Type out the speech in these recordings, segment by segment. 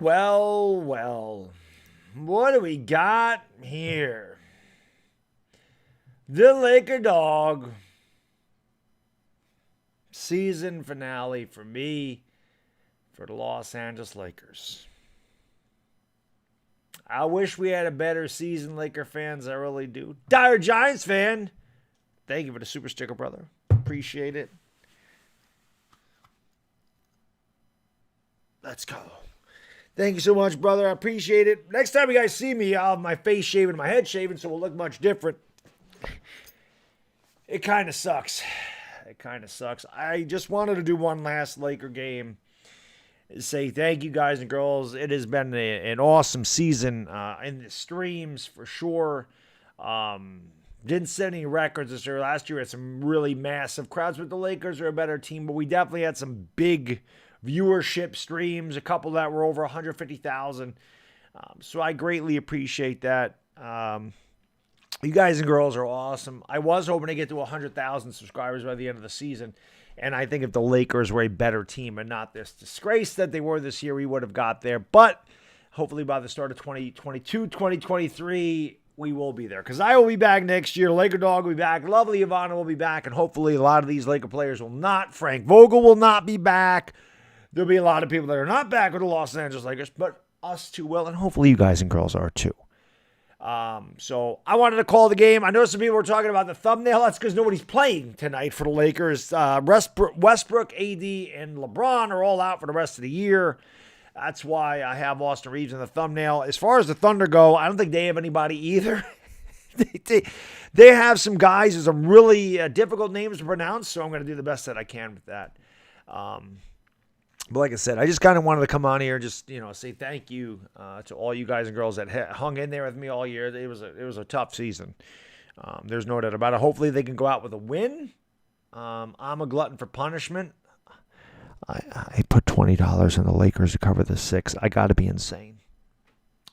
Well, what do we got here? The LakerDog season finale for me for the Los Angeles Lakers. I wish we had a better season, Laker fans. I really do. Dire Giants fan, thank you for the super sticker, brother. Appreciate it. Let's go. Thank you so much, brother. I appreciate it. Next time you guys see me, I'll have my face shaven and my head shaven, so it'll look much different. It kind of sucks. I just wanted to do one last Laker game. Say thank you, guys and girls. It has been an awesome season in the streams for sure. Didn't set any records this year. Last year we had some really massive crowds, but the Lakers are a better team. But we definitely had some big viewership streams, a couple that were over 150,000. So I greatly appreciate that. You guys and girls are awesome. I was hoping to get to 100,000 subscribers by the end of the season. And I think if the Lakers were a better team and not this disgrace that they were this year, we would have got there. But hopefully by the start of 2022, 2023, we will be there. Because I will be back next year. LakerDog will be back. Lovely Ivana will be back. And hopefully a lot of these Laker players will not. Frank Vogel will not be back. There'll be a lot of people that are not back with the Los Angeles Lakers, but us too will, and hopefully you guys and girls are too. So I wanted to call the game. I know some people were talking about the thumbnail. That's because nobody's playing tonight for the Lakers. Westbrook, AD, and LeBron are all out for the rest of the year. That's why I have Austin Reeves in the thumbnail. As far as the Thunder go, I don't think they have anybody either. They have some guys with some really difficult names to pronounce, so I'm going to do the best that I can with that. But like I said, I just kind of wanted to come on here and just, say thank you to all you guys and girls that hung in there with me all year. It was a tough season. There's no doubt about it. Hopefully they can go out with a win. I'm a glutton for punishment. I put $20 in the Lakers to cover the 6. I got to be insane.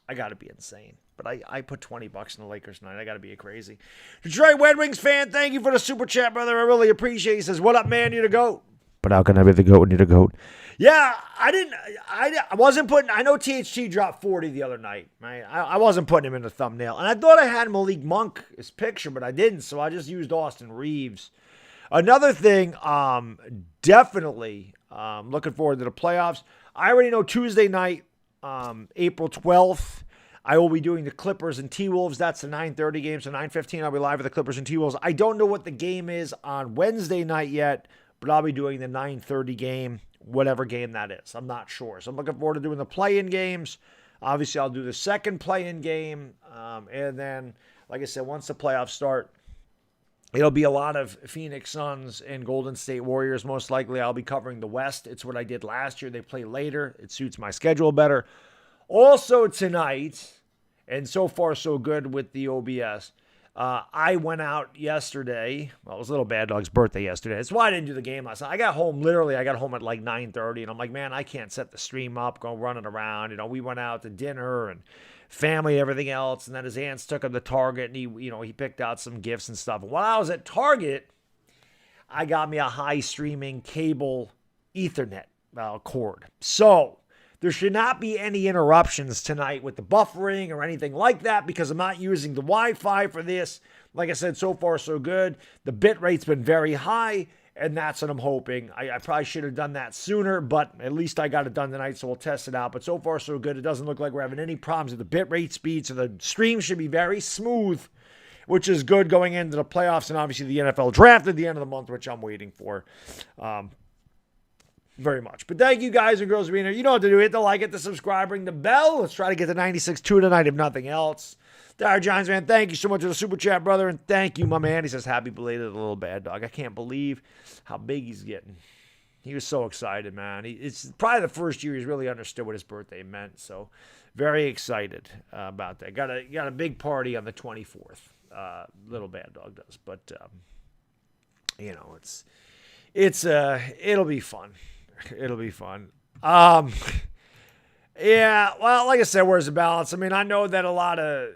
But I put $20 in the Lakers tonight. I got to be crazy. Detroit Red Wings fan, thank you for the super chat, brother. I really appreciate it. He says, what up, man? You're the GOAT. But how can I be the GOAT when you're the GOAT? Yeah, I wasn't putting, I know THT dropped 40 the other night, right? I wasn't putting him in the thumbnail. And I thought I had Malik Monk's picture, but I didn't. So I just used Austin Reeves. Another thing, definitely looking forward to the playoffs. I already know Tuesday night, April 12th, I will be doing the Clippers and T-Wolves. That's the 9:30 game. So 9:15, I'll be live with the Clippers and T-Wolves. I don't know what the game is on Wednesday night yet, but I'll be doing the 9:30 game, whatever game that is. I'm not sure. So I'm looking forward to doing the play-in games. Obviously, I'll do the second play-in game. And then, like I said, once the playoffs start, it'll be a lot of Phoenix Suns and Golden State Warriors. Most likely, I'll be covering the West. It's what I did last year. They play later. It suits my schedule better. Also tonight, and so far so good with the OBS, I went out yesterday. Well, it was little Baddog's birthday yesterday. That's why I didn't do the game last night. I got home at like 9:30, and I'm like, man, I can't set the stream up, go running around. We went out to dinner and family, everything else, and then his aunts took him to Target, and he picked out some gifts and stuff. And while I was at Target, I got me a high streaming cable Ethernet cord. So there should not be any interruptions tonight with the buffering or anything like that because I'm not using the Wi-Fi for this. Like I said, so far so good. The bit rate's been very high, and that's what I'm hoping. I probably should have done that sooner, but at least I got it done tonight, so we'll test it out. But so far so good. It doesn't look like we're having any problems with the bit rate speed, so the stream should be very smooth, which is good going into the playoffs and obviously the NFL draft at the end of the month, which I'm waiting for. Very much. But thank you guys and girls for being here. You know what to do. Hit the like, hit the subscribe, ring the bell. Let's try to get to 96.2 tonight if nothing else. Dire Giants, man, thank you so much for the super chat, brother. And thank you, my man. He says, happy belated little Baddog. I can't believe how big he's getting. He was so excited, man. It's probably the first year he's really understood what his birthday meant. So very excited about that. Got a big party on the 24th. Little Baddog does. But, it'll be fun. It'll be fun. Yeah, well, like I said, where's the balance? I mean, I know that a lot of,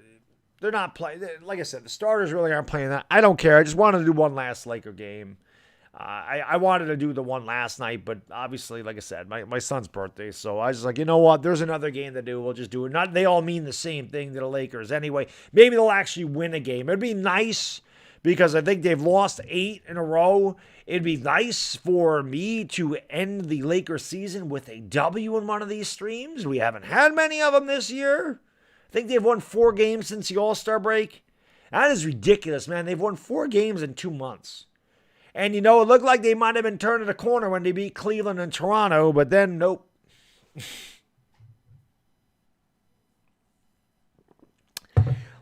they're not playing, like I said, the starters really aren't playing that. I don't care. I just wanted to do one last Laker game. I wanted to do the one last night, but obviously, like I said, my son's birthday. So I was just like, you know what? There's another game to do. We'll just do it. Not they all mean the same thing to the Lakers anyway. Maybe they'll actually win a game. It'd be nice because I think they've lost 8 in a row. It'd be nice for me to end the Lakers season with a W in one of these streams. We haven't had many of them this year. I think they've won 4 games since the All-Star break. That is ridiculous, man. They've won 4 games in 2 months. And, it looked like they might have been turning a corner when they beat Cleveland and Toronto, but then, nope.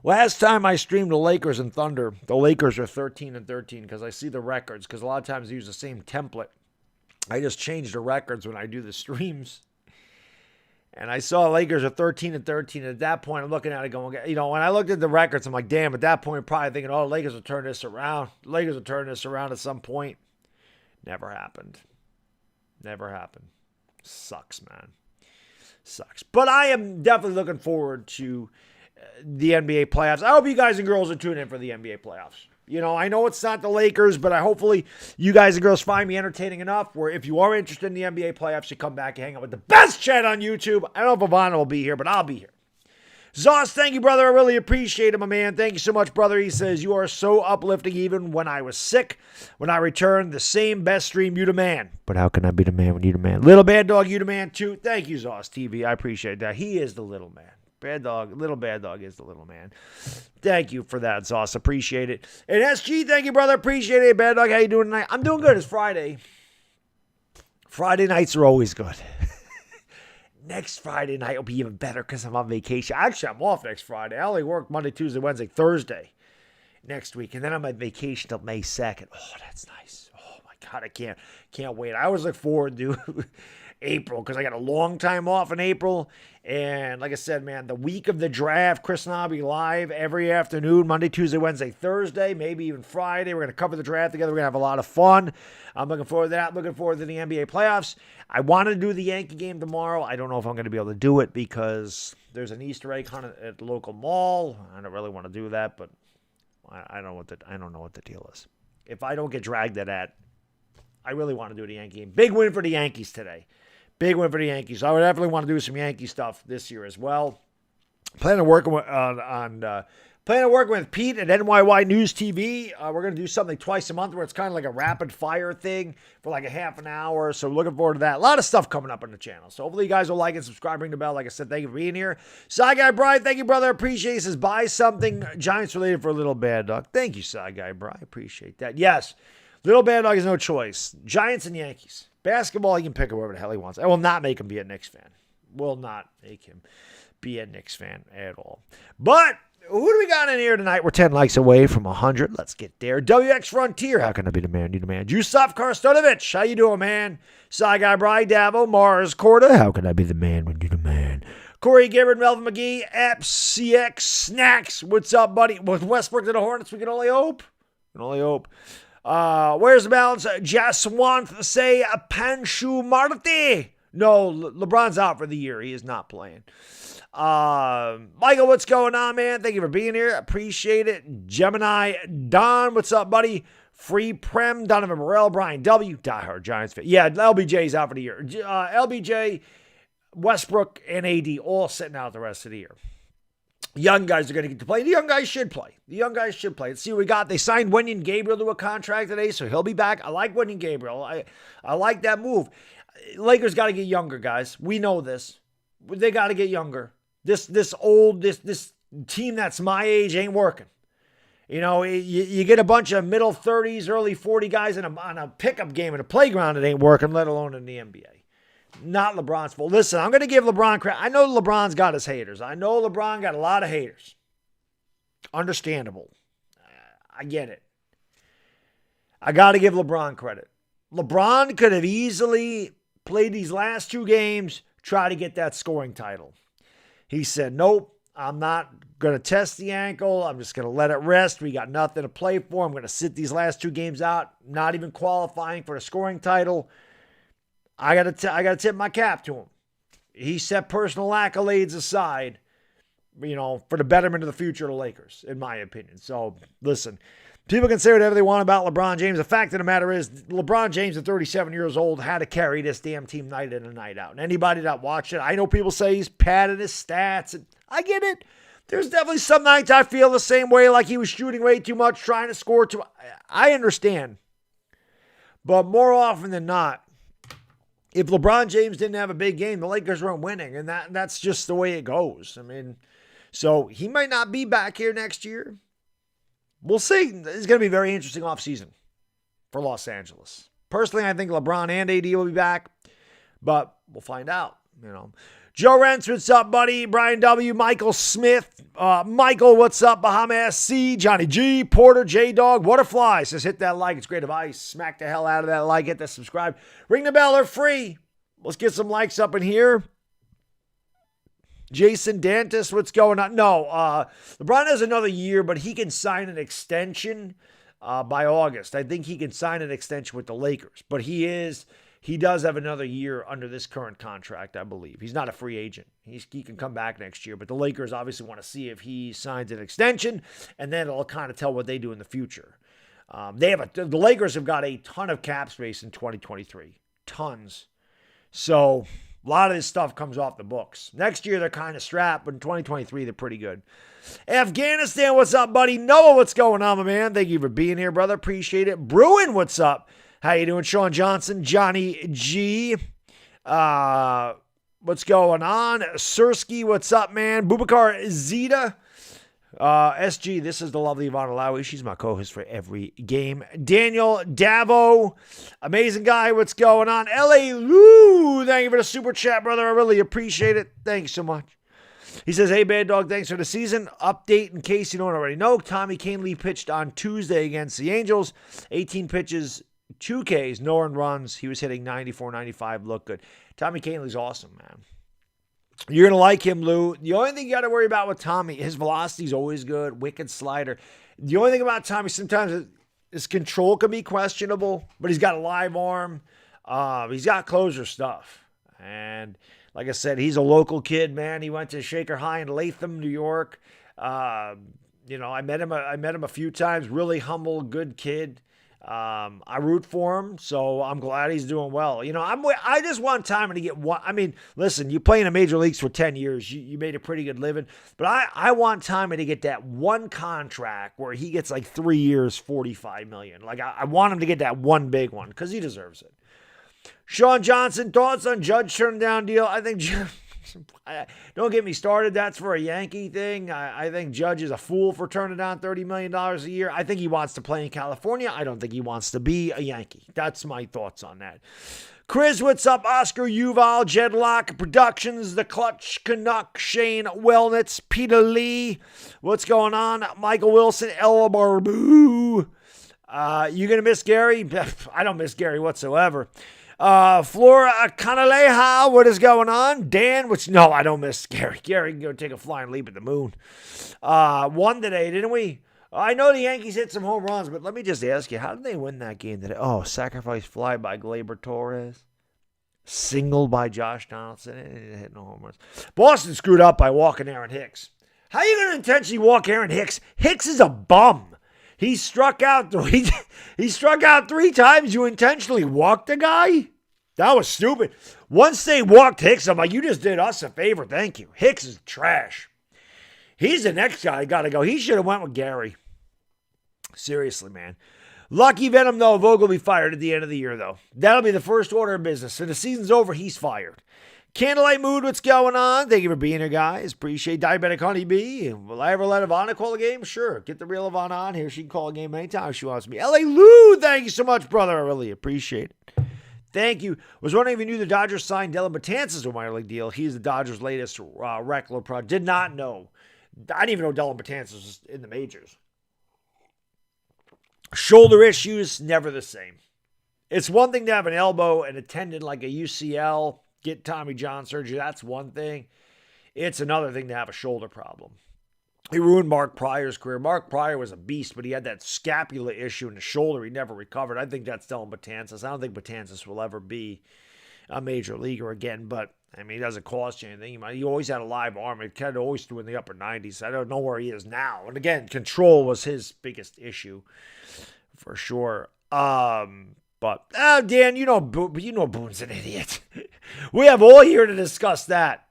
Last time I streamed the Lakers and Thunder, the Lakers are 13-13 because I see the records, because a lot of times they use the same template. I just change the records when I do the streams. And I saw Lakers are 13-13. And at that point, I'm looking at it going, when I looked at the records, I'm like, damn, at that point, probably thinking, oh, Lakers will turn this around. Lakers will turn this around at some point. Never happened. Never happened. Sucks, man. Sucks. But I am definitely looking forward to the NBA playoffs. I hope you guys and girls are tuning in for the NBA playoffs. I know it's not the Lakers, but hopefully you guys and girls find me entertaining enough where if you are interested in the NBA playoffs, you come back and hang out with the best chat on YouTube. I don't know if Ivana will be here, but I'll be here. Zoss, thank you, brother. I really appreciate it, my man. Thank you so much, brother. He says, you are so uplifting even when I was sick. When I returned, the same best stream, you the man. But how can I be the man when you the man? Little Baddog, you the man too. Thank you, Zoss TV. I appreciate that. He is the little man. Little Baddog is the little man. Thank you for that, Zoss. Appreciate it. And SG, thank you, brother. Appreciate it. Baddog, how you doing tonight? I'm doing good. It's Friday. Friday nights are always good. Next Friday night will be even better because I'm on vacation. Actually, I'm off next Friday. I only work Monday, Tuesday, Wednesday, Thursday next week. And then I'm on vacation till May 2nd. Oh, that's nice. Oh, my God. I can't wait. I always look forward to April because I got a long time off in April. And like I said, man, the week of the draft, Chris and I'll be live every afternoon, Monday, Tuesday, Wednesday, Thursday, maybe even Friday. We're going to cover the draft together. We're going to have a lot of fun. I'm looking forward to that. Looking forward to the NBA playoffs. I wanted to do the Yankee game tomorrow. I don't know if I'm going to be able to do it because there's an Easter egg hunt at the local mall. I don't really want to do that, but I don't know what the deal is. If I don't get dragged at that, I really want to do the Yankee game. Big win for the Yankees today. Big win for the Yankees. I would definitely want to do some Yankee stuff this year as well. Planning on working with Pete at NYY News TV. We're going to do something twice a month where it's kind of like a rapid fire thing for like a half an hour. So looking forward to that. A lot of stuff coming up on the channel. So hopefully you guys will like and subscribe, ring the bell. Like I said, thank you for being here. Side Guy Brian, thank you, brother. Appreciate it. He says, buy something Giants related for a Little Baddog. Thank you, Side Guy Brian. Appreciate that. Yes, Little Baddog has no choice. Giants and Yankees. Basketball, he can pick whoever the hell he wants. I will not make him be a Knicks fan. Will not make him be a Knicks fan at all. But who do we got in here tonight? We're 10 likes away from 100. Let's get there. WX Frontier. How can I be the man? You the man. Yusuf Karstonovich. How you doing, man? Cy Guy Bry Davo. Mars Corda. How can I be the man when you the man? Corey Gibbard, Melvin McGee, FCX Snacks. What's up, buddy? With Westbrook to the Hornets, we can only hope. We can only hope. Where's the balance? Jaswant say Panshu Marti. No, LeBron's out for the year. He is not playing. Michael, what's going on, man? Thank you for being here. Appreciate it. Gemini Don, what's up, buddy? Free Prem, Donovan Morrell, Brian W. Diehard Giants fan. Yeah, LBJ's out for the year. LBJ, Westbrook, and AD all sitting out the rest of the year. Young guys are going to get to play. The young guys should play. Let's see what we got. They signed Wenyen Gabriel to a contract today, so he'll be back. I like Wenyen Gabriel. I like that move. Lakers got to get younger, guys. We know this. They got to get younger. This team that's my age ain't working. You get a bunch of middle 30s, early 40 guys on a pickup game in a playground, it ain't working, let alone in the NBA. Not LeBron's fault. Listen, I'm going to give LeBron credit. I know LeBron's got his haters. I know LeBron got a lot of haters. Understandable. I get it. I got to give LeBron credit. LeBron could have easily played these last 2 games, try to get that scoring title. He said, nope, I'm not going to test the ankle. I'm just going to let it rest. We got nothing to play for. I'm going to sit these last 2 games out, not even qualifying for the scoring title. I got to tip my cap to him. He set personal accolades aside, for the betterment of the future of the Lakers, in my opinion. So, listen, People can say whatever they want about LeBron James. The fact of the matter is, LeBron James at 37 years old had to carry this damn team night in and night out. And anybody that watched it, I know people say he's padded his stats. And I get it. There's definitely some nights I feel the same way, like he was shooting way too much, trying to score too much. I understand. But more often than not, if LeBron James didn't have a big game, the Lakers weren't winning. And that's just the way it goes. I mean, so he might not be back here next year. We'll see. It's going to be a very interesting offseason for Los Angeles. Personally, I think LeBron and AD will be back, but we'll find out. Joe Rents, what's up, buddy? Brian W., Michael Smith, Michael, what's up? Bahama SC, Johnny G, Porter, J-Dog, Waterfly says hit that like. It's great advice. Smack the hell out of that like. Hit that subscribe. Ring the bell. They're free. Let's get some likes up in here. Jason Dantis, what's going on? No, LeBron has another year, but he can sign an extension by August. I think he can sign an extension with the Lakers, but he does have another year under this current contract, I believe. He's not a free agent. He can come back next year, but the Lakers obviously want to see if he signs an extension, and then it'll kind of tell what they do in the future. The Lakers have got a ton of cap space in 2023. Tons. So a lot of this stuff comes off the books. Next year, they're kind of strapped, but in 2023, they're pretty good. Afghanistan, what's up, buddy? Noah, what's going on, my man? Thank you for being here, brother. Appreciate it. Bruin, what's up? How you doing? Sean Johnson, Johnny G. What's going on? Sursky, what's up, man? Bubakar Zeta. SG, this is the lovely Ivana Lowy. She's my co-host for every game. Daniel Davo, amazing guy. What's going on? LA Lou, thank you for the super chat, brother. I really appreciate it. Thanks so much. He says, hey, Baddog, thanks for the season update. In case you don't already know, Tommy Kahnle pitched on Tuesday against the Angels. 18 pitches, 2 Ks, no earned runs. He was hitting 94, 95, looked good. Tommy Kahnle's awesome, man. You're going to like him, Lou. The only thing you got to worry about with Tommy, his velocity's always good, wicked slider. The only thing about Tommy, sometimes his control can be questionable, but he's got a live arm. He's got closer stuff. And like I said, he's a local kid, man. He went to Shaker High in Latham, New York. I met him a few times. Really humble, good kid. I root for him, so I'm glad he's doing well. I just want Tommy to get one. I mean, listen, you play in the major leagues for 10 years. You made a pretty good living. But I want Tommy to get that one contract where he gets like 3 years, $45 million. Like, I want him to get that one big one because he deserves it. Sean Johnson, thoughts on Judge turning down deal? I think don't get me started. That's for a Yankee thing. I think Judge is a fool for turning down $30 million a year. I think he wants to play in California. I don't think he wants to be a Yankee. That's my thoughts on that. Chris, what's up? Oscar Uval, Jedlock Productions, The Clutch, Canuck, Shane Wellnitz, Peter Lee. What's going on? Michael Wilson, Ella Barbu. You going to miss Gary? I don't miss Gary whatsoever. Flora Canaleja, what is going on? Dan, no, I don't miss Gary. Gary can go take a flying leap at the moon. Won today, didn't we? I know the Yankees hit some home runs, but let me just ask you, how did they win that game today? Oh, sacrifice fly by Gleyber Torres. Single by Josh Donaldson. They didn't hit no home runs. Boston screwed up by walking Aaron Hicks. How are you going to intentionally walk Aaron Hicks? Hicks is a bum. He struck out 3 times. You intentionally walked the guy? That was stupid. Once they walked Hicks, I'm like, you just did us a favor. Thank you. Hicks is trash. He's the next guy. Got to go. He should have went with Gary. Seriously, man. Lucky Venom, though. Vogel will be fired at the end of the year, though. That'll be the first order of business. So the season's over. He's fired. Candlelight Mood, what's going on? Thank you for being here, guys. Appreciate Diabetic Honeybee. Will I ever let Ivana call a game? Sure. Get the real Ivana on here. She can call a game anytime she wants me. L.A. Lou, thank you so much, brother. I really appreciate it. Thank you. Was wondering if you knew the Dodgers signed Dylan Betances to a minor league deal. He's the Dodgers' latest Reckler project. Did not know. I didn't even know Dylan Betances was in the majors. Shoulder issues, never the same. It's one thing to have an elbow and a tendon like a UCL, get Tommy John surgery, that's one thing. It's another thing to have a shoulder problem. He ruined Mark Pryor's career. Mark Pryor was a beast, but he had that scapula issue in the shoulder. He never recovered. I think that's Dylan Betances. I don't think Betances will ever be a major leaguer again, but I mean, it doesn't cost you anything. He always had a live arm. It kind of always threw in the upper 90s. I don't know where he is now. And again, control was his biggest issue for sure. But Dan, you know Boone's an idiot. We have all year to discuss that.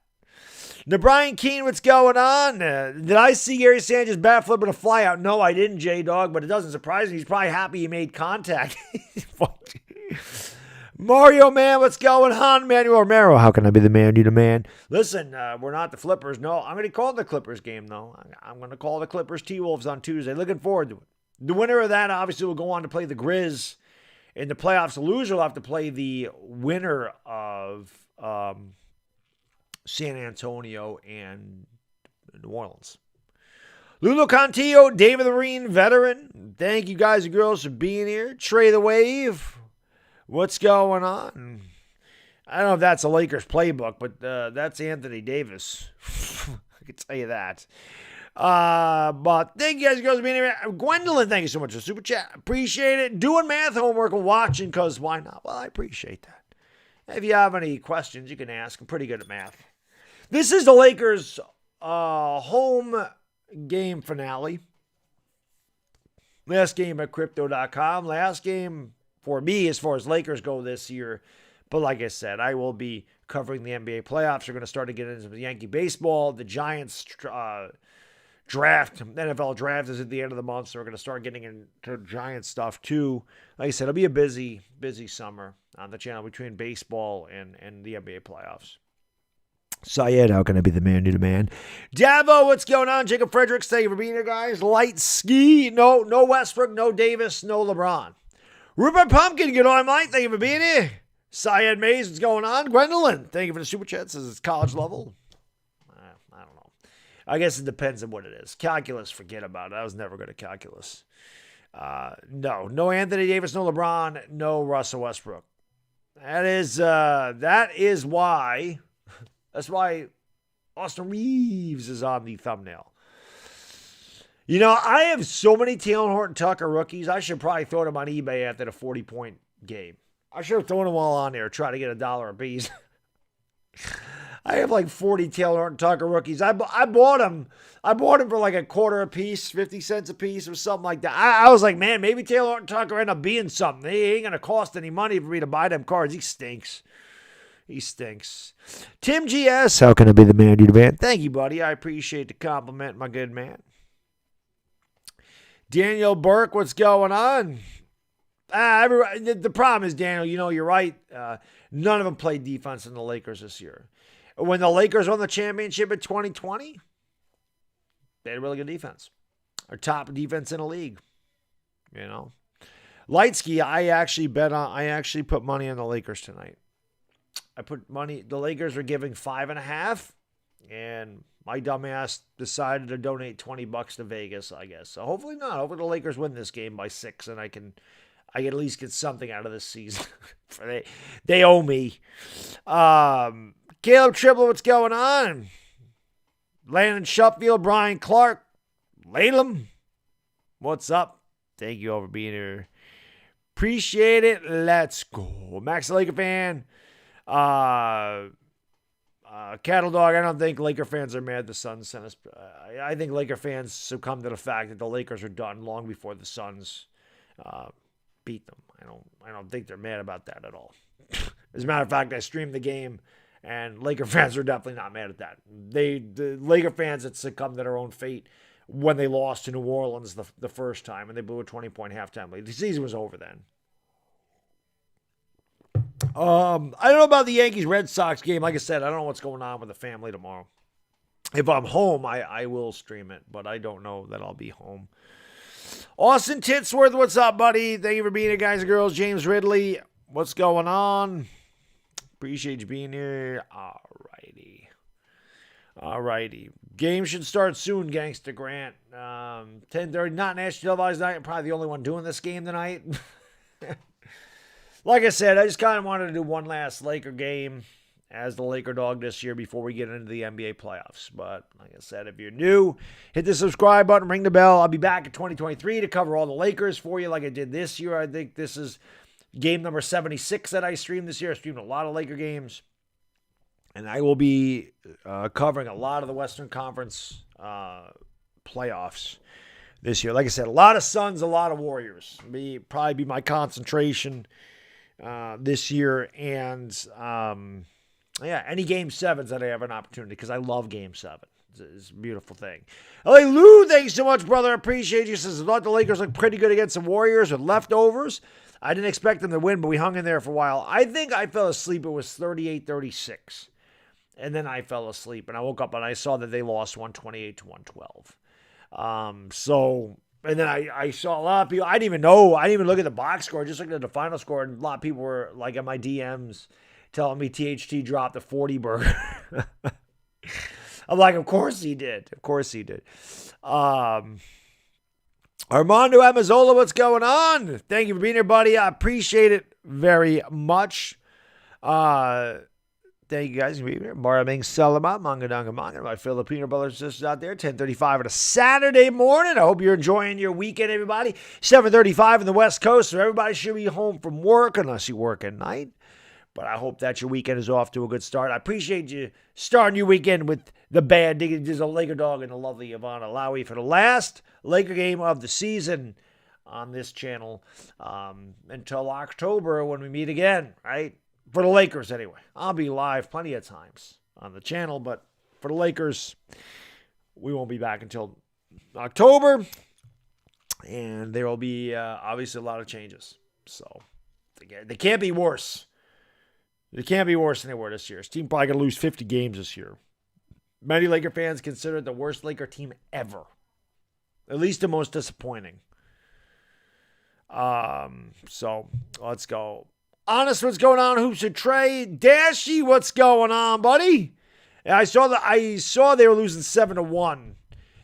Now, Brian Keene, what's going on? Did I see Gary Sanchez bat flipping a fly out? No, I didn't, J-Dog, but it doesn't surprise me. He's probably happy he made contact. Mario, man, what's going on? Manuel Romero, how can I be the man, you the man? Listen, we're not the Flippers. No, I'm going to call the Clippers game, though. I'm going to call the Clippers T-Wolves on Tuesday. Looking forward to it. The winner of that, obviously, will go on to play the Grizz in the playoffs. The loser will have to play the winner of San Antonio and New Orleans. Lulu Contillo, David the Marine, veteran. Thank you guys and girls for being here. Trey the Wave. What's going on? I don't know if that's a Lakers playbook, but that's Anthony Davis. I can tell you that. But thank you guys and girls for being here. Gwendolyn, thank you so much for the super chat. Appreciate it. Doing math homework and watching, because why not? Well, I appreciate that. If you have any questions, you can ask. I'm pretty good at math. This is the Lakers' home game finale. Last game at Crypto.com. Last game for me as far as Lakers go this year. But like I said, I will be covering the NBA playoffs. We're going to start to get into the Yankee baseball. The Giants draft, NFL draft is at the end of the month, so we're going to start getting into Giants stuff too. Like I said, it'll be a busy summer on the channel between baseball and the NBA playoffs. Syed, how can I be the man, you the man? Davo, what's going on? Jacob Fredericks, thank you for being here, guys. Light ski, no Westbrook, no Davis, no LeBron. Rupert Pumpkin, good on, Mike. Thank you for being here. Syed Mays, what's going on? Gwendolyn, thank you for the super chat. Says it's college level. I don't know. I guess it depends on what it is. Calculus, forget about it. I was never good at calculus. No Anthony Davis, no LeBron, no Russell Westbrook. That is why. That's why Austin Reeves is on the thumbnail. You know, I have so many Taylor Horton-Tucker rookies, I should probably throw them on eBay after the 40-point game. I should have thrown them all on there, try to get $1 a piece. I have like 40 Taylor Horton-Tucker rookies. I bought them. I bought them for like $0.25 a piece, 50 cents a piece or something like that. I was like, man, maybe Taylor Horton-Tucker end up being something. He ain't going to cost any money for me to buy them cards. He stinks. Tim GS, how can I be the man, you the man? Thank you, buddy. I appreciate the compliment, my good man. Daniel Burke, what's going on? The problem is, Daniel, you know, you're right. None of them played defense in the Lakers this year. When the Lakers won the championship in 2020, they had really good defense. Our top defense in the league. You know. Lightsky, I actually put money on the Lakers tonight. I put money, the Lakers are giving 5.5, and my dumbass decided to donate $20 to Vegas, I guess. So hopefully not. Hopefully the Lakers win this game by 6, and I can at least get something out of this season. They owe me. Caleb Triple, what's going on? Landon Shuffield, Brian Clark, Lalem, what's up? Thank you all for being here. Appreciate it. Let's go. Max the Laker fan. Cattle Dog, I don't think Laker fans are mad the Suns sent us. I think Laker fans succumb to the fact that the Lakers are done long before the Suns beat them. I don't think they're mad about that at all. As a matter of fact, I streamed the game, and Laker fans are definitely not mad at that. The Laker fans had succumbed to their own fate when they lost to New Orleans the first time, and they blew a 20-point halftime lead. The season was over then. I don't know about the Yankees-Red Sox game. Like I said, I don't know what's going on with the family tomorrow. If I'm home, I will stream it, but I don't know that I'll be home. Austin Titsworth, what's up, buddy? Thank you for being here, guys and girls. James Ridley, what's going on? Appreciate you being here. Alrighty. Game should start soon, Gangsta Grant. 10:30, not national televised night. I'm probably the only one doing this game tonight. Like I said, I just kind of wanted to do one last Laker game as the LakerDog this year before we get into the NBA playoffs. But like I said, if you're new, hit the subscribe button, ring the bell. I'll be back in 2023 to cover all the Lakers for you like I did this year. I think this is game number 76 that I streamed this year. I streamed a lot of Laker games. And I will be covering a lot of the Western Conference playoffs this year. Like I said, a lot of Suns, a lot of Warriors. Probably be my concentration this year. And, any Game 7s that I have an opportunity, because I love Game 7. It's a beautiful thing. Hey, Lou, thanks so much, brother. I appreciate you. Says, I thought the Lakers looked pretty good against the Warriors with leftovers. I didn't expect them to win, but we hung in there for a while. I think I fell asleep. It was 38-36. And then I fell asleep, and I woke up, and I saw that they lost 128-112. And then I saw a lot of people. I didn't even look at the box score. I just looked at the final score, and a lot of people were like at my DMs telling me THT dropped the 40 burger. I'm like, of course he did. Of course he did. Armando Amazola, what's going on? Thank you for being here, buddy. I appreciate it very much. Thank you guys for being here. Maraming Salamat, Mangadanga Manga, my Filipino brothers and sisters out there, 10:35 on a Saturday morning. I hope you're enjoying your weekend, everybody. 7:35 on the West Coast, so everybody should be home from work unless you work at night. But I hope that your weekend is off to a good start. I appreciate you starting your weekend with the bad digging Dizzle LakerDog and the lovely Ivana Lowy for the last Laker game of the season on this channel until October when we meet again, right? For the Lakers, anyway. I'll be live plenty of times on the channel, but for the Lakers, we won't be back until October, and there will be obviously a lot of changes. So they can't be worse. They can't be worse than they were this year. This team probably going to lose 50 games this year. Many Laker fans consider it the worst Laker team ever. At least the most disappointing. So let's go. Honest, what's going on? Hoops and Trey. Dashy, what's going on, buddy? And I saw they were losing 7-1.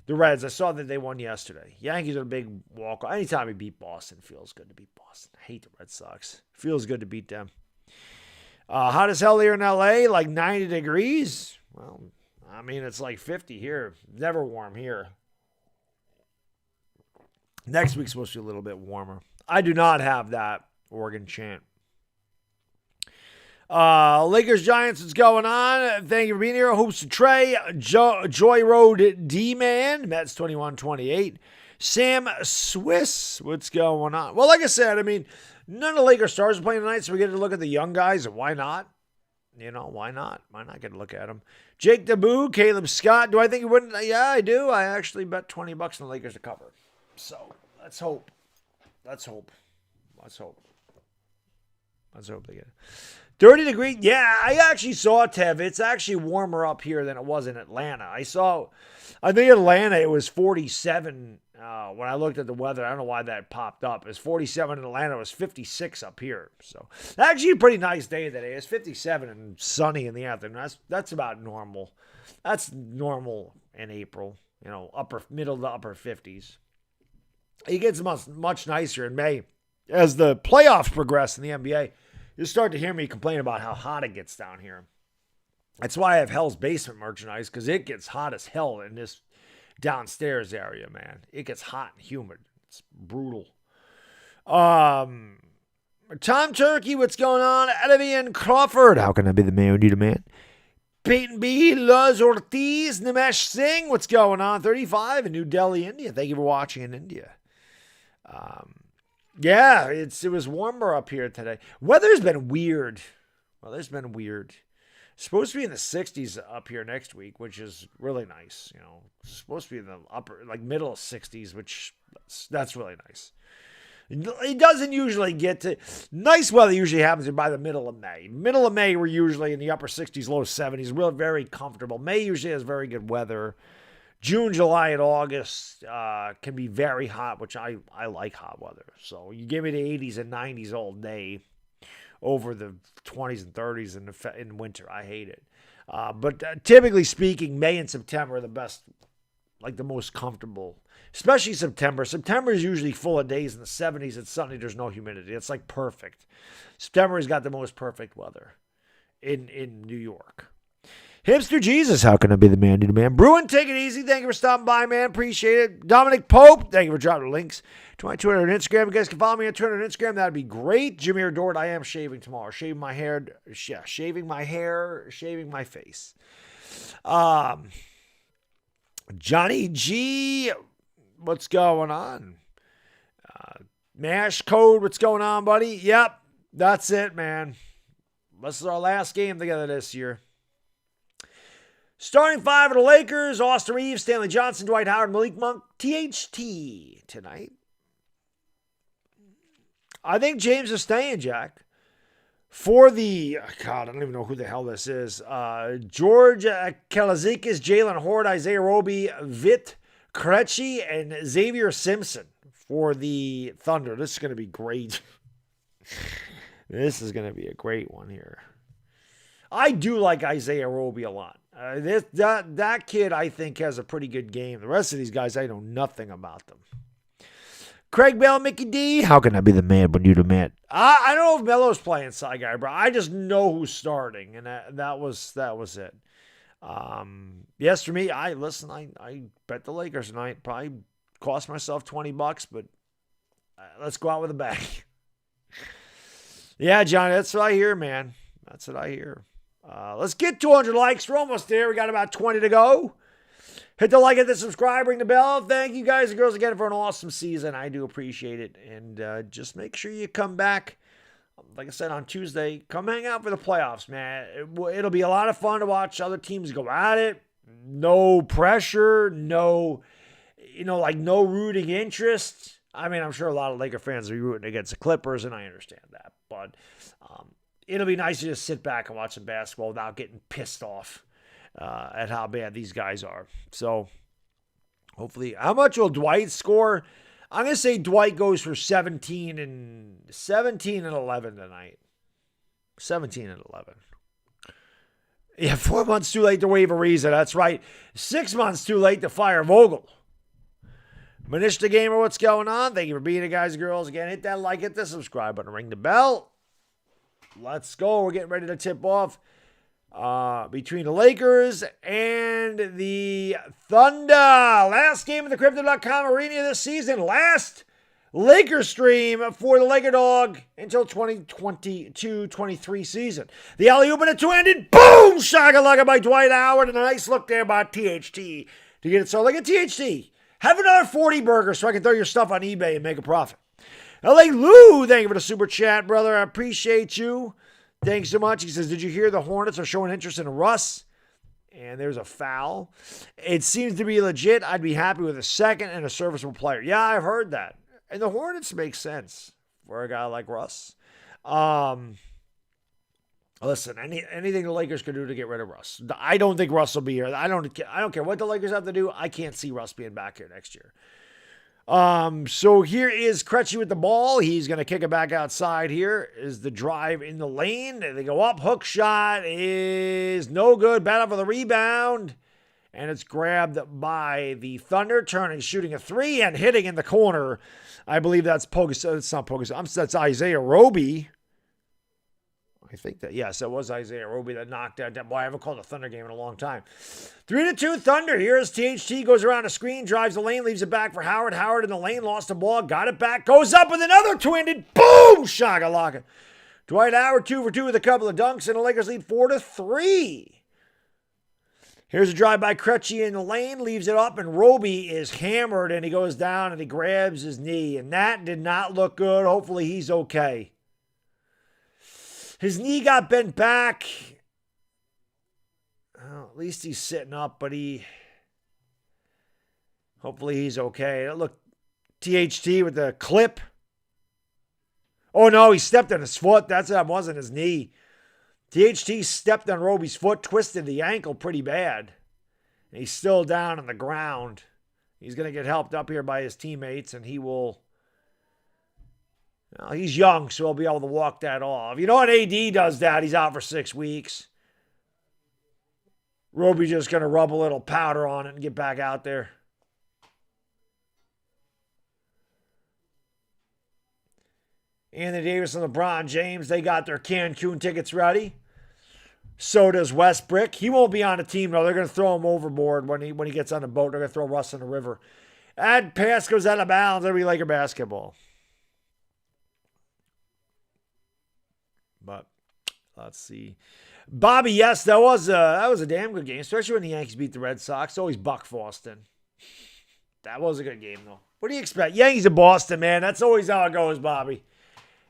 The Reds. I saw that they won yesterday. Yankees are a big walk. Anytime we beat Boston, it feels good to beat Boston. I hate the Red Sox. Feels good to beat them. Hot as hell here in LA, like 90 degrees. Well, I mean, it's like 50 here. Never warm here. Next week's supposed to be a little bit warmer. I do not have that Oregon chant. Lakers Giants, what's going on? Thank you for being here. Hoops to Trey. Joy Road D-Man. Mets 21-28. Sam Swiss, what's going on? Well, like I said, I mean, none of the Lakers stars are playing tonight, so we get to look at the young guys, and why not? You know, why not? Why not get a look at them? Jake DeBoo, Caleb Scott. Do I think he wouldn't? Yeah, I do. I actually bet $20 on the Lakers to cover. So, let's hope. Let's hope they get it. 30 degrees. Yeah, I actually saw, Tev. It's actually warmer up here than it was in Atlanta. I think Atlanta, it was 47 when I looked at the weather. I don't know why that popped up. It was 47 in Atlanta. It was 56 up here. So, actually a pretty nice day today. It's 57 and sunny in the afternoon. That's about normal. That's normal in April. You know, middle to upper 50s. It gets much nicer in May. As the playoffs progress in the NBA, you'll start to hear me complain about how hot it gets down here. That's why I have Hell's Basement merchandise, because it gets hot as hell in this downstairs area, man. It gets hot and humid. It's brutal. Tom Turkey, what's going on? Edevian Crawford. How can I be the man who need a man? Peyton B. Luz Ortiz. Nimesh Singh, what's going on? 35 in New Delhi, India. Thank you for watching in India. Yeah, it was warmer up here today. Weather's been weird. It's supposed to be in the 60s up here next week, which is really nice. You know, it's supposed to be in the middle of 60s, which that's really nice. It doesn't usually get to nice weather. Usually happens by the middle of May. Middle of May, we're usually in the upper 60s, low 70s. We're very comfortable. May usually has very good weather. June, July, and August can be very hot, which I like hot weather. So you give me the 80s and 90s all day over the 20s and 30s in winter. I hate it. But typically speaking, May and September are the best, like the most comfortable, especially September. September is usually full of days in the 70s. It's sunny. There's no humidity. It's like perfect. September has got the most perfect weather in New York. Hipster Jesus, how can I be the man, dude, man? Bruin, take it easy. Thank you for stopping by, man. Appreciate it. Dominic Pope, thank you for dropping the links to my Twitter and Instagram. You guys can follow me on Twitter and Instagram. That'd be great. Jameer Dort, I am shaving tomorrow. Shaving my hair, shaving my face. Johnny G, what's going on? Mash Code, what's going on, buddy? Yep, that's it, man. This is our last game together this year. Starting five of the Lakers, Austin Reeves, Stanley Johnson, Dwight Howard, Malik Monk, THT tonight. I think James is staying, Jack. For the, God, I don't even know who the hell this is. George Kalazikis, Jalen Horde, Isaiah Roby, Vit Krejci, and Xavier Simpson for the Thunder. This is going to be great. This is going to be a great one here. I do like Isaiah Roby a lot. That kid, I think, has a pretty good game. The rest of these guys, I know nothing about them. Craig Bell, Mickey D. How can I be the man when you're the man? I don't know if Melo's playing side guy, bro. I just know who's starting, and that was it. Yes, for me, I bet the Lakers tonight. Probably cost myself $20, but let's go out with a bang. Yeah, Johnny, that's what I hear, man. That's what I hear. Let's get 200 likes. We're almost there. We got about 20 to go. Hit the like, hit the subscribe, ring the bell. Thank you guys and girls again for an awesome season. I do appreciate it. And just make sure you come back. Like I said, on Tuesday, come hang out for the playoffs, man. It'll be a lot of fun to watch other teams go at it. No pressure, no rooting interest. I mean, I'm sure a lot of Laker fans will be rooting against the Clippers, and I understand that. But it'll be nice to just sit back and watch some basketball without getting pissed off at how bad these guys are. So, hopefully, how much will Dwight score? I'm going to say Dwight goes for 17 and 11 tonight. 17 and 11. Yeah, 4 months too late to waive Ariza. That's right. 6 months too late to fire Vogel. Manish the Gamer, what's going on? Thank you for being here, guys and girls. Again, hit that like, hit the subscribe button, ring the bell. Let's go. We're getting ready to tip off between the Lakers and the Thunder. Last game of the Crypto.com Arena this season. Last Lakers stream for the LakerDog until 2022-23 season. The alley-oop and a two-handed boom! Shakalaka by Dwight Howard, and a nice look there by THT to get it started. Like a THT. Have another 40 burgers so I can throw your stuff on eBay and make a profit. LA Lou, thank you for the super chat, brother. I appreciate you. Thanks so much. He says, did you hear the Hornets are showing interest in Russ? And there's a foul. It seems to be legit. I'd be happy with a second and a serviceable player. Yeah, I've heard that. And the Hornets make sense for a guy like Russ. Listen, anything the Lakers could do to get rid of Russ. I don't think Russ will be here. I don't care what the Lakers have to do. I can't see Russ being back here next year. So here is Krejci with the ball. He's going to kick it back outside. Here is the drive in the lane. They go up. Hook shot is no good. Battle for the rebound. And it's grabbed by the Thunder. Turning, shooting a three and hitting in the corner. I believe that's Pogus. It's not Pogus. That's Isaiah Roby. I think that, yes, it was Isaiah Roby that knocked out that boy. I haven't called a Thunder game in a long time. 3-2 Thunder. Here's THT, goes around a screen, drives the lane, leaves it back for Howard. Howard in the lane, lost the ball, got it back, goes up with another two-handed, boom, shakalaka. Dwight Howard 2 for 2 with a couple of dunks, and the Lakers lead 4-3. Here's a drive by Krejci in the lane, leaves it up, and Roby is hammered, and he goes down, and he grabs his knee, and that did not look good. Hopefully he's okay. His knee got bent back. Well, at least he's sitting up, but hopefully he's okay. Look, THT with the clip. Oh, no, he stepped on his foot. That wasn't his knee. THT stepped on Roby's foot, twisted the ankle pretty bad. And he's still down on the ground. He's going to get helped up here by his teammates, and he will... Well, he's young, so he'll be able to walk that off. You know what? AD does that. He's out for 6 weeks. Roby's just going to rub a little powder on it and get back out there. Anthony Davis and LeBron James, they got their Cancun tickets ready. So does Westbrook. He won't be on the team, though. They're going to throw him overboard when he gets on the boat. They're going to throw Russ in the river. And pass goes out of bounds. It'll be Laker basketball. But let's see. Bobby, yes, that was a damn good game, especially when the Yankees beat the Red Sox. Always Buck Boston. That was a good game, though. What do you expect? Yankees of Boston, man. That's always how it goes, Bobby.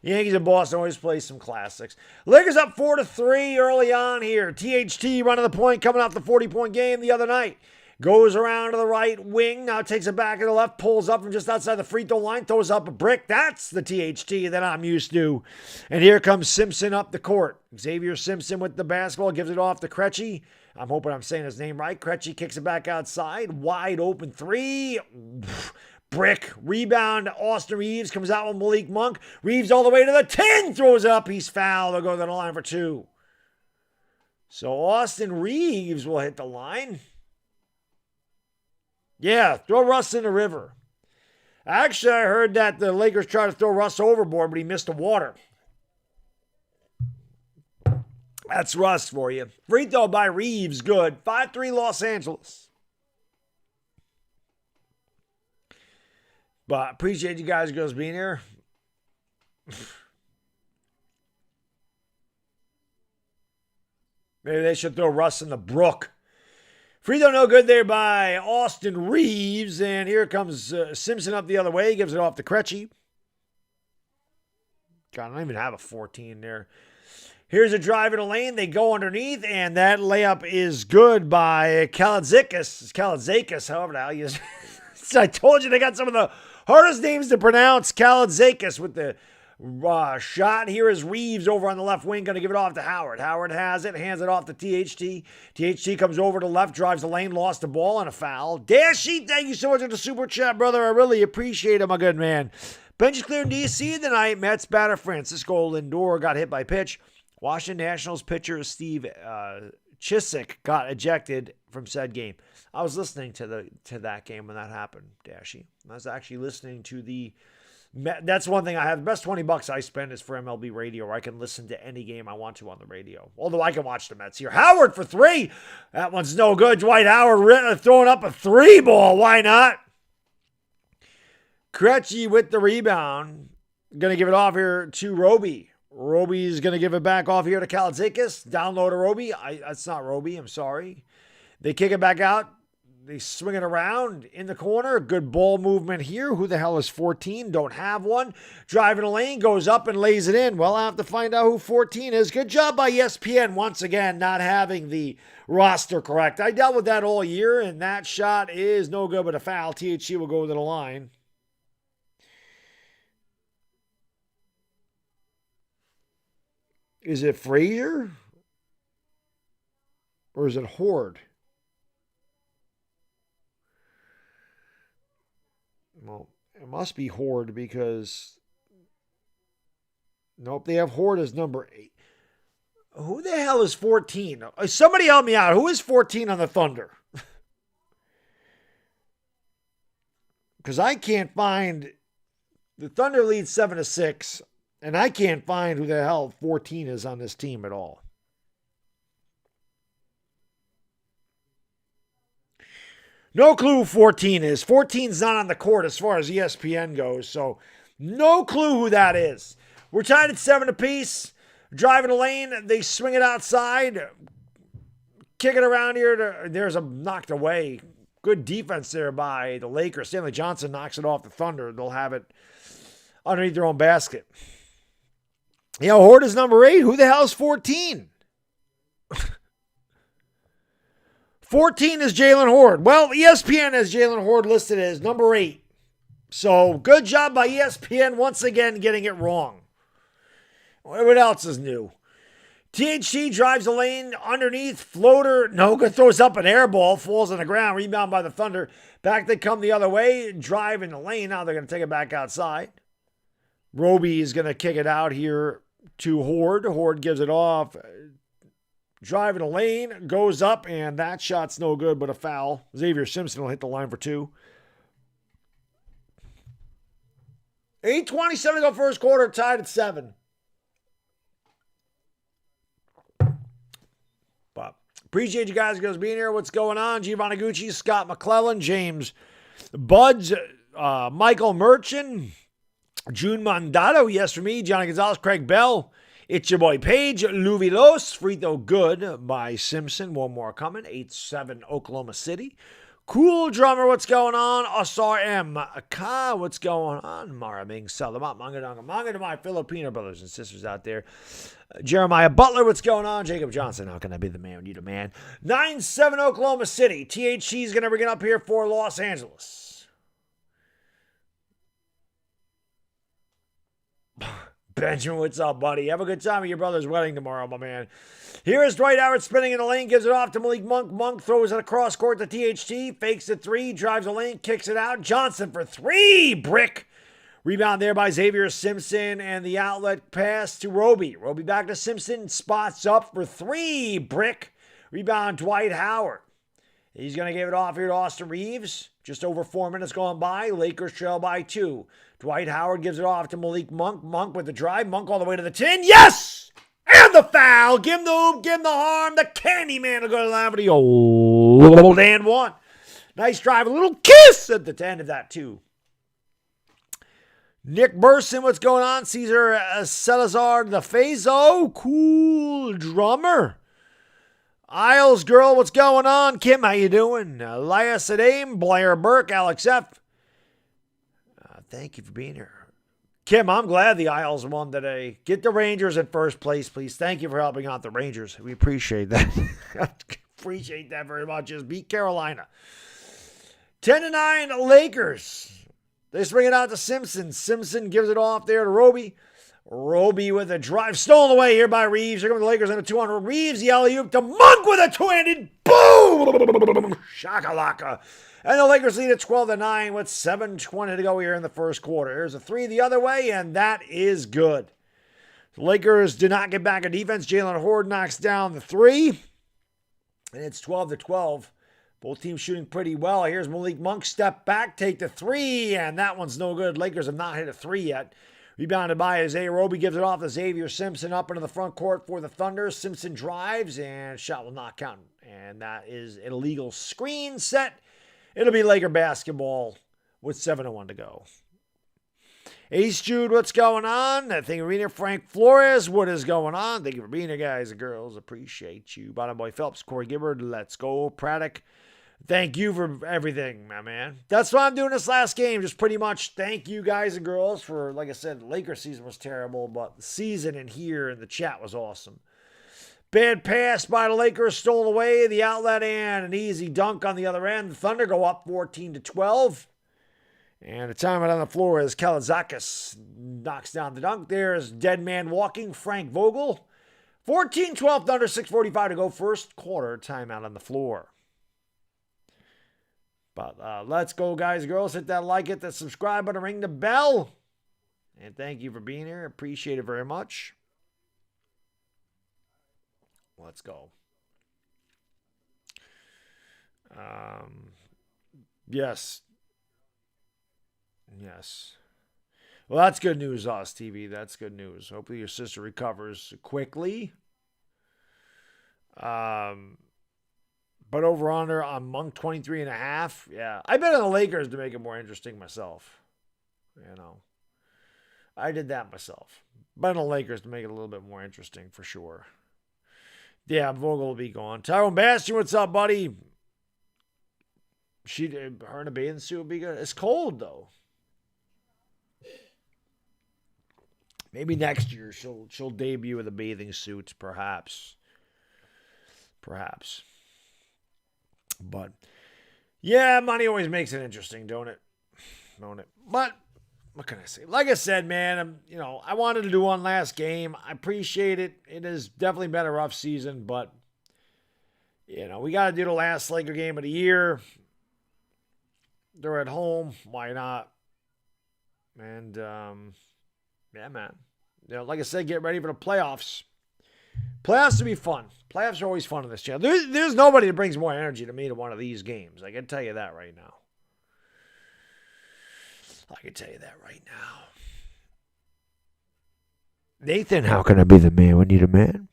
Yankees of Boston always play some classics. Lakers up 4-3 early on here. THT running the point, coming off the 40-point game the other night. Goes around to the right wing. Now takes it back to the left. Pulls up from just outside the free throw line. Throws up a brick. That's the THT that I'm used to. And here comes Simpson up the court. Xavier Simpson with the basketball. Gives it off to Krejci. I'm hoping I'm saying his name right. Krejci kicks it back outside. Wide open three. Brick. Rebound. Austin Reeves comes out with Malik Monk. Reeves all the way to the 10. Throws up. He's fouled. They'll go to the line for two. So Austin Reeves will hit the line. Yeah, throw Russ in the river. Actually, I heard that the Lakers tried to throw Russ overboard, but he missed the water. That's Russ for you. Free throw by Reeves, good. 5-3 Los Angeles. But appreciate you guys being here. Maybe they should throw Russ in the brook. Free throw no good there by Austin Reeves. And here comes Simpson up the other way. He gives it off to Krejci. God, I don't even have a 14 there. Here's a drive in the lane. They go underneath. And that layup is good by Gilgeous-Alexander, however the hell you I told you they got some of the hardest names to pronounce. Gilgeous-Alexander with the shot. Here is Reeves over on the left wing, going to give it off to Howard. Howard has it, hands it off to THT. THT comes over to left, drives the lane, lost the ball, and a foul. Dashy, thank you so much for the super chat, brother. I really appreciate it, my good man. Bench is clear in D.C. tonight. Mets batter Francisco Lindor got hit by pitch. Washington Nationals pitcher Steve Chiswick got ejected from said game. I was listening to that game when that happened, Dashy. I was actually listening to the... That's one thing I have. The best $20 I spend is for MLB radio, where I can listen to any game I want to on the radio. Although I can watch the Mets here. Howard for three. That one's no good. Dwight Howard throwing up a three ball. Why not? Krejci with the rebound. Going to give it off here to Roby. Roby's going to give it back off here to Gilgeous. Down low to Roby. That's not Roby. I'm sorry. They kick it back out. They swing it around in the corner. Good ball movement here. Who the hell is 14? Don't have one. Driving the lane, goes up and lays it in. Well, I have to find out who 14 is. Good job by ESPN once again not having the roster correct. I dealt with that all year, and that shot is no good but a foul. THC will go to the line. Is it Frazier? Or is it Horde? Well, it must be Horde because... Nope, they have Horde as number 8. Who the hell is 14? Somebody help me out. Who is 14 on the Thunder? Because I can't find... The Thunder leads 7-6, and I can't find who the hell 14 is on this team at all. No clue who 14 is. 14's not on the court as far as ESPN goes, so no clue who that is. We're tied at 7 apiece. Driving the lane, they swing it outside. Kick it around here. There's a knocked away. Good defense there by the Lakers. Stanley Johnson knocks it off the Thunder. They'll have it underneath their own basket. Yeah, Horde is number 8. Who the hell is 14? 14 is Jalen Horde. Well, ESPN has Jalen Horde listed as number 8. So, good job by ESPN once again getting it wrong. What else is new? THC drives the lane underneath. Floater. No good. Throws up an air ball. Falls on the ground. Rebound by the Thunder. Back they come the other way. Drive in the lane. Now they're going to take it back outside. Roby is going to kick it out here to Horde. Horde gives it off. Driving the lane, goes up, and that shot's no good, but a foul. Xavier Simpson will hit the line for 2. 8:27 to go first quarter, tied at 7. Appreciate you guys being here. What's going on? Giovanni Gucci, Scott McClellan, James Buds, Michael Merchant, June Mandato, yes for me, Johnny Gonzalez, Craig Bell, it's your boy Paige, Luvilos, Frito Good by Simpson, one more coming, 8-7 Oklahoma City. Cool Drummer, what's going on? SRM Ka, what's going on? Maraming Salamat, Manga to my Filipino brothers and sisters out there. Jeremiah Butler, what's going on? Jacob Johnson, how can I be the man when you're the man? 9-7 Oklahoma City. THC is going to bring it up here for Los Angeles. Benjamin, what's up, buddy? Have a good time at your brother's wedding tomorrow, my man. Here is Dwight Howard spinning in the lane, gives it off to Malik Monk. Monk throws it across court to THT, fakes it 3, drives the lane, kicks it out. Johnson for 3, brick. Rebound there by Xavier Simpson, and the outlet pass to Roby. Roby back to Simpson, spots up for 3, brick. Rebound Dwight Howard. He's going to give it off here to Austin Reeves. Just over 4 minutes gone by. Lakers trail by 2. Dwight Howard gives it off to Malik Monk. Monk with the drive. Monk all the way to the 10. Yes! And the foul. Give him the hoop. Give him the harm. The candy man will go to the line for the old and one. Nice drive. A little kiss at the end of that, too. Nick Burson, what's going on? Cesar Salazar, the Fazo. Cool Drummer. Isles girl, what's going on? Kim, how you doing? Elias Adame, Blair Burke, Alex F. Thank you for being here. Kim, I'm glad the Isles won today. Get the Rangers in first place, please. Thank you for helping out the Rangers. We appreciate that. Appreciate that very much. Just beat Carolina. 10-9 Lakers. They swing it out to Simpson. Simpson gives it off there to Roby. Roby with a drive. Stolen away here by Reeves. Here comes the Lakers in a 200. Reeves, the alley-oop to Monk with a two-handed. Boom! Shakalaka. And the Lakers lead at 12-9 with 7:20 to go here in the first quarter. There's a 3 the other way, and that is good. The Lakers do not get back in defense. Jalen Horde knocks down the 3. And it's 12-12. Both teams shooting pretty well. Here's Malik Monk. Step back, take the 3, and that one's no good. Lakers have not hit a 3 yet. Rebounded by Isaiah Roby, gives it off to Xavier Simpson up into the front court for the Thunder. Simpson drives, and shot will not count. And that is an illegal screen set. It'll be Laker basketball with 7:01 to go. Ace Jude, what's going on? Thank you for being here. Frank Flores, what is going on? Thank you for being here, guys and girls. Appreciate you. Bottom Boy Phelps, Corey Gibbard, let's go. Praddock, thank you for everything, my man. That's why I'm doing this last game. Just pretty much thank you, guys and girls, for, like I said, the Lakers season was terrible, but the season in here in the chat was awesome. Bad pass by the Lakers, stolen away, the outlet, and an easy dunk on the other end. The Thunder go up 14-12. And the timeout on the floor as Kalazakis knocks down the dunk. There's Dead Man Walking, Frank Vogel. 14-12, Thunder, 6:45 to go. First quarter, timeout on the floor. But let's go, guys and girls. Hit that like, hit that subscribe button, ring the bell. And thank you for being here. Appreciate it very much. Let's go. Yes. Yes. Well, that's good news, Oz TV. That's good news. Hopefully your sister recovers quickly. But over under on Monk 23.5. Yeah. I bet on the Lakers to make it more interesting myself. You know. I did that myself. Bet on the Lakers to make it a little bit more interesting for sure. Yeah, Vogel will be gone. Tyrone Bastion, what's up, buddy? Her in a bathing suit would be good. It's cold, though. Maybe next year she'll debut with a bathing suit, perhaps. Perhaps. But, yeah, money always makes it interesting, don't it? Don't it? But, what can I say? Like I said, man, I wanted to do one last game. I appreciate it. It has definitely been a rough season, but, we got to do the last Laker game of the year. They're at home. Why not? And, yeah, man. Like I said, get ready for the playoffs. Playoffs to be fun. Playoffs are always fun on this channel. There's nobody that brings more energy to me to one of these games. I can tell you that right now. Nathan, how can I be the man when you're the man?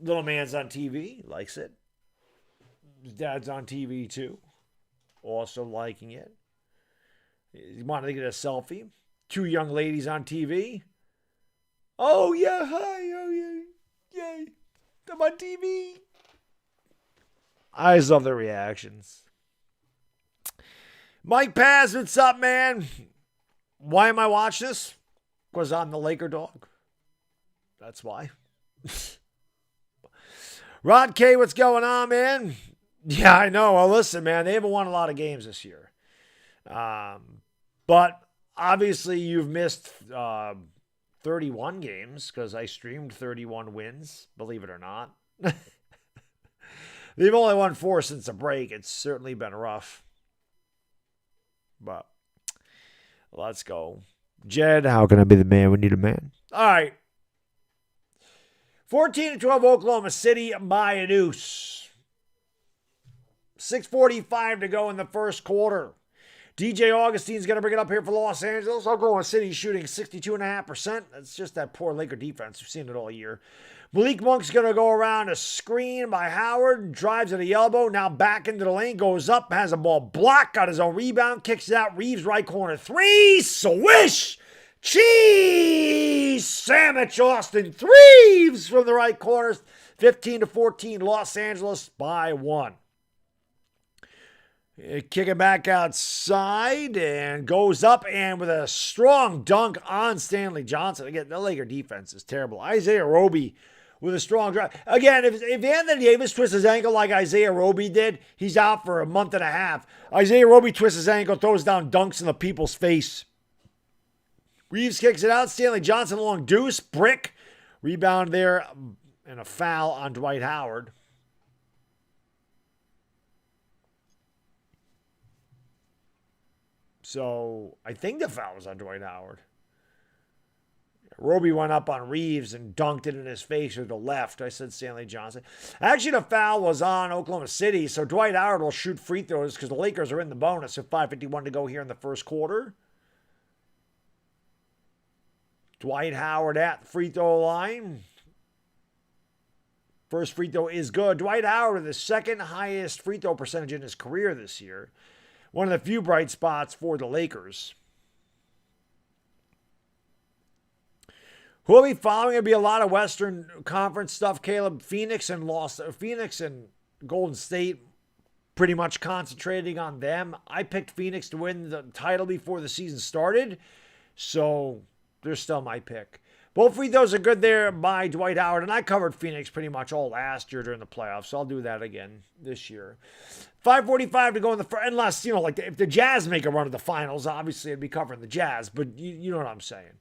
Little man's on TV. Likes it. His dad's on TV too. Also liking it. He wanted to get a selfie. 2 young ladies on TV. Oh, yeah, hi, oh, yeah, yay. I'm on TV. I just love the reactions. Mike Paz, what's up, man? Why am I watching this? Because I'm the LakerDog. That's why. Rod K, what's going on, man? Yeah, I know. Well, listen, man, they haven't won a lot of games this year. But obviously you've missed 31 games because I streamed 31 wins, believe it or not. They've only won 4 since the break. It's certainly been rough. But let's go. Jed, how can I be the man? We need a man. All right. 14-12 Oklahoma City by a deuce. 6:45 to go in the first quarter. DJ Augustine's going to bring it up here for Los Angeles. Oklahoma City shooting 62.5%. That's just that poor Laker defense. We've seen it all year. Malik Monk's going to go around a screen by Howard. Drives at the elbow. Now back into the lane. Goes up. Has a ball blocked. Got his own rebound. Kicks it out. Reeves right corner. 3. Swish. Cheese sandwich. Austin Reeves from the right corner. 15-14. Los Angeles by 1. Kick it back outside and goes up and with a strong dunk on Stanley Johnson. Again, the Laker defense is terrible. Isaiah Roby with a strong drive. Again, if Anthony Davis twists his ankle like Isaiah Roby did, he's out for a month and a half. Isaiah Roby twists his ankle, throws down dunks in the people's face. Reeves kicks it out. Stanley Johnson along deuce. Brick. Rebound there and a foul on Dwight Howard. So I think the foul was on Dwight Howard. Roby went up on Reeves and dunked it in his face with the left. I said Stanley Johnson. Actually, the foul was on Oklahoma City, so Dwight Howard will shoot free throws because the Lakers are in the bonus with 5:51 to go here in the first quarter. Dwight Howard at the free throw line. First free throw is good. Dwight Howard with the second highest free throw percentage in his career this year. One of the few bright spots for the Lakers. Who will be following? It'll be a lot of Western Conference stuff, Caleb. Phoenix and Golden State pretty much concentrating on them. I picked Phoenix to win the title before the season started, so they're still my pick. Both free throws are good there by Dwight Howard, and I covered Phoenix pretty much all last year during the playoffs, so I'll do that again this year. 5:45 to go in the first, unless, if the Jazz make a run at the finals, obviously I'd be covering the Jazz, but you know what I'm saying.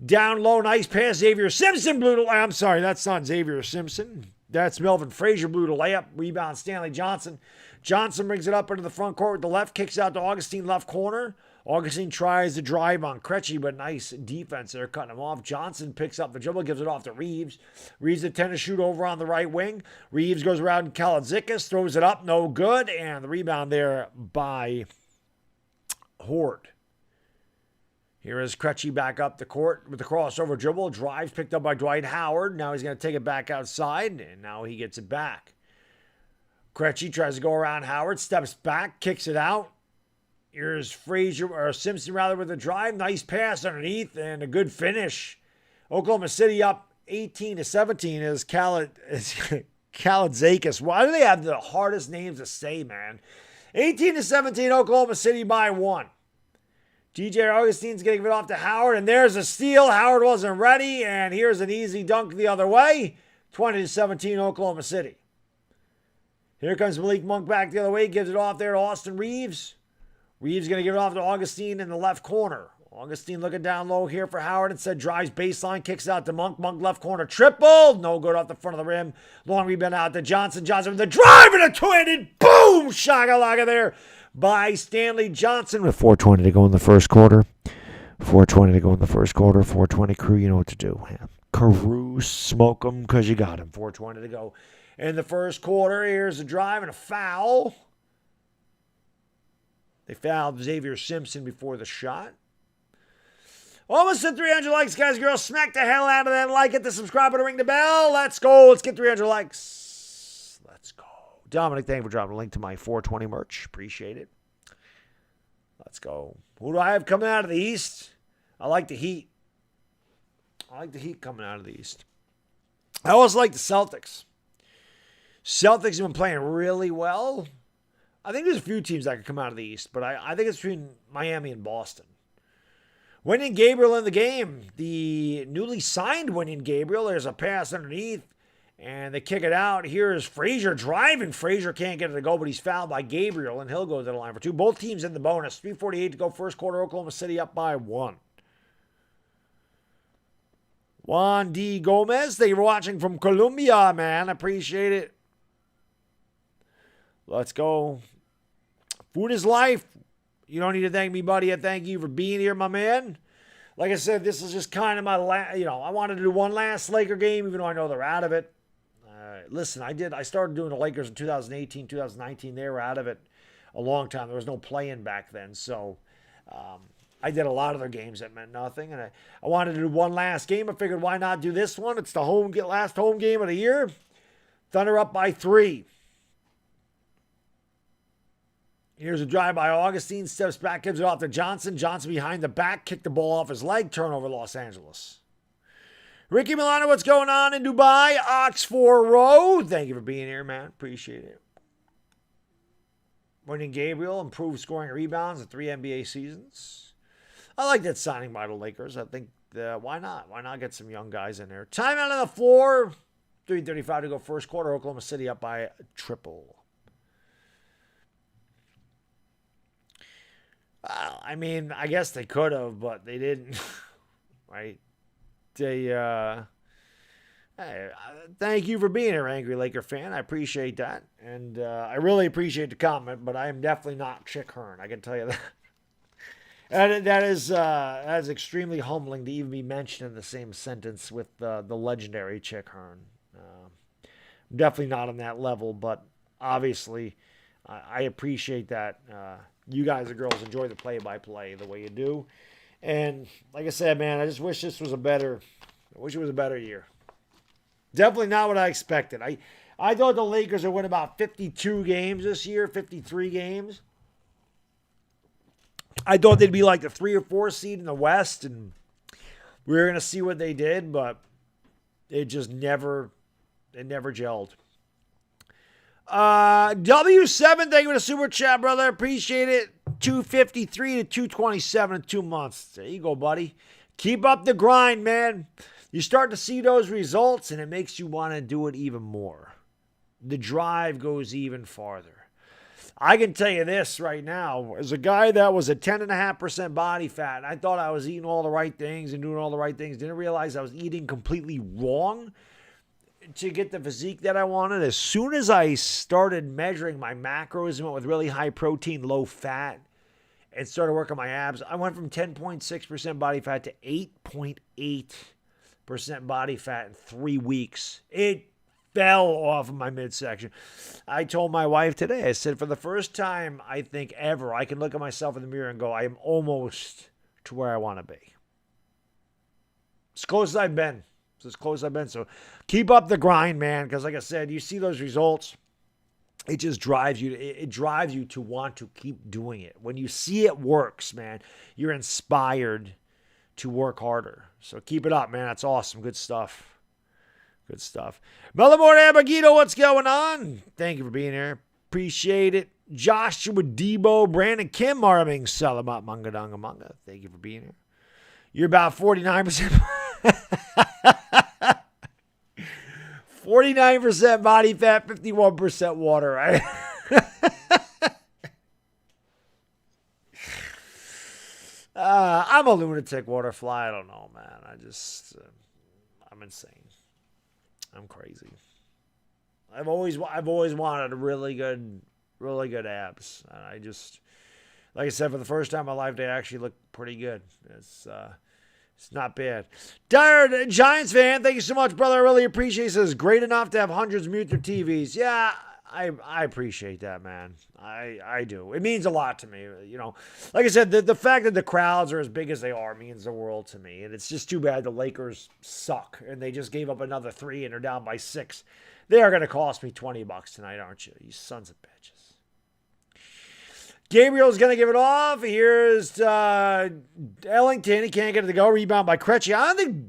Down low, nice pass, Xavier Simpson blew the layup. I'm sorry, that's not Xavier Simpson. That's Melvin Frazier blew the layup. Rebound, Stanley Johnson. Johnson brings it up into the front court with the left, kicks out to Augustine, left corner. Augustine tries to drive on Krejci, but nice defense there, cutting him off. Johnson picks up the dribble, gives it off to Reeves. Reeves a tennis shoot over on the right wing. Reeves goes around Kaladzikis, throws it up, no good. And the rebound there by Hort. Here is Krejci back up the court with the crossover dribble. Drives picked up by Dwight Howard. Now he's going to take it back outside, and now he gets it back. Krejci tries to go around Howard, steps back, kicks it out. Here's Simpson with a drive. Nice pass underneath and a good finish. Oklahoma City up 18-17 is Kaladzakis. Why do they have the hardest names to say, man? 18-17 Oklahoma City by 1. DJ Augustine's going to give it off to Howard, and there's a steal. Howard wasn't ready, and here's an easy dunk the other way. 20-17 Oklahoma City. Here comes Malik Monk back the other way. Gives it off there to Austin Reeves. Reeves going to give it off to Augustine in the left corner. Augustine looking down low here for Howard. Instead drives baseline, kicks out to Monk. Monk left corner triple. No good off the front of the rim. Long rebound out to Johnson. Johnson with the drive and a twin. Boom! Shakalaka there by Stanley Johnson. With 4:20 to go in the first quarter. 4:20 to go in the first quarter. 4:20 crew, you know what to do. Carew, smoke them because you got him. 4:20 to go in the first quarter. Here's a drive and a foul. They fouled Xavier Simpson before the shot. Almost at 300 likes, guys, girls. Smack the hell out of that. Like it, the subscribe button, ring the bell. Let's go. Let's get 300 likes. Let's go. Dominic, thank you for dropping a link to my 420 merch. Appreciate it. Let's go. Who do I have coming out of the East? I like the Heat. I like the Heat coming out of the East. I also like the Celtics. Celtics have been playing really well. I think there's a few teams that could come out of the East, but I think it's between Miami and Boston. Wenyen Gabriel in the game. The newly signed Wenyen Gabriel. There's a pass underneath, and they kick it out. Here is Frazier driving. Frazier can't get it to go, but he's fouled by Gabriel, and he'll go to the line for two. Both teams in the bonus. 3:48 to go first quarter. Oklahoma City up by 1. Juan D. Gomez, thank you for watching from Colombia, man. Appreciate it. Let's go. Food is life. You don't need to thank me, buddy. I thank you for being here, my man. Like I said, this is just kind of my last, I wanted to do one last Laker game, even though I know they're out of it. Listen, I started doing the Lakers in 2018, 2019. They were out of it a long time. There was no play-in back then. So I did a lot of their games that meant nothing. And I wanted to do one last game. I figured, why not do this one? It's the last home game of the year. Thunder up by 3. Here's a drive by Augustine. Steps back, gives it off to Johnson. Johnson behind the back. Kicked the ball off his leg. Turnover, Los Angeles. Ricky Milano, what's going on in Dubai? Oxford Road. Thank you for being here, man. Appreciate it. Wenyen Gabriel, improved scoring and rebounds in 3 NBA seasons. I like that signing by the Lakers. I think, why not? Why not get some young guys in there? Timeout on the floor. 3:35 to go first quarter. Oklahoma City up by a triple. I guess they could have, but they didn't. Right? Thank you for being here, Angry Laker fan. I appreciate that. And I really appreciate the comment, but I am definitely not Chick Hearn. I can tell you that. And that is extremely humbling to even be mentioned in the same sentence with the legendary Chick Hearn. I'm definitely not on that level, but obviously I appreciate that you guys and girls enjoy the play-by-play the way you do. And like I said, man, I just wish this was I wish it was a better year. Definitely not what I expected. I thought the Lakers would win about 52 games this year, 53 games. I thought they'd be like the 3 or 4 seed in the West, and we were going to see what they did, but it just never gelled. W7, thank you for the super chat, brother. Appreciate it. 253 to 227 in 2 months. There you go, buddy. Keep up the grind, man. You start to see those results, and it makes you want to do it even more. The drive goes even farther. I can tell you this right now. As a guy that was at 10.5% body fat, and I thought I was eating all the right things and doing all the right things, didn't realize I was eating completely wrong to get the physique that I wanted. As soon as I started measuring my macros and went with really high protein, low fat, and started working my abs, I went from 10.6% body fat to 8.8% body fat in 3 weeks. It fell off of my midsection. I told my wife today, I said, for the first time, I think ever, I can look at myself in the mirror and go, I am almost to where I want to be. As close as I've been. As close as I've been. So keep up the grind, man, because like I said, you see those results, it just drives you. It drives you to want to keep doing it. When you see it works, man, you're inspired to work harder. So keep it up, man. That's awesome. Good stuff. Good stuff. Mellamore Abagito, what's going on? Thank you for being here. Appreciate it. Joshua Debo, Brandon Kim, Marving, Salamat Manga Danga Manga. Thank you for being here. You're about 49%. 49% body fat, 51% water, right? I'm a lunatic waterfly. I don't know, man. I'm insane. I'm crazy. I've always wanted really good abs. And I just, like I said, for the first time in my life, they actually look pretty good. It's not bad. Tired Giants fan, thank you so much, brother. I really appreciate it. It says, great enough to have hundreds mute their TVs. Yeah, I appreciate that, man. I do. It means a lot to me. You know, like I said, the fact that the crowds are as big as they are means the world to me. And it's just too bad the Lakers suck and they just gave up another 3 and they're down by 6. They are going to cost me $20 tonight, aren't you? You sons of bitches. Gabriel's going to give it off. Here's Ellington. He can't get it to go. Rebound by Krejci. I don't think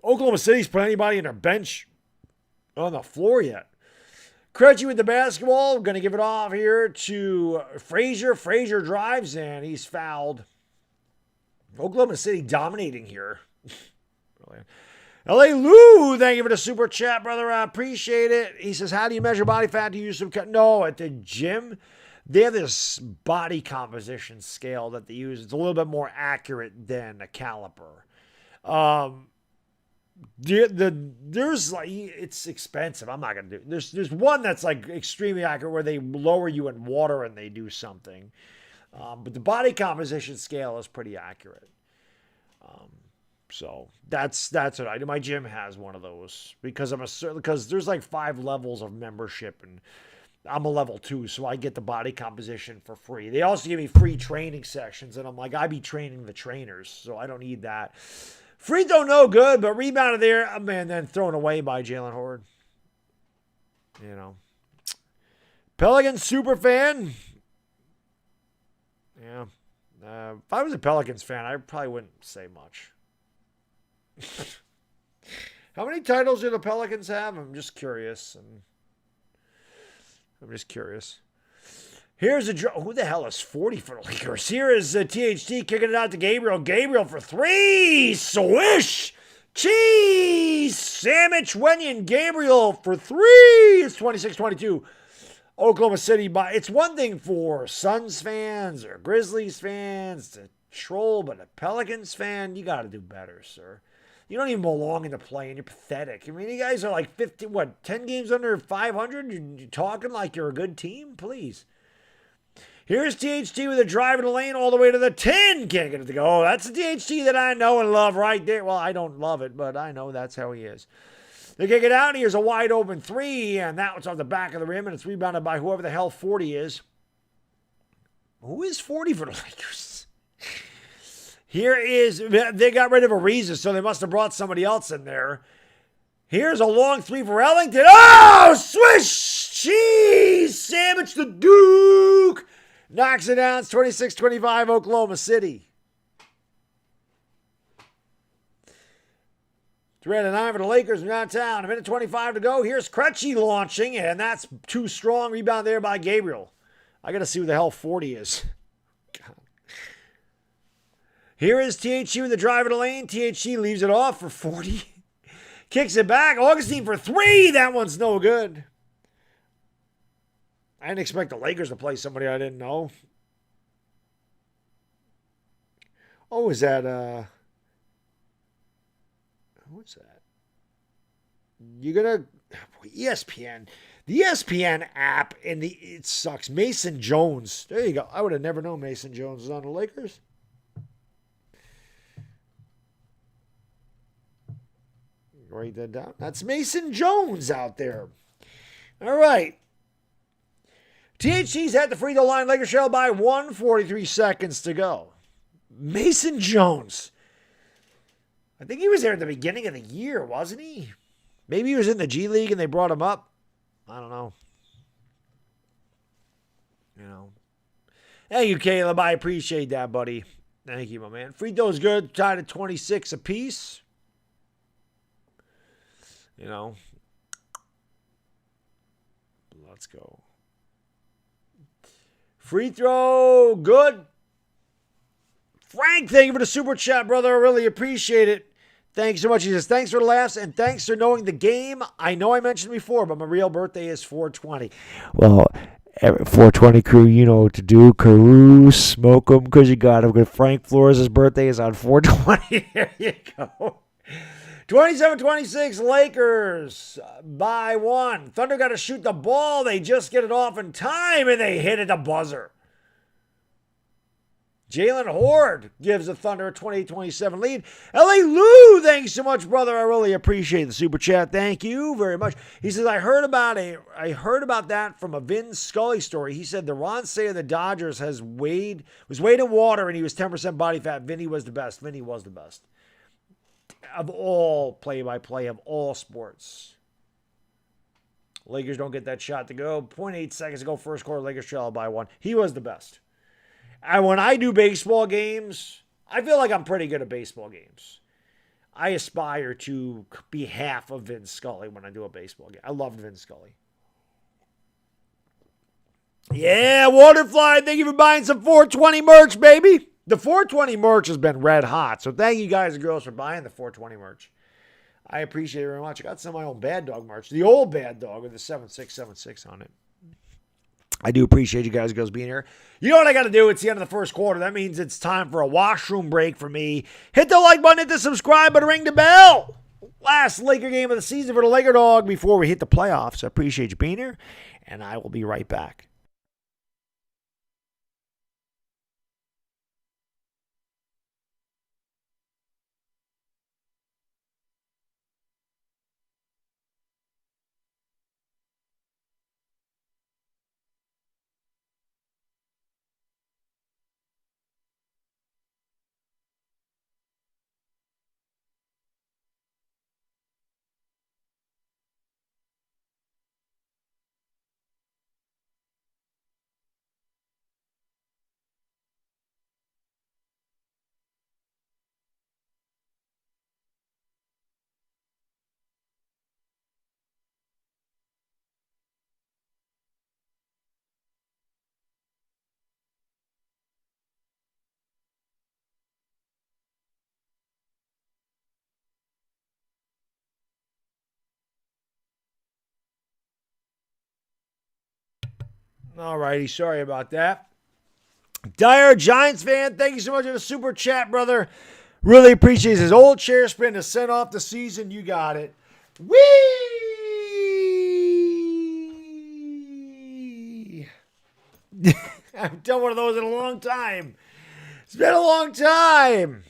Oklahoma City's put anybody in their bench on the floor yet. Krejci with the basketball. Going to give it off here to Frazier. Frazier drives and he's fouled. Oklahoma City dominating here. L.A. Lou, thank you for the super chat, brother. I appreciate it. He says, how do you measure body fat? Do you use some... No, at the gym, they have this body composition scale that they use. It's a little bit more accurate than a caliper. There's like, it's expensive. I'm not gonna do. There's one that's like extremely accurate where they lower you in water and they do something. But the body composition scale is pretty accurate. So that's what I do. My gym has one of those because because there's like 5 levels of membership and I'm a level 2, so I get the body composition for free. They also give me free training sessions, and I'm like, I be training the trainers, so I don't need that. Free throw, no good, but rebounded there, and then thrown away by Jalen Horde. You know. Pelicans super fan. Yeah. If I was a Pelicans fan, I probably wouldn't say much. How many titles do the Pelicans have? I'm just curious. Here's a draw. Who the hell is 40 for the Lakers? Here is THT kicking it out to Gabriel. Gabriel for 3. Swish. Cheese. Sandwich Wenyon. Gabriel for 3. It's 26-22. Oklahoma City by. It's one thing for Suns fans or Grizzlies fans to troll, but a Pelicans fan, you got to do better, sir. You don't even belong in the play, and you're pathetic. I mean, you guys are like 10 games under 500? You're talking like you're a good team? Please. Here's THT with a drive in the lane all the way to the 10. Can't get it to go. Oh, that's the THT that I know and love right there. Well, I don't love it, but I know that's how he is. They kick it out. Here's a wide open 3, and that one's on the back of the rim, and it's rebounded by whoever the hell 40 is. Who is 40 for the Lakers? Here is, they got rid of Ariza, so they must have brought somebody else in there. Here's a long 3 for Ellington. Oh, swish! Cheese! Sandwich the Duke! Knocks it down. It's 26-25 Oklahoma City. 3-9 for the Lakers downtown. 1:25 to go. Here's Krejci launching, and that's too strong. Rebound there by Gabriel. I got to see who the hell 40 is. God. Here is THC with the drive in the lane. THC leaves it off for 40. Kicks it back. Augustine for 3. That one's no good. I didn't expect the Lakers to play somebody I didn't know. Oh, is that what's that? You're gonna ESPN. The ESPN app and it sucks. Mason Jones. There you go. I would have never known Mason Jones was on the Lakers. Write that down. That's Mason Jones out there. All right. THC's at the free throw line. Lakers trail by 1:43 seconds to go. Mason Jones. I think he was there at the beginning of the year, wasn't he? Maybe he was in the G League and they brought him up. I don't know. You know. Thank you, Caleb. I appreciate that, buddy. Thank you, my man. Free throw's good. Tied at 26 apiece. You know. Let's go. Free throw, good. Frank, thank you for the super chat, brother. I really appreciate it. Thanks so much. He says, thanks for the laughs and thanks for knowing the game. I know I mentioned before, but my real birthday is 420. Well, 420 crew, you know what to do. Carew, smoke them because you got him. Frank Flores' birthday is on 420. There you go. 27-26, Lakers by 1. Thunder got to shoot the ball. They just get it off in time, and they hit at the buzzer. Jalen Horde gives the Thunder a 28-27 lead. L.A. Lou, thanks so much, brother. I really appreciate the super chat. Thank you very much. He says, I heard about that from a Vin Scully story. He said the Ron Say of the Dodgers was weighed in water and he was 10% body fat. Vinny was the best. Vinny was the best. Of all play-by-play of all sports. Lakers don't get that shot to go. 0.8 seconds to go, first quarter. Lakers trail by 1. He was the best. And when I do baseball games, I feel like I'm pretty good at baseball games. I aspire to be half of Vin Scully when I do a baseball game. I love Vin Scully. Yeah, Waterfly, thank you for buying some 420 merch, baby. The 420 merch has been red hot, so thank you guys and girls for buying the 420 merch. I appreciate it very much. I got some of my own Baddog merch. The old Baddog with the 7676 on it. I do appreciate you guys and girls being here. You know what I got to do? It's the end of the first quarter. That means it's time for a washroom break for me. Hit the like button, hit the subscribe button, ring the bell. Last Laker game of the season for the LakerDog before we hit the playoffs. I appreciate you being here, and I will be right back. All righty, sorry about that. Dire Giants fan, thank you so much for the super chat, brother. Really appreciate his old chair spin to send off the season. You got it. Whee! I haven't done one of those in a long time. It's been a long time.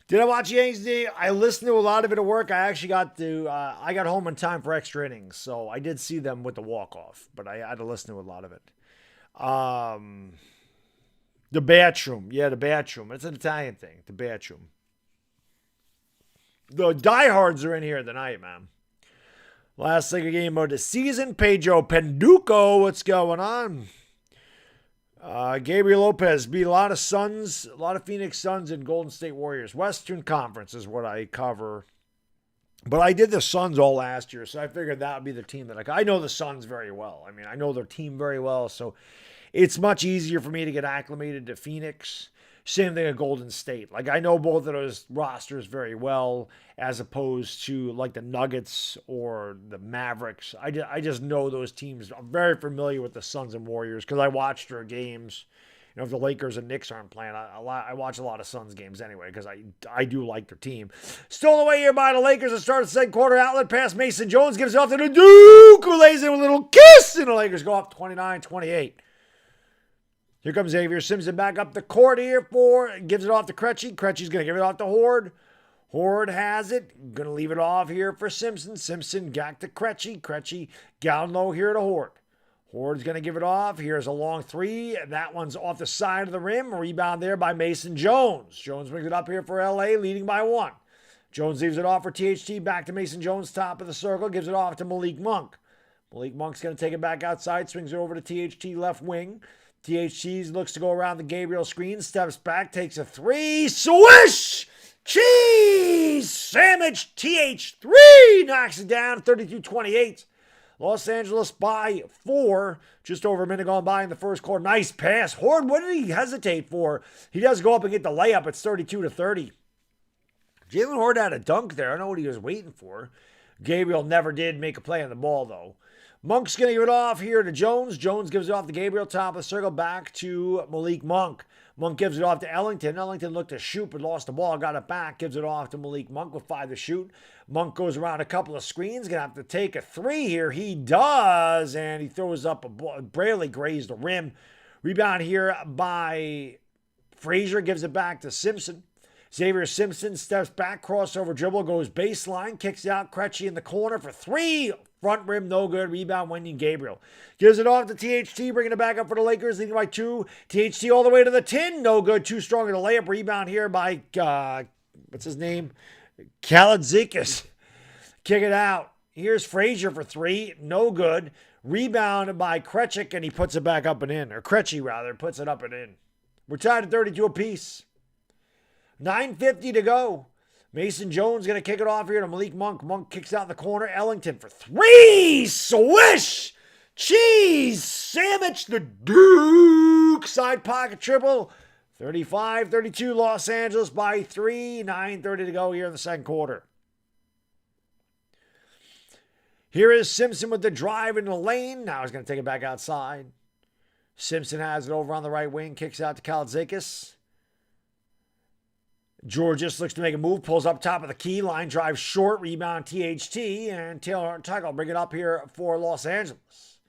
Did I watch Yankees game? I listened to a lot of it at work. I actually I got home in time for extra innings, so I did see them with the walk-off, but I had to listen to a lot of it. The Bathroom. Yeah, the Bathroom. It's an Italian thing, the Bathroom. The diehards are in here tonight, man. Last Laker game of the season. Pedro Penduko, what's going on? Gabriel Lopez beat a lot of Phoenix Suns and Golden State Warriors. Western Conference is what I cover. But I did the Suns all last year, so I figured that would be the team that I know the Suns very well. I mean, I know their team very well, so it's much easier for me to get acclimated to Phoenix. Same thing at Golden State. Like, I know both of those rosters very well, as opposed to, like, the Nuggets or the Mavericks. I just know those teams. I'm very familiar with the Suns and Warriors because I watched their games. You know, if the Lakers and Knicks aren't playing, I watch a lot of Suns games anyway because I do like their team. Still away here by the Lakers to start the second quarter. Outlet pass. Mason Jones gives it off to the Duke, who lays in with a little kiss, and the Lakers go up 29-28. Here comes Xavier Simpson back up the court here gives it off to Krejci. Krejci's going to give it off to Horde. Horde has it. Going to leave it off here for Simpson. Simpson back to Krejci. Krejci down low here to Horde. Horde's going to give it off. Here's a long three. That one's off the side of the rim. Rebound there by Mason Jones. Jones brings it up here for LA, leading by 1. Jones leaves it off for THT. Back to Mason Jones, top of the circle. Gives it off to Malik Monk. Malik Monk's going to take it back outside. Swings it over to THT left wing. THT looks to go around the Gabriel screen, steps back, takes a 3, swish! Cheese! Sandwich, TH3 knocks it down, 32-28. Los Angeles by 4, just over a minute gone by in the first quarter. Nice pass. Horde, what did he hesitate for? He does go up and get the layup. It's 32-30. Jalen Horde had a dunk there. I don't know what he was waiting for. Gabriel never did make a play on the ball, though. Monk's going to give it off here to Jones. Jones gives it off to Gabriel, top of the circle, back to Malik Monk. Monk gives it off to Ellington. Ellington looked to shoot, but lost the ball, got it back, gives it off to Malik Monk with 5 to shoot. Monk goes around a couple of screens, going to have to take a 3 here. He does, and he throws up a ball, barely grazed the rim. Rebound here by Frazier, gives it back to Simpson. Xavier Simpson steps back, crossover dribble, goes baseline, kicks out. Krejci in the corner for three. Front rim, no good. Rebound, Wendy Gabriel. Gives it off to THT, bringing it back up for the Lakers, leading by 2. THT all the way to the 10, no good. Too strong in the layup. Rebound here by, what's his name? Gilgeous-Alexander. Kick it out. Here's Frazier for 3, no good. Rebound by Krejci, and he puts it back up and in. Or Krejci, rather, puts it up and in. We're tied at 32 apiece. 9:50 to go. Mason Jones going to kick it off here to Malik Monk. Monk kicks out in the corner. Ellington for 3. Swish! Cheese! Sandwich the Duke. Side pocket triple. 35-32 Los Angeles by 3. 9:30 to go here in the second quarter. Here is Simpson with the drive in the lane. Now he's going to take it back outside. Simpson has it over on the right wing. Kicks out to Gilgeous-Alexander. Gilgeous looks to make a move, pulls up top of the key, line drive short, rebound THT, and Taylor Tucker will bring it up here for Los Angeles.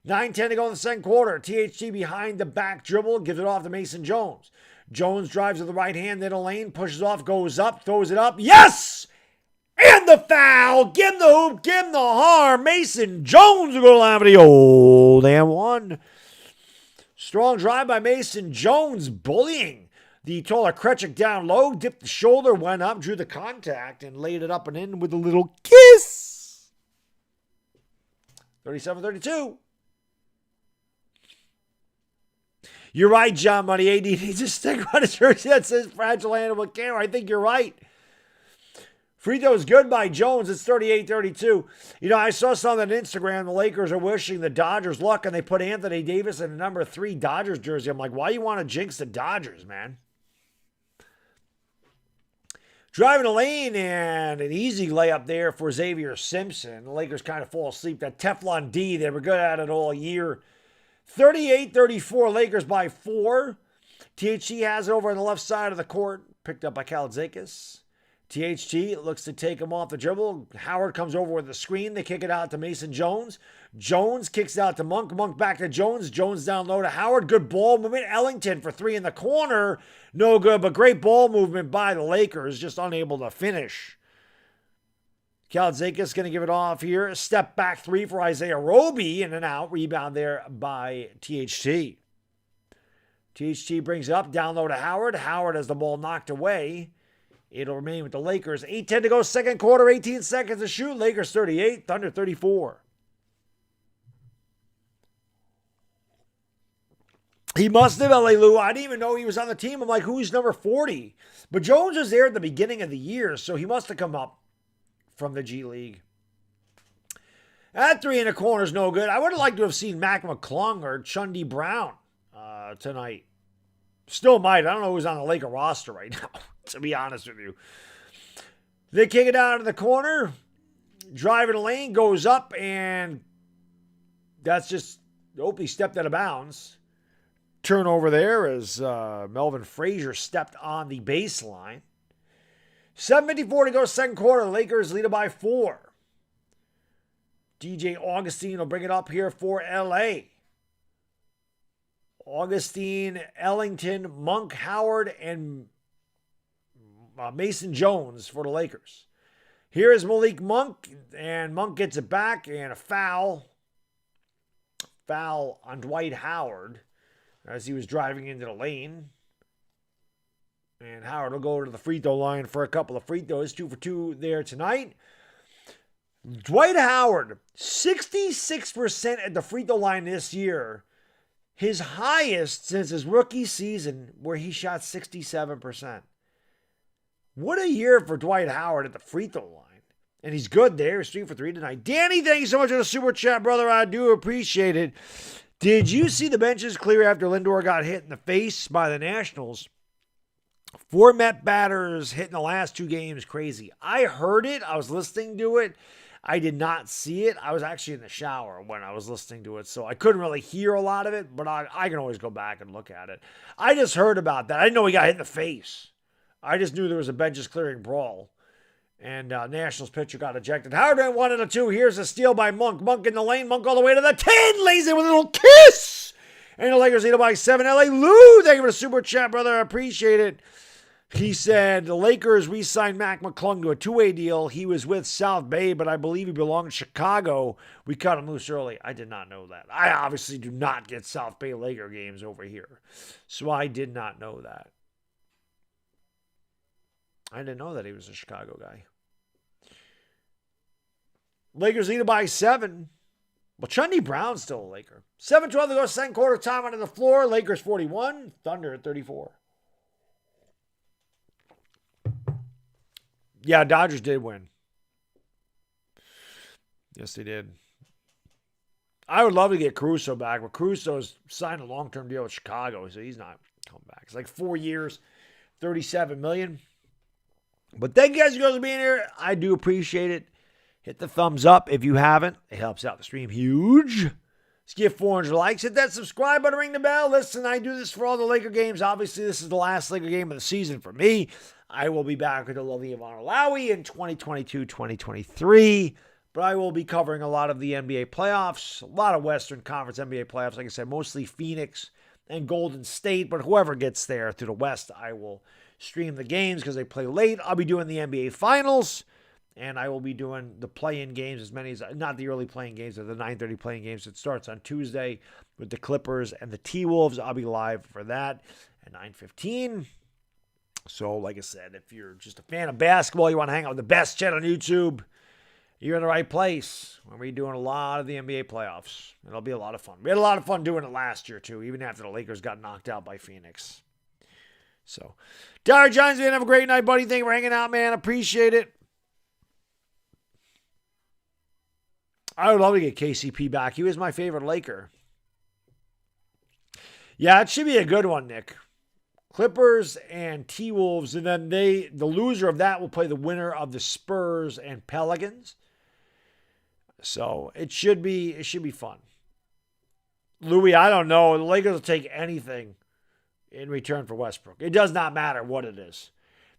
9:10 to go in the second quarter. THT behind the back dribble, gives it off to Mason Jones. Jones drives with the right hand, in the lane, pushes off, goes up, throws it up. Yes! And the foul! Give him the hoop, give him the harm. Mason Jones will go to line for the old and one. Strong drive by Mason Jones, bullying the taller Krejci down low, dipped the shoulder, went up, drew the contact, and laid it up and in with a little kiss. 37-32. You're right, John Money. AD needs a stick on his jersey that says Fragile Animal Care. I think you're right. Free throw is good by Jones. It's 38-32. You know, I saw something on Instagram. The Lakers are wishing the Dodgers luck, and they put Anthony Davis in the number 3 Dodgers jersey. I'm like, why you want to jinx the Dodgers, man? Driving the lane, and an easy layup there for Xavier Simpson. The Lakers kind of fall asleep. That Teflon D, they were good at it all year. 38-34, Lakers by 4. THT has it over on the left side of the court. Picked up by Gilgeous-Alexander. THT looks to take him off the dribble. Howard comes over with the screen. They kick it out to Mason Jones. Jones kicks out to Monk. Monk back to Jones. Jones down low to Howard. Good ball movement. Ellington for 3 in the corner. No good, but great ball movement by the Lakers. Just unable to finish. Gilgeous-Alexander going to give it off here. Step back 3 for Isaiah Roby. In and out. Rebound there by THT. THT brings it up. Down low to Howard. Howard has the ball knocked away. It'll remain with the Lakers. 8:10 to go, second quarter, 18 seconds to shoot. Lakers 38, Thunder 34. He must have, LA Lou. I didn't even know he was on the team. I'm like, who's number 40? But Jones was there at the beginning of the year, so he must have come up from the G League. That 3 in the corner is no good. I would have liked to have seen Mac McClung or Chundy Brown tonight. Still might. I don't know who's on the Laker roster right now, to be honest with you. They kick it out in the corner. Driving the lane, goes up, and that's just, he stepped out of bounds. Turnover there as Melvin Frazier stepped on the baseline. 7:54 to go, second quarter. Lakers lead it by 4. DJ Augustine will bring it up here for LA. Augustine, Ellington, Monk, Howard, and Mason Jones for the Lakers. Here is Malik Monk, and Monk gets it back, and a foul. Foul on Dwight Howard as he was driving into the lane. And Howard will go to the free throw line for a couple of free throws. 2 for 2 there tonight. Dwight Howard, 66% at the free throw line this year. His highest since his rookie season, where he shot 67%. What a year for Dwight Howard at the free throw line. And he's good there. He's 3 for 3 tonight. Danny, thank you so much for the super chat, brother. I do appreciate it. Did you see the benches clear after Lindor got hit in the face by the Nationals? 4 Met batters hit in the last 2 games. Crazy. I heard it. I was listening to it. I did not see it. I was actually in the shower when I was listening to it, so I couldn't really hear a lot of it, but I can always go back and look at it. I just heard about that. I didn't know he got hit in the face. I just knew there was a benches clearing brawl, and Nationals pitcher got ejected. Howard went 1 and 2. Here's a steal by Monk. Monk in the lane. Monk all the way to the 10. Lays it with a little kiss. And the Lakers lead by 7. LA Lou, thank you for the super chat, brother. I appreciate it. He said the Lakers re-signed Mac McClung to a two-way deal. He was with South Bay, but I believe he belonged to Chicago. We cut him loose early. I did not know that. I obviously do not get South Bay Laker games over here. So I did not know that. I didn't know that he was a Chicago guy. Lakers lead by 7. Well, Chundy Brown's still a Laker. 7-12 to go, second quarter, time under the floor. Lakers 41, Thunder at 34. Yeah, Dodgers did win. Yes, they did. I would love to get Caruso back, but Caruso's signed a long-term deal with Chicago, so he's not coming back. It's like 4 years, $37 million. But thank you guys for being here. I do appreciate it. Hit the thumbs up if you haven't. It helps out the stream huge. Let's give 400 likes. Hit that subscribe button, ring the bell. Listen, I do this for all the Laker games. Obviously, this is the last Laker game of the season for me. I will be back with the lovely Ivana Lowry in 2022-2023. But I will be covering a lot of the NBA playoffs, a lot of Western Conference NBA playoffs. Like I said, mostly Phoenix and Golden State. But whoever gets there through the West, I will stream the games because they play late. I'll be doing the NBA Finals. And I will be doing the play-in games, as many as, not the early playing games, but the 9:30 playing games. It starts on Tuesday with the Clippers and the T-Wolves. I'll be live for that at 9:15. So, like I said, if you're just a fan of basketball, you want to hang out with the best chat on YouTube, you're in the right place. We're doing a lot of the NBA playoffs. It'll be a lot of fun. We had a lot of fun doing it last year, too, even after the Lakers got knocked out by Phoenix. So, Derek Jones, man, have a great night, buddy. Thank you for hanging out, man. Appreciate it. I would love to get KCP back. He was my favorite Laker. Yeah, it should be a good one, Nick. Clippers and T-Wolves, and then the loser of that will play the winner of the Spurs and Pelicans. So it should be fun. Louis, I don't know. The Lakers will take anything in return for Westbrook. It does not matter what it is.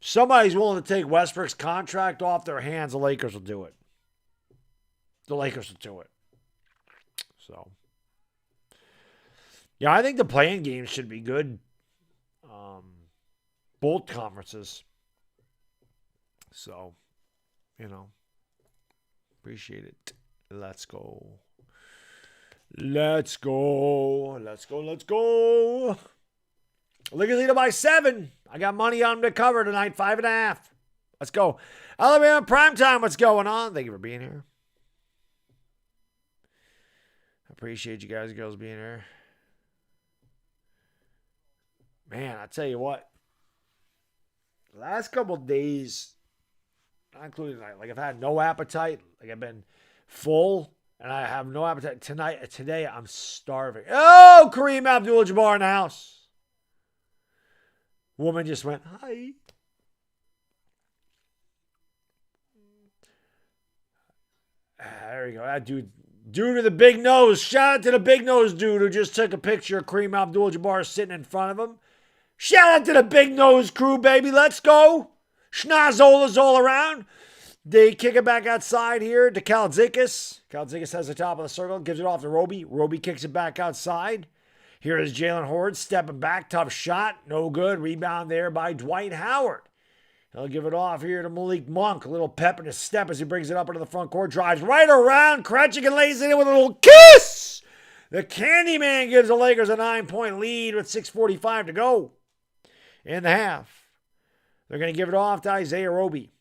If somebody's willing to take Westbrook's contract off their hands, the Lakers will do it. The Lakers will do it. So, yeah, I think the play-in games should be good. Both conferences. So, appreciate it. Let's go. Let's go. Let's go. Let's go. Lakers lead by 7. I got money on them to cover tonight, 5.5. Let's go. Alabama primetime. What's going on? Thank you for being here. Appreciate you guys and girls being here. Man, I tell you what. The last couple of days, not including tonight, like I've had no appetite. Like I've been full and I have no appetite. Today, I'm starving. Oh, Kareem Abdul-Jabbar in the house. Woman just went, hi. There we go. That dude with the big nose. Shout out to the big nose dude who just took a picture of Kareem Abdul-Jabbar sitting in front of him. Shout out to the big nose crew, baby. Let's go. Schnozzola's all around. They kick it back outside here to Gilgeous-Alexander. Gilgeous-Alexander has the top of the circle. Gives it off to Roby. Roby kicks it back outside. Here is Jalen Horde stepping back. Tough shot. No good. Rebound there by Dwight Howard. He'll give it off here to Malik Monk. A little pep in his step as he brings it up into the front court. Drives right around. Kretschik and lays it in with a little kiss. The Candyman gives the Lakers a 9-point lead with 6:45 to go in the half. They're going to give it off to Isaiah Roby.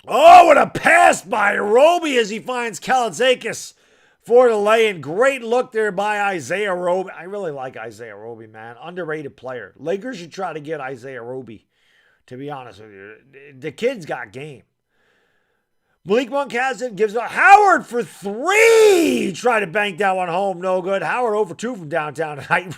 Oh, what a pass by Roby as he finds Gilgeous-Alexander for the lay-in. Great look there by Isaiah Roby. I really like Isaiah Roby, man. Underrated player. Lakers should try to get Isaiah Roby, to be honest with you. The kid's got game. Malik Monk has it. Gives it Howard for 3. Tried to bank that one home. No good. Howard over 2 from downtown tonight.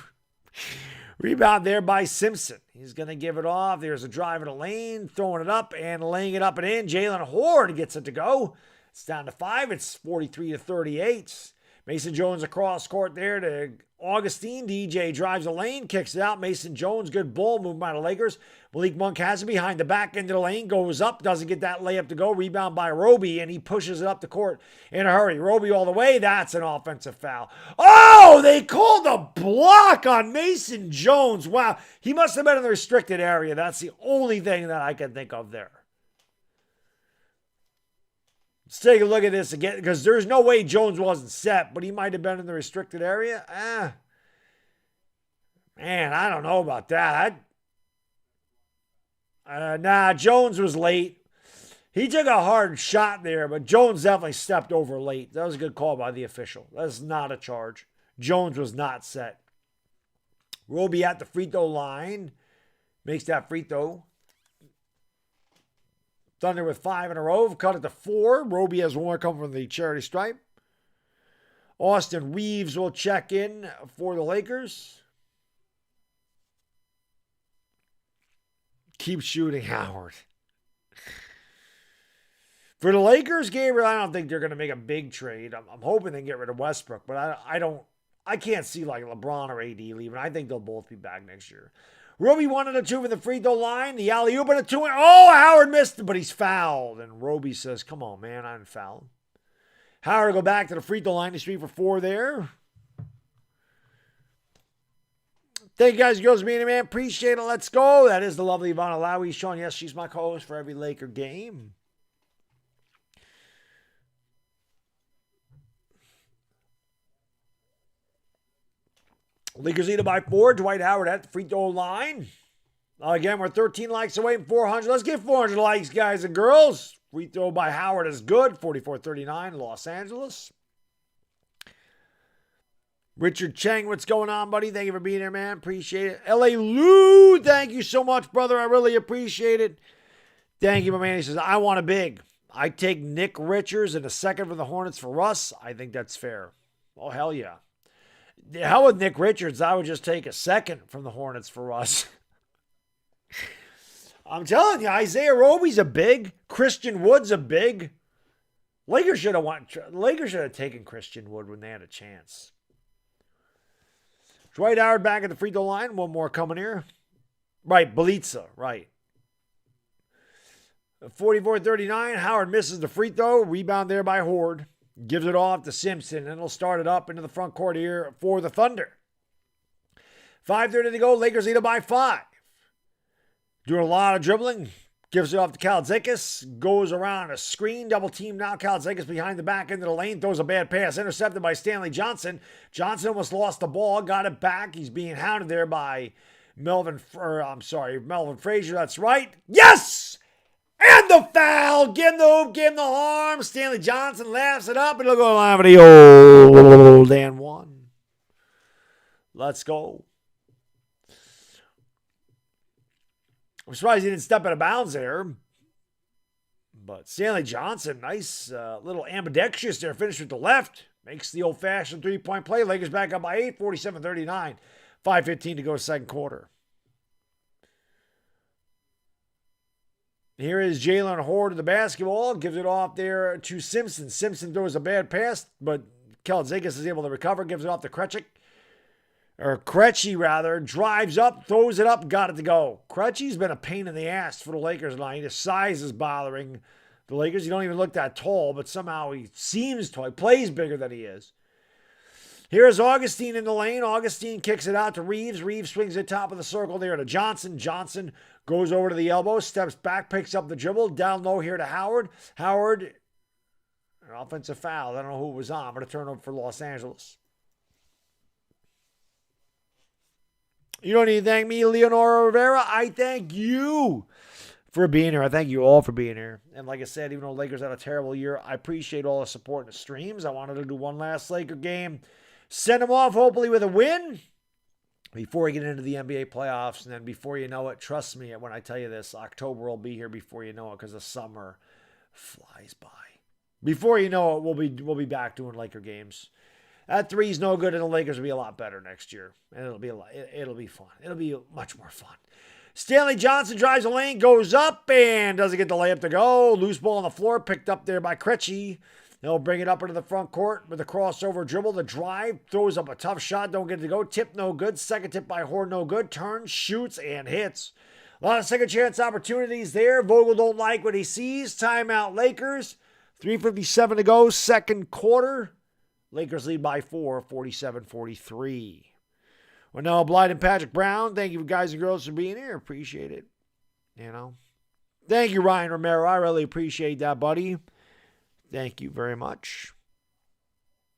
Rebound there by Simpson. He's going to give it off. There's a drive in the lane, throwing it up and laying it up and in. Jalen Horde gets it to go. It's down to 5. It's 43-38. Mason Jones across court there to Augustine. DJ drives the lane, kicks it out. Mason Jones, good ball movement by the Lakers. Malik Monk has it behind the back end of the lane, goes up, doesn't get that layup to go. Rebound by Roby, and he pushes it up the court in a hurry. Roby all the way. That's an offensive foul. Oh, they called a block on Mason Jones. Wow, he must have been in the restricted area. That's the only thing that I can think of there. Let's take a look at this again, because there's no way Jones wasn't set, but he might have been in the restricted area. Man, I don't know about that. Nah, Jones was late. He took a hard shot there, but Jones definitely stepped over late. That was a good call by the official. That's not a charge. Jones was not set. Roby at the free throw line. Makes that free throw. Thunder with 5 in a row. Cut it to 4. Roby has one more coming from the charity stripe. Austin Reeves will check in for the Lakers. Keep shooting, Howard. For the Lakers, Gabriel, I don't think they're going to make a big trade. I'm hoping they can get rid of Westbrook, but I can't see like LeBron or AD leaving. I think they'll both be back next year. Roby 1 and a 2 for the free throw line. The alley-oop and a 2. Oh, Howard missed it, but he's fouled. And Roby says, come on, man, I didn't foul. Howard will go back to the free throw line. He's 3 for 4 there. Thank you guys, girls, being here, man. Appreciate it. Let's go. That is the lovely Ivana Lowy showing. Yes, she's my co-host for every Laker game. Lakers lead it by 4. Dwight Howard at the free throw line. Again, we're 13 likes away from 400. Let's get 400 likes, guys and girls. Free throw by Howard is good. 44-39, Los Angeles. Richard Chang, what's going on, buddy? Thank you for being here, man. Appreciate it. L.A. Lou, thank you so much, brother. I really appreciate it. Thank you, my man. He says, I want a big. I take Nick Richards and a second for the Hornets for Russ. I think that's fair. Oh, hell yeah. Hell with Nick Richards. I would just take a second from the Hornets for Russ. I'm telling you, Isaiah Roby's a big. Christian Wood's a big. Lakers should have taken Christian Wood when they had a chance. Dwight Howard back at the free throw line. One more coming here. Right, Belitza, right. 44-39. Howard misses the free throw. Rebound there by Horde. Gives it off to Simpson, and it'll start it up into the front court here for the Thunder. 5:30 to go. Lakers lead it by 5. Doing a lot of dribbling. Gives it off to Gilgeous-Alexander. Goes around a screen. Double team now. Gilgeous-Alexander behind the back end of the lane. Throws a bad pass. Intercepted by Stanley Johnson. Johnson almost lost the ball. Got it back. He's being hounded there by Melvin Frazier. That's right. Yes! And the foul. Give him the hoop. Give him the harm. Stanley Johnson laughs it up. And it'll go line for the old and one. Let's go. I'm surprised he didn't step out of bounds there. But Stanley Johnson, nice little ambidextrous there. Finished with the left. Makes the old-fashioned three-point play. Lakers back up by 8, 47-39. 5:15 to go second quarter. Here is Jalen Horde of the basketball. Gives it off there to Simpson. Simpson throws a bad pass, but Gilgeous-Alexander is able to recover. Gives it off to Krejci rather, drives up, throws it up, got it to go. Krejci's been a pain in the ass for the Lakers tonight. His size is bothering the Lakers. He don't even look that tall, but somehow he seems tall. He plays bigger than he is. Here's Augustine in the lane. Augustine kicks it out to Reeves. Reeves swings it top of the circle there to Johnson. Johnson goes over to the elbow, steps back, picks up the dribble. Down low here to Howard. Howard, an offensive foul. I don't know who it was on, but a turnover for Los Angeles. You don't need to thank me, Leonora Rivera. I thank you for being here. I thank you all for being here. And like I said, even though Lakers had a terrible year, I appreciate all the support in the streams. I wanted to do one last Laker game. Send them off, hopefully, with a win before we get into the NBA playoffs. And then before you know it, trust me when I tell you this, October will be here before you know it because the summer flies by. Before you know it, we'll be back doing Laker games. That three's no good, and the Lakers will be a lot better next year. And it'll be fun. It'll be much more fun. Stanley Johnson drives the lane, goes up, and doesn't get the layup to go. Loose ball on the floor, picked up there by Krejci. He'll bring it up into the front court with a crossover dribble. The drive, throws up a tough shot, don't get it to go. Tip no good. Second tip by Horde no good. Turns, shoots, and hits. A lot of second chance opportunities there. Vogel don't like what he sees. Timeout Lakers. 3:57 to go, second quarter. Lakers lead by 4, 47-43. Well, now, Blythe and Patrick Brown, thank you guys and girls for being here. Appreciate it. Thank you, Ryan Romero. I really appreciate that, buddy. Thank you very much.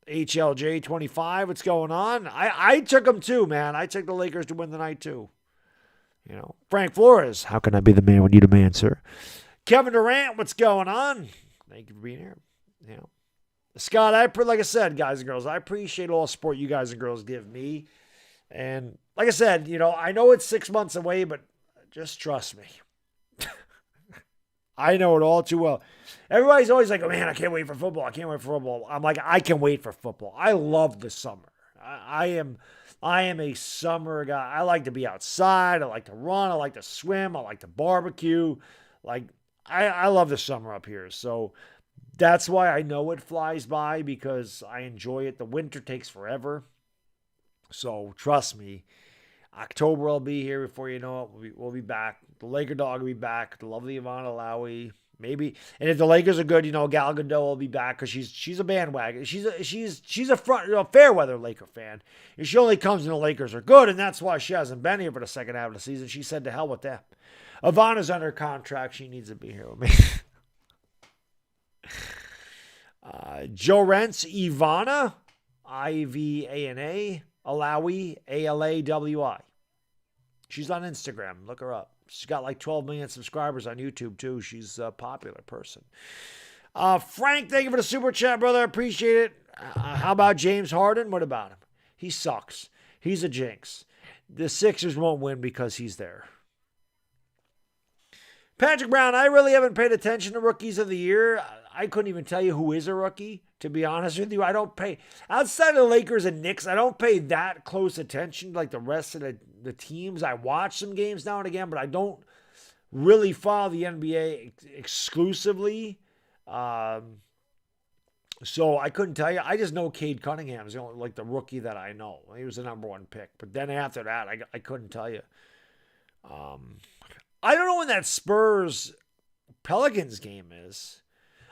HLJ25, what's going on? I took them too, man. I took the Lakers to win the night too. Frank Flores, how can I be the man when you demand, sir? Kevin Durant, what's going on? Thank you for being here. Scott, like I said, guys and girls, I appreciate all the support you guys and girls give me. And like I said, I know it's 6 months away, but just trust me. I know it all too well. Everybody's always like, oh, man, I can't wait for football. I can't wait for football. I'm like, I can wait for football. I love the summer. I am a summer guy. I like to be outside. I like to run. I like to swim. I like to barbecue. I love the summer up here. So that's why I know it flies by, because I enjoy it. The winter takes forever. So trust me, October I'll be here before you know it. We'll be back. The LakerDog will be back. The lovely Ivana Lowy. Maybe. And if the Lakers are good, Gal Gadot will be back, because she's a bandwagon. She's a fair weather Laker fan. And she only comes when the Lakers are good, and that's why she hasn't been here for the second half of the season. She said to hell with that. Ivana's under contract. She needs to be here with me. Joe Rents, Ivana, Ivana, Alawi, Alawi. She's on Instagram. Look her up. She's got like 12 million subscribers on YouTube, too. She's a popular person. Frank, thank you for the super chat, brother. I appreciate it. How about James Harden? What about him? He sucks. He's a jinx. The Sixers won't win because he's there. Patrick Brown, I really haven't paid attention to rookies of the year. I couldn't even tell you who is a rookie, to be honest with you. I don't pay, outside of the Lakers and Knicks, I don't pay that close attention like the rest of the teams. I watch some games now and again, but I don't really follow the NBA exclusively. So I couldn't tell you. I just know Cade Cunningham is the only, the rookie that I know. He was the number one pick. But then after that, I couldn't tell you. I don't know when that Spurs-Pelicans game is.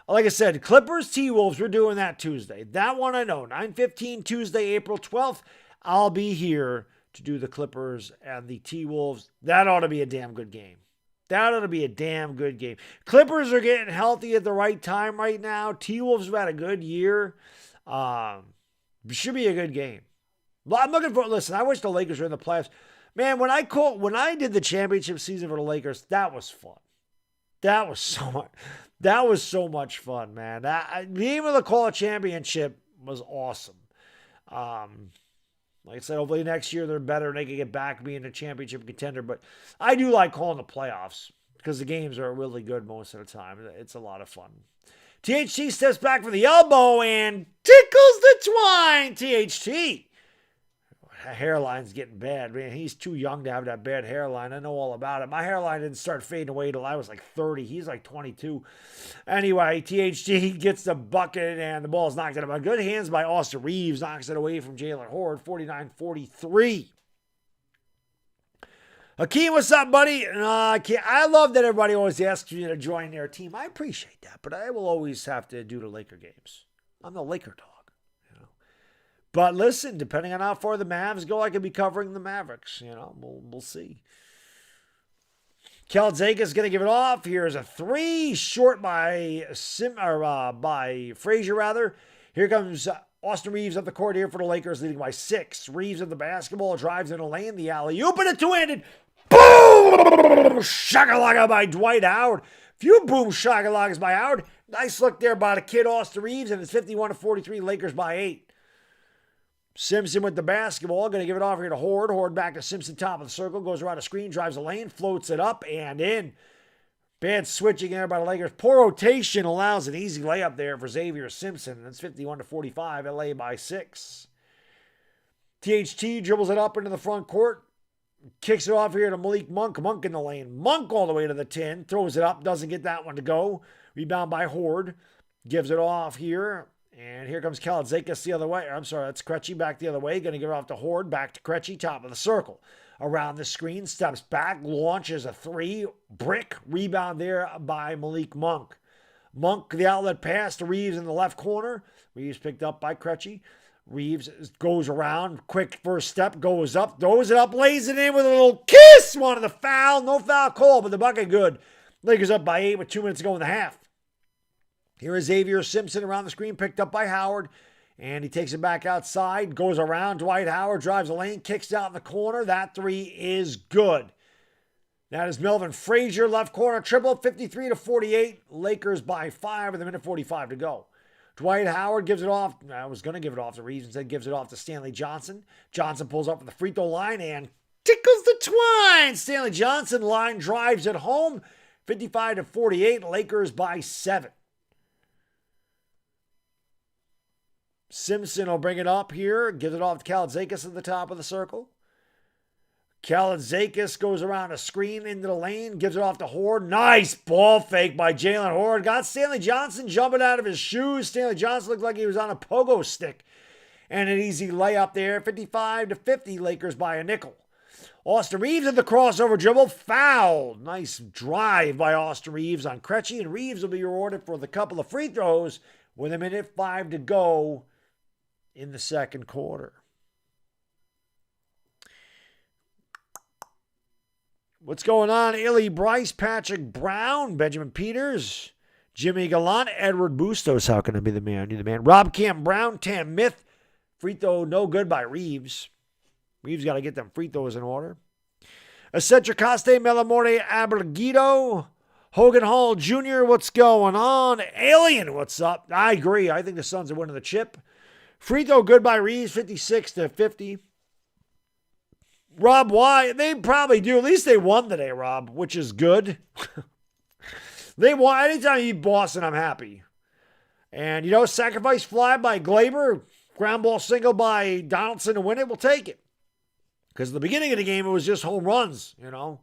Like I said, Clippers, T-Wolves, we're doing that Tuesday. That one I know. 9:15 Tuesday, April 12th. I'll be here to do the Clippers and the T-Wolves. That ought to be a damn good game. Clippers are getting healthy at the right time right now. T-Wolves have had a good year. Should be a good game. I'm looking for, listen, I wish the Lakers were in the playoffs. Man, when I did the championship season for the Lakers, that was fun. That was so much fun, man. Being able to call a championship was awesome. Like I said, hopefully next year they're better and they can get back being a championship contender. But I do like calling the playoffs because the games are really good most of the time. It's a lot of fun. THT steps back for the elbow and tickles the twine. THT. Hairline's getting bad, man. He's too young to have that bad hairline. I know all about it. My hairline didn't start fading away till I was like 30. He's like 22. Anyway, THG gets the bucket and the ball's knocked out of him. Good hands by Austin Reeves. Knocks it away from Jalen Horde. 49-43. Hakeem, what's up, buddy? I love that everybody always asks me to join their team. I appreciate that, but I will always have to do the Laker games. I'm the Laker dog. But listen, depending on how far the Mavs go, I could be covering the Mavericks. We'll see. Calzaga's going to give it off. Here's a three, short by Frazier, rather. Here comes Austin Reeves up the court here for the Lakers, leading by 6. Reeves in the basketball, drives in a lane, the alley-oop, and a two-handed boom! Shakalaka by Dwight Howard. Few boom shakalakas by Howard. Nice look there by the kid Austin Reeves, and it's 51-43, Lakers by 8. Simpson with the basketball, going to give it off here to Horde. Horde back to Simpson, top of the circle, goes around a screen, drives the lane, floats it up and in. Bad switching there by the Lakers. Poor rotation allows an easy layup there for Xavier Simpson. That's 51-45, LA by 6. THT dribbles it up into the front court, kicks it off here to Malik Monk. Monk in the lane. Monk all the way to the 10, throws it up, doesn't get that one to go. Rebound by Horde. gives it off here. And here comes Gilgeous-Alexander the other way. I'm sorry, that's Krejci back the other way. Going to give it off to Horde. Back to Krejci, top of the circle. Around the screen, steps back, launches a three. Brick. Rebound there by Malik Monk. Monk, the outlet pass to Reeves in the left corner. Reeves picked up by Krejci. Reeves goes around. Quick first step. Goes up. Throws it up. Lays it in with a little kiss. Wanted the foul. No foul call, but the bucket good. Lakers up by 8 with 2 minutes to go in the half. Here is Xavier Simpson around the screen, picked up by Howard. And he takes it back outside, goes around. Dwight Howard drives the lane, kicks out in the corner. That three is good. That is Melvin Frazier, left corner triple, 53-48. Lakers by 5 with a minute 45 to go. Dwight Howard gives it off. I was going to give it off to Reeves, instead gives it off to Stanley Johnson. Johnson pulls up from the free throw line and tickles the twine. Stanley Johnson line drives it home, 55-48. Lakers by 7. Simpson will bring it up here. Gives it off to Gilgeous-Alexander at the top of the circle. Gilgeous-Alexander goes around a screen into the lane. Gives it off to Horde. Nice ball fake by Jalen Horde. Got Stanley Johnson jumping out of his shoes. Stanley Johnson looked like he was on a pogo stick. And an easy layup there. 55-50. Lakers by a nickel. Austin Reeves at the crossover dribble. Fouled. Nice drive by Austin Reeves on Krejci. And Reeves will be rewarded for the couple of free throws with a minute 5 to go in the second quarter. What's going on? Illy Bryce, Patrick Brown, Benjamin Peters, Jimmy Gallant, Edward Bustos. How can I be the man? You're the man. Rob Camp Brown, Tam Myth. Free throw no good by Reeves. Reeves got to get them free throws in order. Acetra Coste, Melamorte, Abergido, Hogan Hall Jr. What's going on? Alien, what's up? I agree. I think the Suns are winning the chip. Free throw good by Reeves, 56-50. Rob, why? They probably do. At least they won today, Rob, which is good. They won. Anytime you beat Boston, I'm happy. And, sacrifice fly by Glaber, ground ball single by Donaldson to win it, we'll take it. Because at the beginning of the game, it was just home runs, That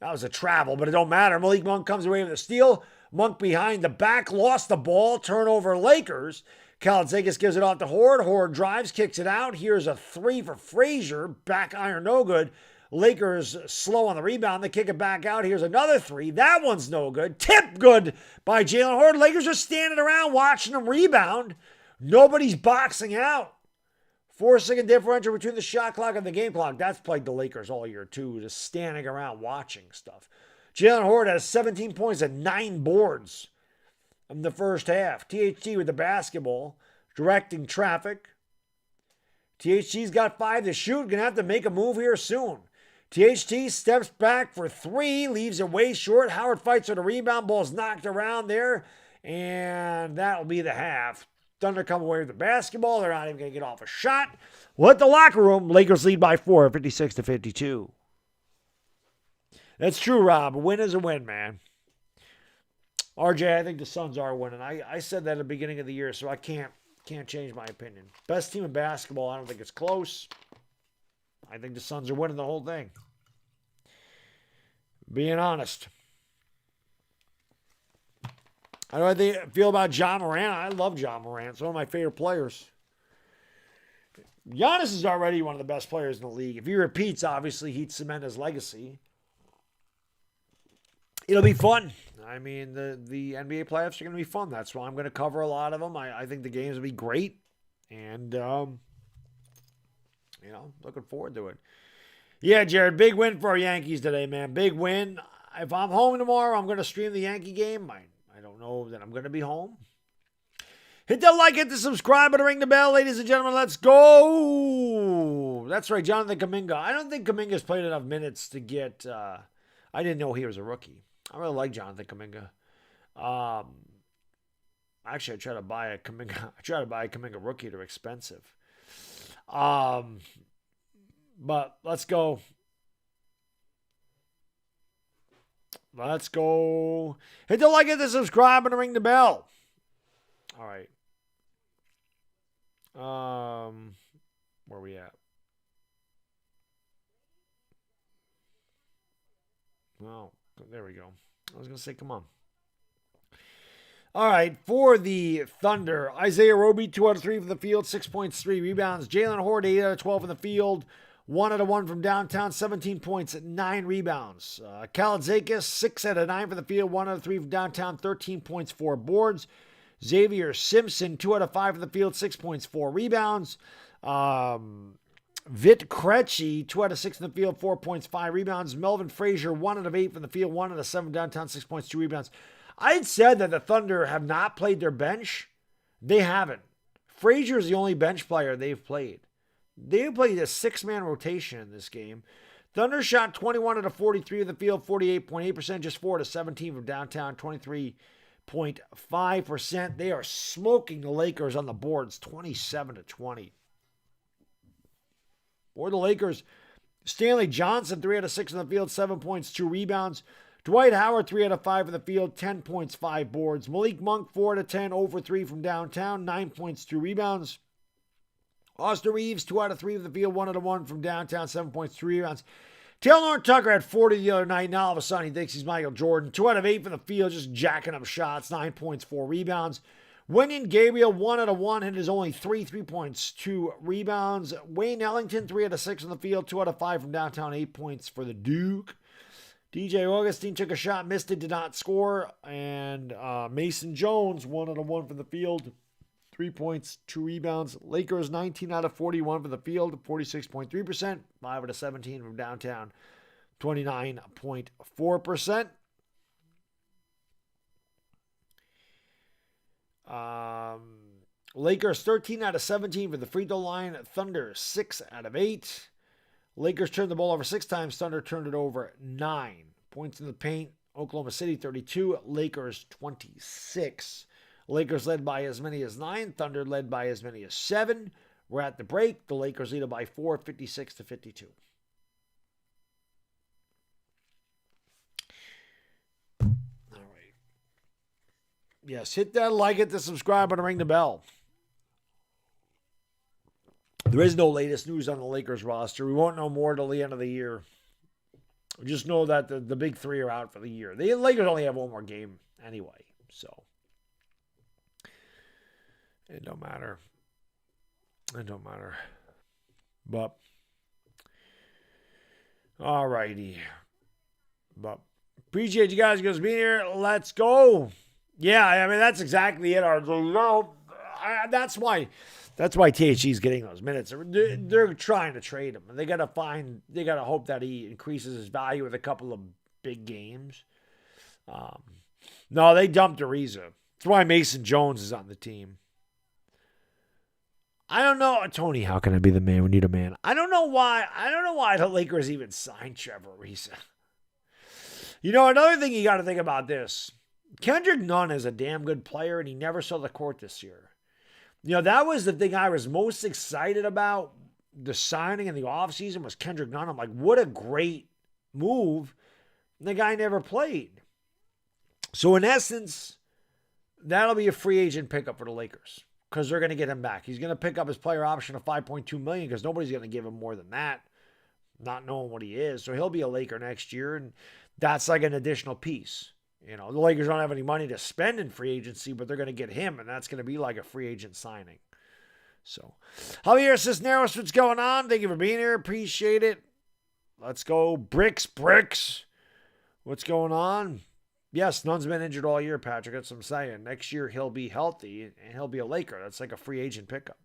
was a travel, but it don't matter. Malik Monk comes away with a steal. Monk behind the back, lost the ball, turnover Lakers. Gilgeous gives it off to Horde. Horde drives, kicks it out. Here's a three for Frazier. Back iron, no good. Lakers slow on the rebound. They kick it back out. Here's another three. That one's no good. Tip good by Jalen Horde. Lakers are standing around watching them rebound. Nobody's boxing out. Forcing a differential between the shot clock and the game clock. That's plagued the Lakers all year, too. Just standing around watching stuff. Jalen Horde has 17 points and 9 boards in the first half. THT with the basketball, directing traffic. THT's got 5 to shoot. Gonna have to make a move here soon. THT steps back for 3, leaves it way short. Howard fights for the rebound. Ball's knocked around there, and that'll be the half. Thunder come away with the basketball. They're not even gonna get off a shot. Well, at the locker room, Lakers lead by 4, 56-52. That's true, Rob. A win is a win, man. RJ, I think the Suns are winning. I said that at the beginning of the year, so I can't change my opinion. Best team in basketball. I don't think it's close. I think the Suns are winning the whole thing. Being honest. How do I feel about John Morant? I love John Morant. It's one of my favorite players. Giannis is already one of the best players in the league. If he repeats, obviously, he'd cement his legacy. It'll be fun. I mean, the NBA playoffs are going to be fun. That's why I'm going to cover a lot of them. I think the games will be great. And, looking forward to it. Yeah, Jared, big win for our Yankees today, man. Big win. If I'm home tomorrow, I'm going to stream the Yankee game. I don't know that I'm going to be home. Hit that like, hit the subscribe, and ring the bell, ladies and gentlemen. Let's go. That's right, Jonathan Kuminga. I don't think Kuminga's played enough minutes to get... I didn't know he was a rookie. I really like Jonathan Kuminga. Actually, I tried to buy a Kuminga rookie. They're expensive. But let's go. Let's go. Hit the like, hit the subscribe, and ring the bell. All right. Where we at? Oh, there we go. I was going to say, come on. All right, for the Thunder, Isaiah Roby, 2 out of 3 from the field, 6.3 rebounds. Jalen Horde, 8 out of 12 from the field, 1 out of 1 from downtown, 17 points, 9 rebounds. Kaladzakis, 6 out of 9 from the field, 1 out of 3 from downtown, 13 points, 4 boards. Xavier Simpson, 2 out of 5 from the field, 6 points, 4 rebounds. Vit Krejci, 2 out of 6 in the field, 4 points, 5 rebounds. Melvin Frazier, 1 out of 8 from the field, 1 out of 7 downtown, 6 points, 2 rebounds. I had said that the Thunder have not played their bench. They haven't. Frazier is the only bench player they've played. They played a 6-man rotation in this game. Thunder shot 21 out of 43 in the field, 48.8%, just 4 out of 17 from downtown, 23.5%. They are smoking the Lakers on the boards, 27-20. For the Lakers, Stanley Johnson, 3 out of 6 in the field, 7 points, 2 rebounds. Dwight Howard, 3 out of 5 in the field, 10 points, 5 boards. Malik Monk, 4 out of 10, 0 for 3 from downtown, 9 points, 2 rebounds. Austin Reeves, 2 out of 3 from the field, 1 out of 1 from downtown, 7 points, 3 rebounds. Taylor Tucker had 40 the other night. Now all of a sudden he thinks he's Michael Jordan. 2 out of 8 from the field, just jacking up shots, 9 points, 4 rebounds. Wenyen Gabriel, 1 out of 1, hit his only 3 points, 2 rebounds. Wayne Ellington, 3 out of 6 in the field, 2 out of 5 from downtown, 8 points for the Duke. DJ Augustine took a shot, missed it, did not score. And Mason Jones, 1 out of 1 from the field, 3 points, 2 rebounds. Lakers, 19 out of 41 from the field, 46.3%. 5 out of 17 from downtown, 29.4%. Lakers, 13 out of 17 for the free throw line. Thunder, 6 out of 8. Lakers turned the ball over 6 times. Thunder turned it over 9. Points in the paint. Oklahoma City 32. Lakers 26. Lakers led by as many as 9. Thunder led by as many as 7. We're at the break. The Lakers lead it by 4, 56-52. All right. Yes, hit that like it, the subscribe button, ring the bell. There is no latest news on the Lakers roster. We won't know more till the end of the year. We just know that the big 3 are out for the year. The Lakers only have 1 more game anyway, so it don't matter. It don't matter. But all righty. But appreciate you guys being here. Let's go. Yeah, I mean that's exactly it. That's why THG's getting those minutes. They're trying to trade him, and they got to hope that he increases his value with a couple of big games. No, they dumped Ariza. That's why Mason Jones is on the team. I don't know, Tony. How can I be the man? We need a man. I don't know why the Lakers even signed Trevor Ariza. You know, another thing you got to think about this: Kendrick Nunn is a damn good player, and he never saw the court this year. You know, that was the thing I was most excited about the signing in the offseason was Kendrick Nunn. I'm like, what a great move. And the guy never played. So, in essence, that'll be a free agent pickup for the Lakers because they're going to get him back. He's going to pick up his player option of $5.2 million because nobody's going to give him more than that, not knowing what he is. So, he'll be a Laker next year, and that's like an additional piece. You know, the Lakers don't have any money to spend in free agency, but they're going to get him, and that's going to be like a free agent signing. So, Javier Cisneros, what's going on? Thank you for being here. Appreciate it. Let's go. Bricks. What's going on? Yes, Nunn's been injured all year, Patrick. That's what I'm saying. Next year, he'll be healthy, and he'll be a Laker. That's like a free agent pickup.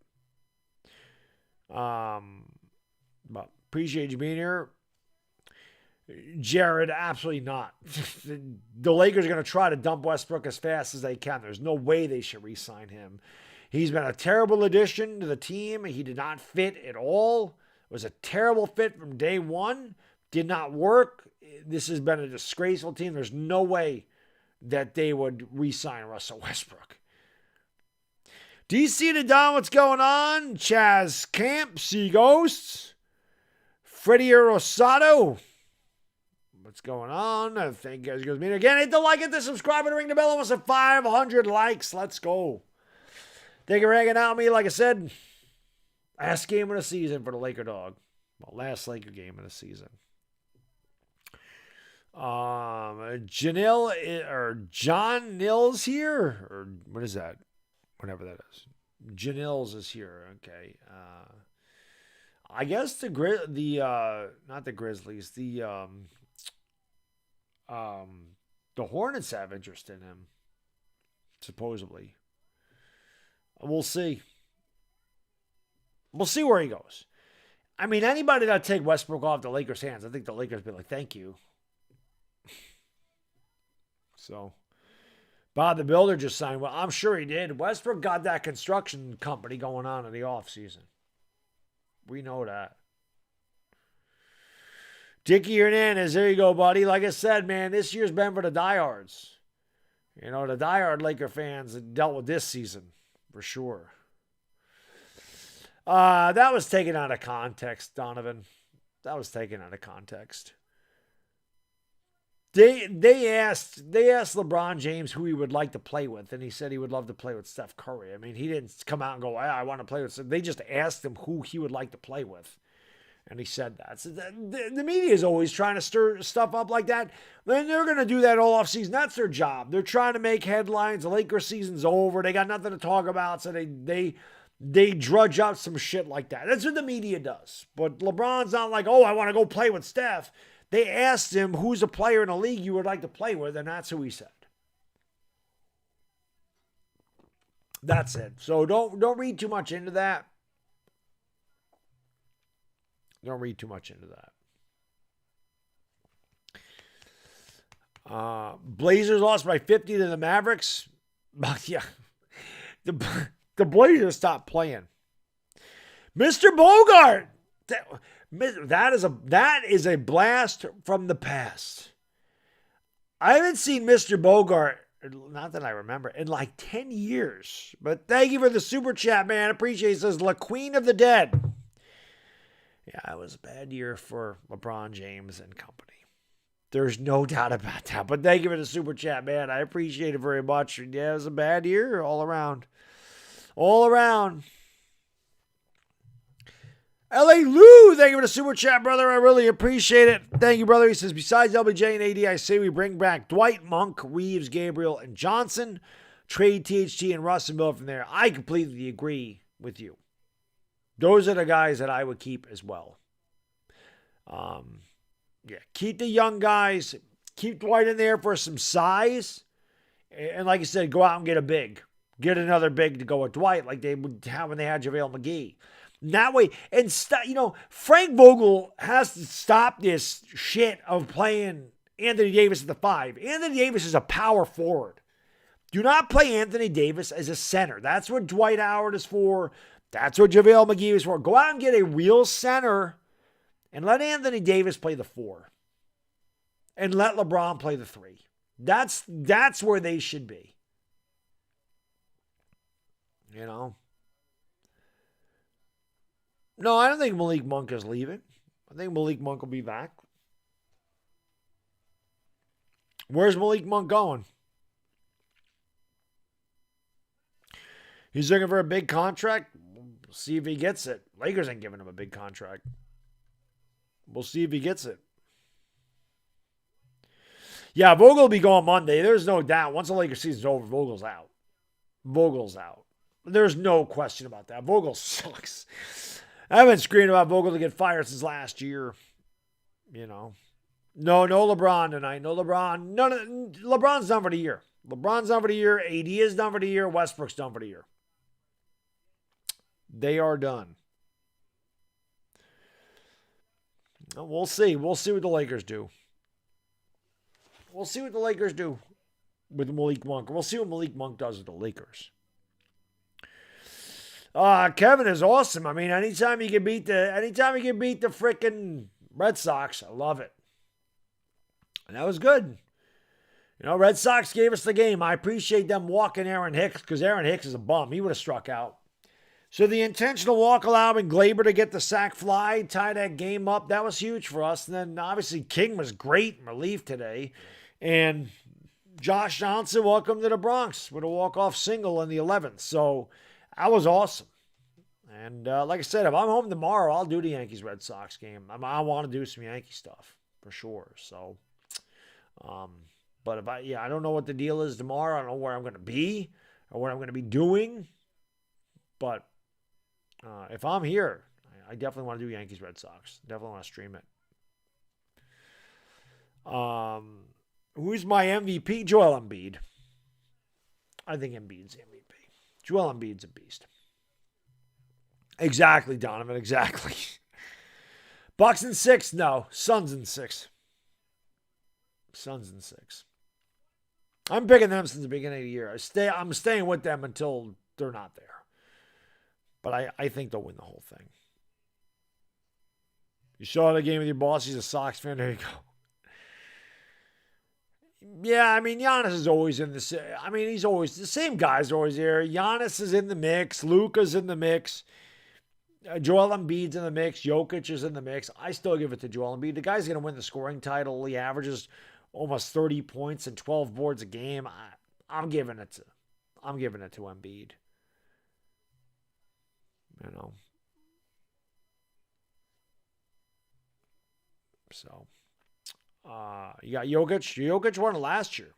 But appreciate you being here. Jared, absolutely not. The Lakers are going to try to dump Westbrook as fast as they can. There's no way they should re-sign him. He's been a terrible addition to the team. He did not fit at all. It was a terrible fit from day one. Did not work. This has been a disgraceful team. There's no way that they would re-sign Russell Westbrook. DC to Don, what's going on? Chaz Camp, Sea Ghosts. Freddie Rosado. What's going on? Thank you guys for being here. Again, hit the like, hit the subscribe, and ring the bell. Almost at 500 likes. Let's go. Thank you for hanging out with me. Like I said, last game of the season for the LakerDog. Well, last Laker game of the season. Or John Nils here, or what is that? Whatever that is. Janils is here. Okay. I guess not the Grizzlies, the Hornets have interest in him, supposedly. We'll see. We'll see where he goes. I mean, anybody that take Westbrook off the Lakers' hands, I think the Lakers be like, thank you. So, Bob the Builder just signed. Well, I'm sure he did. Westbrook got that construction company going on in the offseason. We know that. Dickie Hernandez, there you go, buddy. Like I said, man, this year's been for the diehards. You know, the diehard Laker fans dealt with this season, for sure. That was taken out of context, Donovan. That was taken out of context. They asked LeBron James who he would like to play with, and he said he would love to play with Steph Curry. I mean, he didn't come out and go, I want to play with Steph. They just asked him who he would like to play with, and he said that. So the media is always trying to stir stuff up like that. Then they're going to do that all offseason. That's their job. They're trying to make headlines. The Lakers season's over. They got nothing to talk about, so they drudge out some shit like that. That's what the media does. But LeBron's not like, I want to go play with Steph. They asked him who's a player in the league you would like to play with, and that's who he said. That's it. So don't read too much into that. Don't read too much into that. Blazers lost by 50 to the Mavericks. Yeah. The Blazers stopped playing. Mr. Bogart. That is a blast from the past. I haven't seen Mr. Bogart, not that I remember, in like 10 years. But thank you for the super chat, man. Appreciate it. It says La Queen of the Dead. Yeah, it was a bad year for LeBron James and company. There's no doubt about that. But thank you for the super chat, man. I appreciate it very much. Yeah, it was a bad year all around. All around. L.A. Lou, thank you for the super chat, brother. I really appreciate it. Thank you, brother. He says, besides LBJ and AD, I say we bring back Dwight, Monk, Reeves, Gabriel, and Johnson. Trade THT and Russ and Bill from there. I completely agree with you. Those are the guys that I would keep as well. Keep the young guys. Keep Dwight in there for some size. And like I said, go out and get a big. Get another big to go with Dwight like they would have when they had JaVale McGee. That way, and Frank Vogel has to stop this shit of playing Anthony Davis at the 5. Anthony Davis is a power forward. Do not play Anthony Davis as a center. That's what Dwight Howard is for. That's what JaVale McGee is for. Go out and get a real center and let Anthony Davis play the 4. And let LeBron play the 3. That's where they should be. You know? No, I don't think Malik Monk is leaving. I think Malik Monk will be back. Where's Malik Monk going? He's looking for a big contract. We'll see if he gets it. Lakers ain't giving him a big contract. We'll see if he gets it. Yeah, Vogel will be going Monday. There's no doubt. Once the Lakers season's over, Vogel's out. Vogel's out. There's no question about that. Vogel sucks. I've been screaming about Vogel to get fired since last year. You know. No LeBron tonight. No LeBron. LeBron's done for the year. LeBron's done for the year. AD is done for the year. Westbrook's done for the year. They are done. We'll see. We'll see what the Lakers do. We'll see what the Lakers do with Malik Monk. We'll see what Malik Monk does with the Lakers. Kevin is awesome. I mean, anytime you can beat the freaking Red Sox, I love it. And that was good. You know, Red Sox gave us the game. I appreciate them walking Aaron Hicks because Aaron Hicks is a bum. He would have struck out. So the intentional walk allowing Glaber to get the sack fly, tie that game up, that was huge for us. And then obviously King was great in relief today. And Josh Johnson, welcome to the Bronx with a walk-off single in the 11th. So that was awesome. And like I said, if I'm home tomorrow, I'll do the Yankees-Red Sox game. I want to do some Yankee stuff for sure. So But I don't know what the deal is tomorrow. I don't know where I'm going to be or what I'm going to be doing. But if I'm here, I definitely want to do Yankees Red Sox. Definitely want to stream it. Who's my MVP? Joel Embiid. I think Embiid's the MVP. Joel Embiid's a beast. Exactly, Donovan. Exactly. Bucks in 6? No. Suns in 6. Suns in 6. I'm picking them since the beginning of the year. I'm staying with them until they're not there. But I think they'll win the whole thing. You saw the game with your boss. He's a Sox fan. There you go. Yeah, I mean, Giannis is always in the... I mean, he's always... The same guys are always there. Giannis is in the mix. Luka's in the mix. Joel Embiid's in the mix. Jokic is in the mix. I still give it to Joel Embiid. The guy's going to win the scoring title. He averages almost 30 points and 12 boards a game. I'm giving it to Embiid. You know. So, you got Jokic. Jokic won it last year.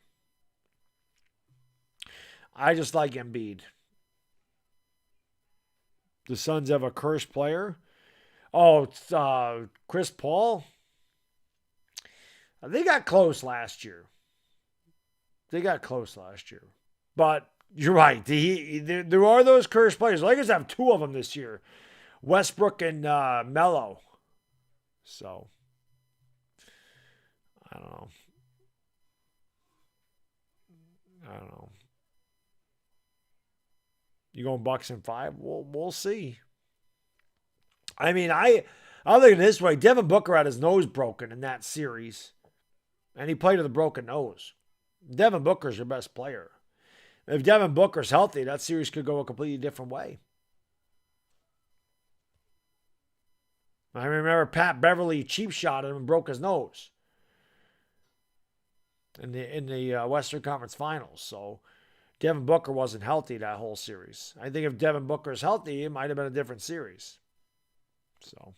I just like Embiid. The Suns have a cursed player. Oh, it's Chris Paul. They got close last year. But you're right. There are those cursed players. Lakers have 2 of them this year. Westbrook and Melo. So, I don't know. You going Bucks in 5? We'll see. I mean, I'll look at it this way. Devin Booker had his nose broken in that series. And he played with a broken nose. Devin Booker's your best player. If Devin Booker's healthy, that series could go a completely different way. I remember Pat Beverly cheap shot him and broke his nose in the Western Conference Finals. So Devin Booker wasn't healthy that whole series. I think if Devin Booker's healthy, it might have been a different series. So,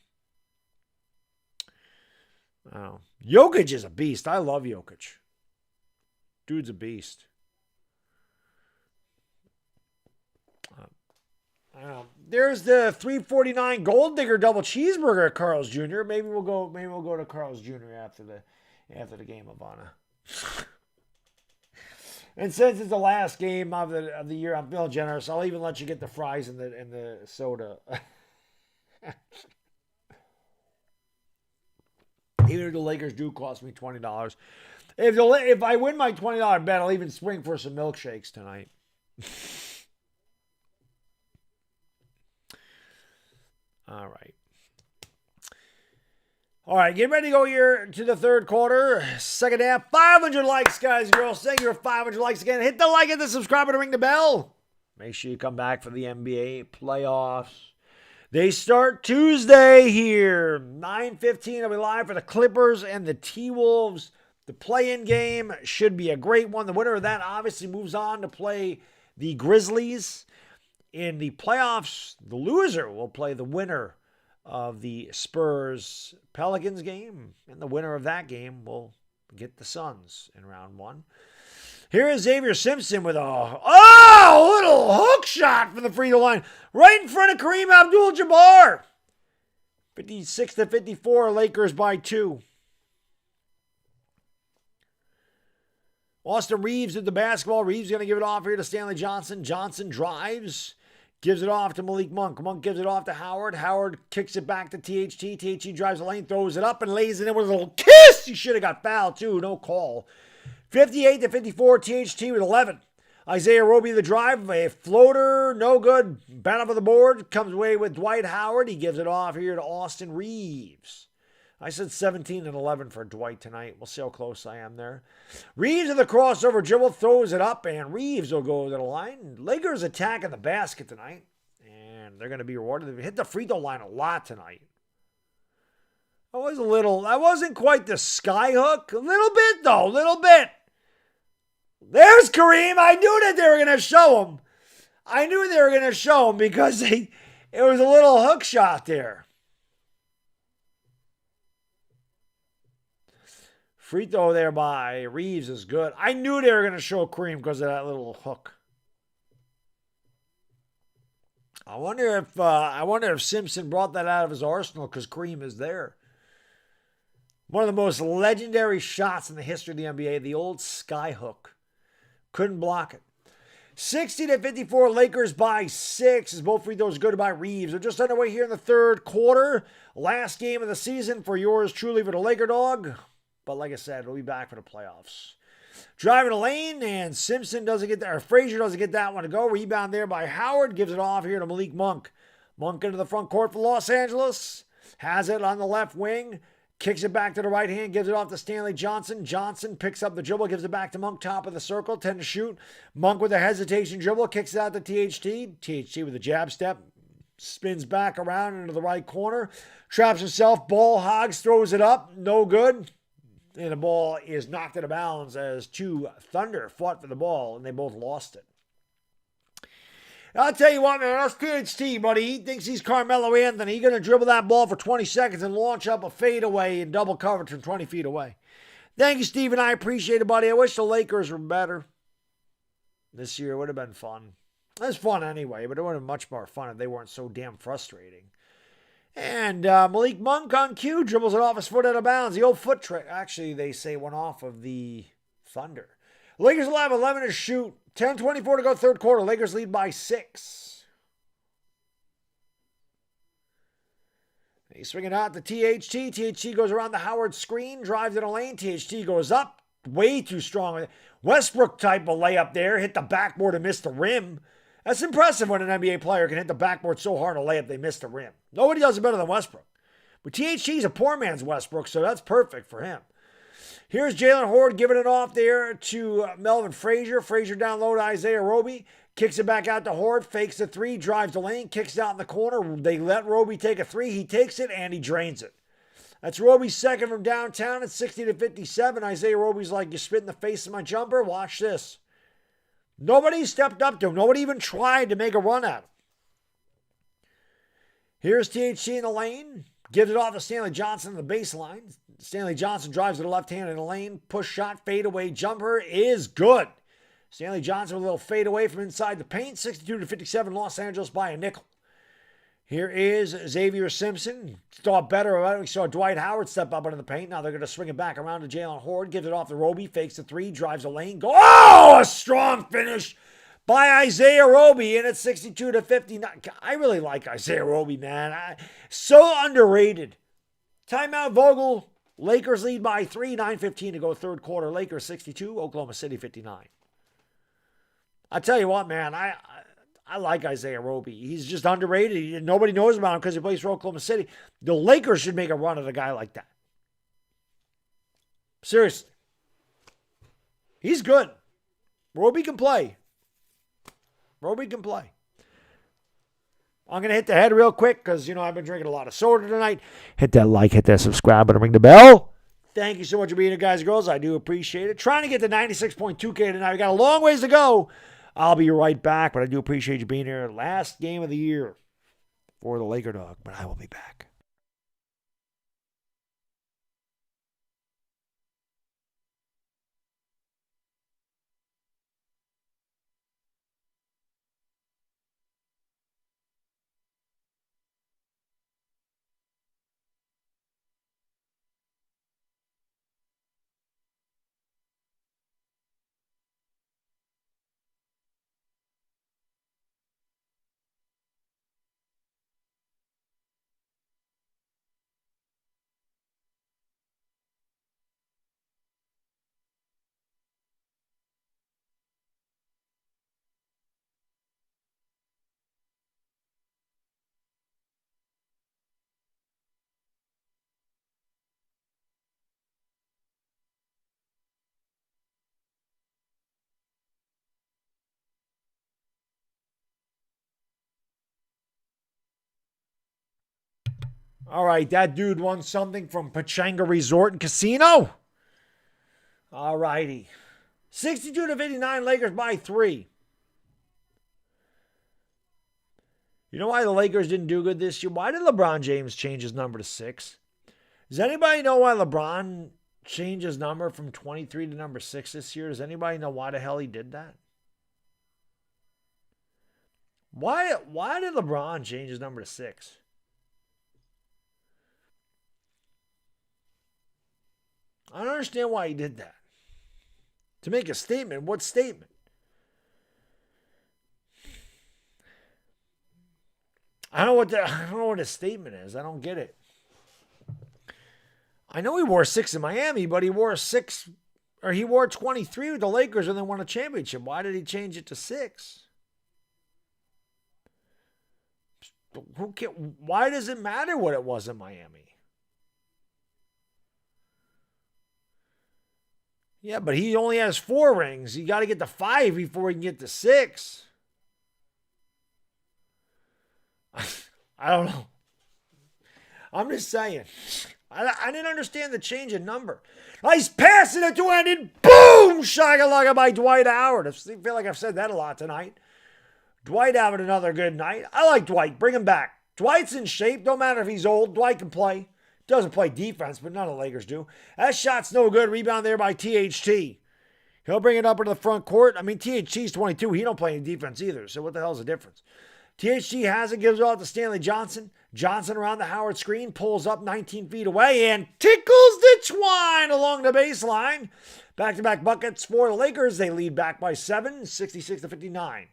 I don't know. Jokic is a beast. I love Jokic. Dude's a beast. There's the $3.49 Gold Digger double cheeseburger at Carl's Jr. Maybe we'll go to Carl's Jr. after the game of honor. And since it's the last game of the year, I'm feeling generous. I'll even let you get the fries and the soda. Even if the Lakers do cost me $20. If I win my $20 bet, I'll even swing for some milkshakes tonight. All right, get ready to go here to the third quarter. Second half, 500 likes, guys and girls. Thank you for 500 likes again. Hit the like, hit the subscribe, and ring the bell. Make sure you come back for the NBA playoffs. They start Tuesday here. 9:15, I'll be live for the Clippers and the T-Wolves. The play-in game should be a great one. The winner of that obviously moves on to play the Grizzlies. In the playoffs, the loser will play the winner of the Spurs-Pelicans game. And the winner of that game will get the Suns in round 1. Here is Xavier Simpson with a little hook shot from the free throw line. Right in front of Kareem Abdul-Jabbar. 56-54, Lakers by 2. Austin Reeves with the basketball. Reeves going to give it off here to Stanley Johnson. Johnson drives. Gives it off to Malik Monk. Monk gives it off to Howard. Howard kicks it back to THT. THT drives the lane, throws it up, and lays it in with a little kiss. He should have got fouled, too. No call. 58-54, THT with 11. Isaiah Roby the drive. A floater, no good. Battle for the board. Comes away with Dwight Howard. He gives it off here to Austin Reeves. I said 17 and 11 for Dwight tonight. We'll see how close I am there. Reeves in the crossover dribble, throws it up, and Reeves will go to the line. Lakers attacking the basket tonight, and they're going to be rewarded. They've hit the free throw line a lot tonight. That wasn't quite the sky hook. A little bit, though, a little bit. There's Kareem. I knew that they were going to show him. Because it was a little hook shot there. Free throw there by Reeves is good. I knew they were going to show Kareem because of that little hook. I wonder if Simpson brought that out of his arsenal because Kareem is there. One of the most legendary shots in the history of the NBA, the old sky hook. Couldn't block it. 60-54, Lakers by 6 as both free throws good by Reeves. We're just underway here in the third quarter. Last game of the season for yours truly, for the LakerDog. But like I said, we'll be back for the playoffs. Driving the lane, and Simpson doesn't get that, or Frazier doesn't get that one to go. Rebound there by Howard. Gives it off here to Malik Monk. Monk into the front court for Los Angeles. Has it on the left wing. Kicks it back to the right hand. Gives it off to Stanley Johnson. Johnson picks up the dribble. Gives it back to Monk. Top of the circle. 10 to shoot. Monk with a hesitation dribble. Kicks it out to THT. THT with a jab step. Spins back around into the right corner. Traps himself. Ball hogs. Throws it up. No good. And the ball is knocked out of bounds as two Thunder fought for the ball, and they both lost it. I'll tell you what, man, that's THT, buddy. He thinks he's Carmelo Anthony. He's going to dribble that ball for 20 seconds and launch up a fadeaway in double coverage from 20 feet away. Thank you, Steven. I appreciate it, buddy. I wish the Lakers were better. This year would have been fun. It was fun anyway, but it would have been much more fun if they weren't so damn frustrating. And Malik Monk on cue dribbles it off his foot out of bounds. The old foot trick. Actually, they say went off of the Thunder. Lakers will have 11 to shoot. 10:24 to go third quarter. Lakers lead by 6. He's swinging out to THT. THT goes around the Howard screen. Drives in a lane. THT goes up. Way too strong. Westbrook type of layup there. Hit the backboard and missed the rim. That's impressive when an NBA player can hit the backboard so hard on a layup they miss the rim. Nobody does it better than Westbrook. But THT's a poor man's Westbrook, so that's perfect for him. Here's Jalen Horde giving it off there to Melvin Frazier. Frazier down low to Isaiah Roby. Kicks it back out to Horde. Fakes the three. Drives the lane. Kicks it out in the corner. They let Roby take a three. He takes it and he drains it. That's Roby's second from downtown at 60-57. Isaiah Roby's like, you spit in the face of my jumper? Watch this. Nobody stepped up to him. Nobody even tried to make a run at him. Here's THT in the lane. Gives it off to Stanley Johnson on the baseline. Stanley Johnson drives to the left hand in the lane. Push shot, fadeaway jumper is good. Stanley Johnson with a little fadeaway from inside the paint. 62-57, Los Angeles by a nickel. Here is Xavier Simpson. Thought better. We saw Dwight Howard step up into the paint. Now they're going to swing it back around to Jalen Horde. Gives it off to Roby. Fakes the three. Drives the lane. Oh, a strong finish by Isaiah Roby. And it's 62-59. I really like Isaiah Roby, man. So underrated. Timeout, Vogel. Lakers lead by 3. 9:15 to go third quarter. Lakers 62. Oklahoma City 59. I tell you what, man. I like Isaiah Roby. He's just underrated. Nobody knows about him because he plays for Oklahoma City. The Lakers should make a run at a guy like that. Seriously. He's good. Roby can play. Roby can play. I'm going to hit the head real quick because, I've been drinking a lot of soda tonight. Hit that like, hit that subscribe button, ring the bell. Thank you so much for being here, guys and girls. I do appreciate it. Trying to get to 96.2K tonight. We got a long ways to go. I'll be right back, but I do appreciate you being here. Last game of the year for the LakerDog, but I will be back. All right, that dude won something from Pachanga Resort and Casino. All righty. 62-59, Lakers by 3. You know why the Lakers didn't do good this year? Why did LeBron James change his number to 6? Does anybody know why LeBron change his number from 23 to number 6 this year? Does anybody know why the hell he did that? Why did LeBron change his number to 6? I don't understand why he did that. To make a statement. What statement? I don't know what his statement is. I don't get it. I know he wore 6 in Miami, but he wore 23 with the Lakers and then won a championship. Why did he change it to 6? Why does it matter what it was in Miami? Yeah, but he only has 4 rings. You got to get to 5 before he can get to 6. I don't know. I'm just saying. I didn't understand the change in number. Nice pass in it to end, and boom! Shakalaka by Dwight Howard. I feel like I've said that a lot tonight. Dwight having another good night. I like Dwight. Bring him back. Dwight's in shape. Don't matter if he's old. Dwight can play. Doesn't play defense, but none of the Lakers do. That shot's no good. Rebound there by THT. He'll bring it up into the front court. I mean, THT's 22. He don't play any defense either, so what the hell's the difference? THT has it, gives it off to Stanley Johnson. Johnson around the Howard screen, pulls up 19 feet away and tickles the twine along the baseline. Back-to-back buckets for the Lakers. They lead back by 7, 66-59.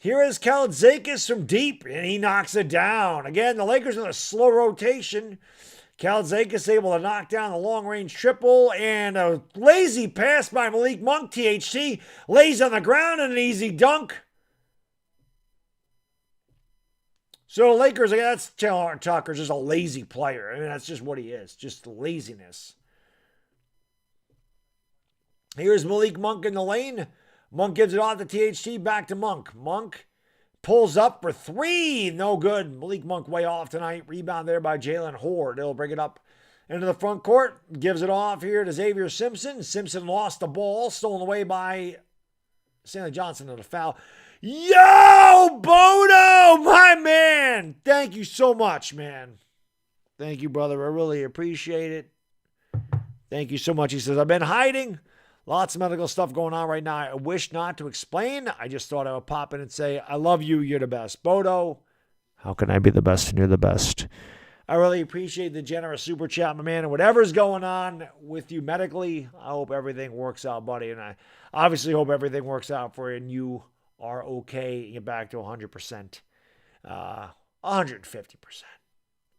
Here is Gilgeous-Alexander from deep, and he knocks it down. Again, the Lakers in a slow rotation. Gilgeous-Alexander able to knock down the long-range triple, and a lazy pass by Malik Monk. THT lays on the ground and an easy dunk. So the Lakers, that's Taylor Tucker, just a lazy player. I mean, that's just what he is, just laziness. Here's Malik Monk in the lane. Monk gives it off to THT, back to Monk. Monk pulls up for 3, no good. Malik Monk way off tonight. Rebound there by Jalen Horde. He'll bring it up into the front court. Gives it off here to Xavier Simpson. Simpson lost the ball, stolen away by Stanley Johnson and a foul. Yo, Bodo, my man. Thank you so much, man. Thank you, brother. I really appreciate it. Thank you so much. He says, I've been hiding. Lots of medical stuff going on right now. I wish not to explain. I just thought I would pop in and say, I love you. You're the best. Bodo, how can I be the best and you're the best? I really appreciate the generous super chat, my man. And whatever's going on with you medically, I hope everything works out, buddy. And I obviously hope everything works out for you and you are okay and get back to 100%. 150%.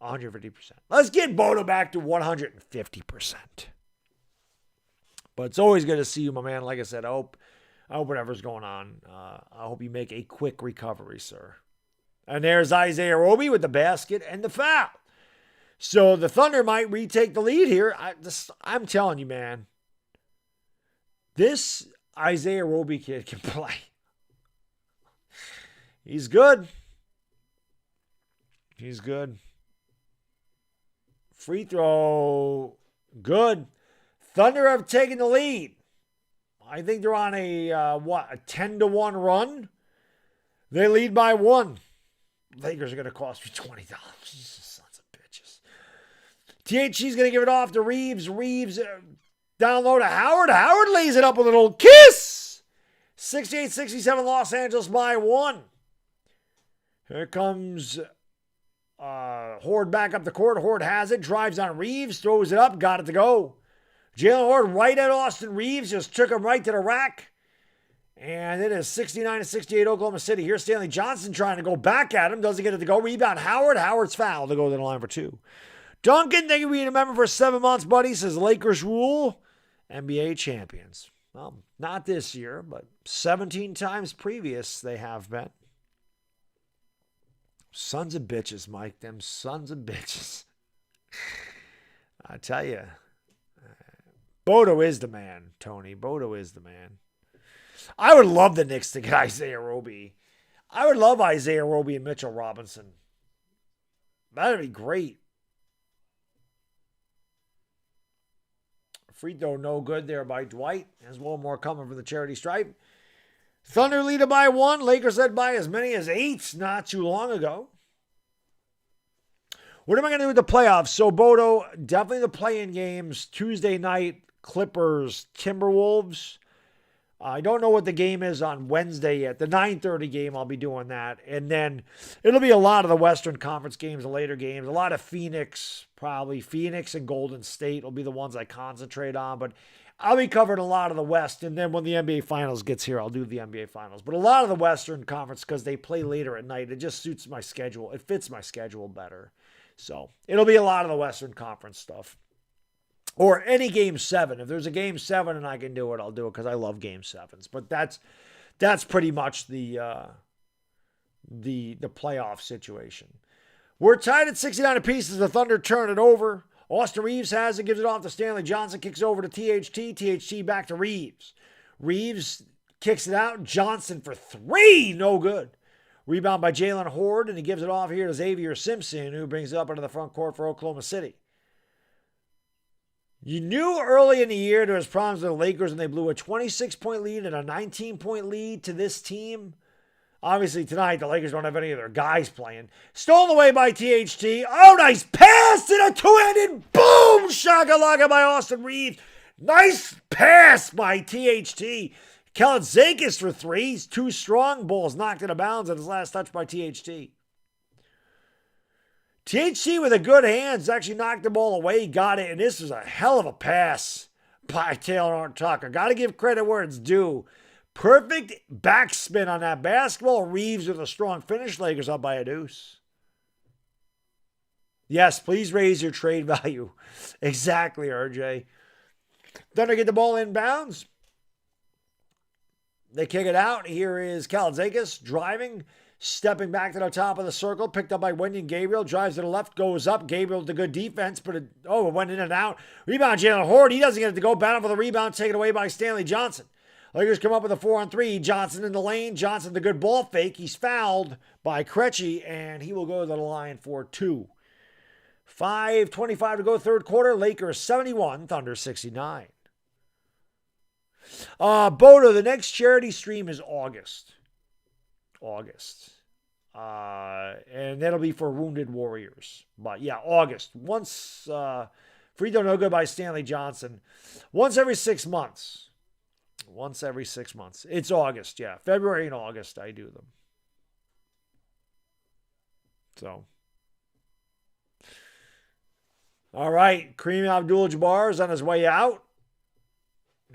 150%. Let's get Bodo back to 150%. But it's always good to see you, my man. Like I said, I hope whatever's going on, I hope you make a quick recovery, sir. And there's Isaiah Roby with the basket and the foul. So the Thunder might retake the lead here. I'm telling you, man. This Isaiah Roby kid can play. He's good. He's good. Free throw. Good. Thunder have taken the lead. I think they're on a 10-1 run. They lead by 1. Lakers are going to cost me $20. Sons of bitches. THC's going to give it off to Reeves. Reeves down low to Howard. Howard lays it up with a little kiss. 68-67 Los Angeles by 1. Here comes Horde back up the court. Horde has it. Drives on Reeves. Throws it up. Got it to go. Jalen Horde right at Austin Reeves. Just took him right to the rack. And it is 69-68 Oklahoma City. Here's Stanley Johnson trying to go back at him. Doesn't get it to go. Rebound Howard. Howard's foul to go to the line for 2. Duncan, thank you for being a member for 7 months, buddy. Says Lakers rule. NBA champions. Well, not this year, but 17 times previous they have been. Sons of bitches, Mike. Them sons of bitches. I tell you. Bodo is the man, Tony. Bodo is the man. I would love the Knicks to get Isaiah Roby. I would love Isaiah Roby and Mitchell Robinson. That would be great. Free throw no good there by Dwight. There's one more coming from the charity stripe. Thunder lead by 1. Lakers led by as many as 8 not too long ago. What am I going to do with the playoffs? So, Bodo, definitely the play-in games. Tuesday night, Clippers, Timberwolves. I don't know what the game is on Wednesday yet. The 9:30 game, I'll be doing that. And then it'll be a lot of the Western Conference games, the later games. A lot of Phoenix, probably. Phoenix and Golden State will be the ones I concentrate on. But I'll be covering a lot of the West. And then when the NBA Finals gets here, I'll do the NBA Finals. But a lot of the Western Conference, because they play later at night, it just suits my schedule. It fits my schedule better. So it'll be a lot of the Western Conference stuff. Or any Game 7. If there's a Game 7 and I can do it, I'll do it because I love Game 7s. But that's pretty much the playoff situation. We're tied at 69 apiece as the Thunder turn it over. Austin Reeves has it, gives it off to Stanley Johnson, kicks over to THT. THT back to Reeves. Reeves kicks it out. Johnson for 3. No good. Rebound by Jalen Horde, and he gives it off here to Xavier Simpson, who brings it up into the front court for Oklahoma City. You knew early in the year there was problems with the Lakers, and they blew a 26-point lead and a 19-point lead to this team. Obviously, tonight, the Lakers don't have any of their guys playing. Stolen away by THT. Oh, nice pass and a two-handed boom! Shakalaka by Austin Reeves. Nice pass by THT. Gilgeous-Alexander for 3. He's too strong. Ball's knocked out of bounds on his last touch by THT. THT with a good hands actually knocked the ball away. He got it, and this was a hell of a pass by Taylor Tucker. Got to give credit where it's due. Perfect backspin on that basketball. Reeves with a strong finish. Lakers up by a deuce. Yes, please raise your trade value. Exactly, RJ. Thunder get the ball inbounds. They kick it out. Here is Gilgeous-Alexander driving, stepping back to the top of the circle, picked up by Wenyen Gabriel, drives to the left, goes up. Gabriel with the good defense, but it went in and out. Rebound, Jalen Horde. He doesn't get it to go. Battle for the rebound, taken away by Stanley Johnson. Lakers come up with a 4-on-3. Johnson in the lane. Johnson the good ball fake. He's fouled by Krejci, and he will go to the line for 2. 5:25 to go third quarter. Lakers 71, Thunder 69. Bodo, the next charity stream is August. And that'll be for Wounded Warriors. But yeah, August. Once, Free Throw No Good by Stanley Johnson. Once every 6 months. It's August, yeah. February and August, I do them. So. All right. Kareem Abdul-Jabbar is on his way out.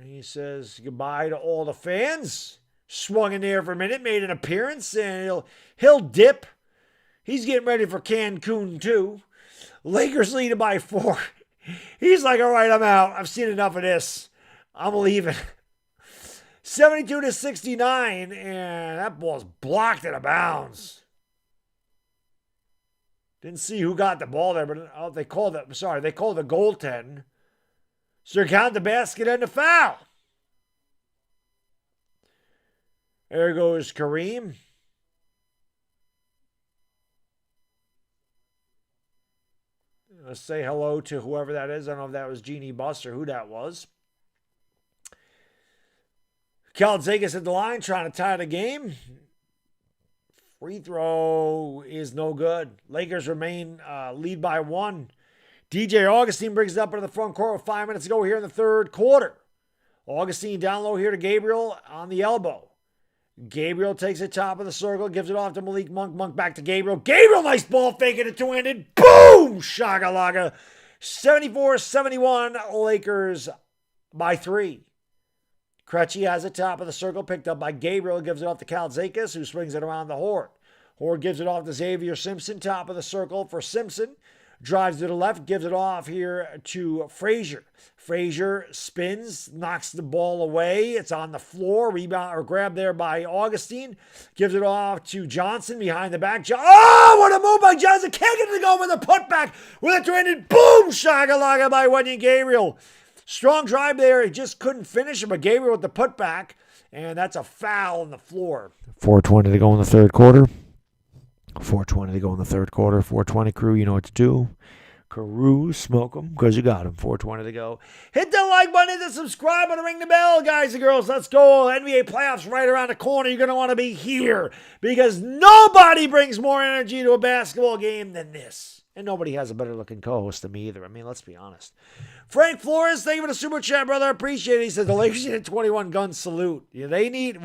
He says goodbye to all the fans. Swung in there for a minute, made an appearance, and he'll dip. He's getting ready for Cancun too. Lakers leading by 4. He's like, all right, I'm out. I've seen enough of this. I'm leaving. 72-69, and that ball's blocked out of bounds. Didn't see who got the ball there, but they called the goaltend. So they're counting the basket and the foul. There goes Kareem. Let's say hello to whoever that is. I don't know if that was Jeannie Buss or who that was. Gilgeous at the line trying to tie the game. Free throw is no good. Lakers remain lead by 1. DJ Augustine brings it up into the front court with 5 minutes to go here in the third quarter. Augustine down low here to Gabriel on the elbow. Gabriel takes it top of the circle, gives it off to Malik Monk. Monk back to Gabriel. Gabriel, nice ball faking it two-handed. Boom! Shagalaga. 74-71, Lakers by 3. Krejci has it top of the circle, picked up by Gabriel, gives it off to Gilgeous, who swings it around the Horde. Horde gives it off to Xavier Simpson, top of the circle for Simpson. Drives to the left, gives it off here to Frazier. Frazier spins, knocks the ball away. It's on the floor. Rebound or grab there by Augustine. Gives it off to Johnson behind the back. Oh, what a move by Johnson. Can't get it to go with a putback. With a two-handed boom. Shagalaga by Wenyen Gabriel. Strong drive there. He just couldn't finish him. But Gabriel with the putback. And that's a foul on the floor. 4:20 to go in the third quarter. 4:20 to go in the third quarter. 4:20 crew, you know what to do. Carew, smoke them because you got them. 4:20 to go. Hit the like button, hit the subscribe button, ring the bell, guys and girls. Let's go. NBA playoffs right around the corner. You're going to want to be here because nobody brings more energy to a basketball game than this. And nobody has a better looking co-host than me either. I mean, let's be honest. Frank Flores, thank you for the super chat, brother. I appreciate it. He says the Lakers need a 21 gun salute. Yeah, they need,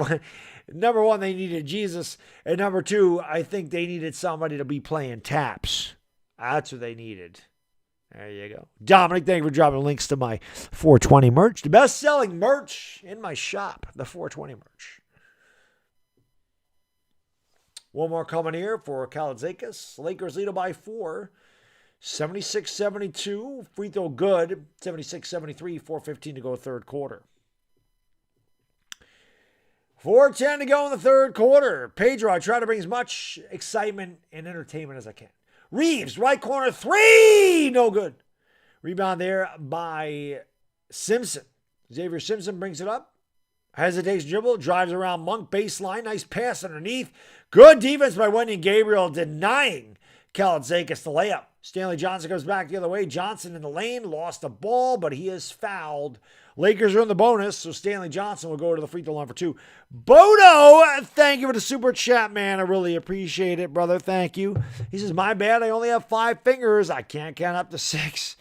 number one, they needed Jesus. And number two, I think they needed somebody to be playing taps. That's what they needed. There you go. Dominic, thank you for dropping links to my 420 merch. The best selling merch in my shop, the 420 merch. One more coming here for Gilgeous-Alexander. Lakers lead by 4. 76-72. Free throw good. 76-73. 4:15 to go third quarter. 4:10 to go in the third quarter. Pedro, I try to bring as much excitement and entertainment as I can. Reeves, right corner, 3. No good. Rebound there by Simpson. Xavier Simpson brings it up. Hesitates dribble, drives around Monk, baseline, nice pass underneath. Good defense by Wendy Gabriel, denying Gilgeous-Alexander the layup. Stanley Johnson goes back the other way. Johnson in the lane, lost the ball, but he is fouled. Lakers are in the bonus, so Stanley Johnson will go to the free throw line for 2. Bodo, thank you for the super chat, man. I really appreciate it, brother. Thank you. He says, my bad, I only have 5 fingers. I can't count up to 6.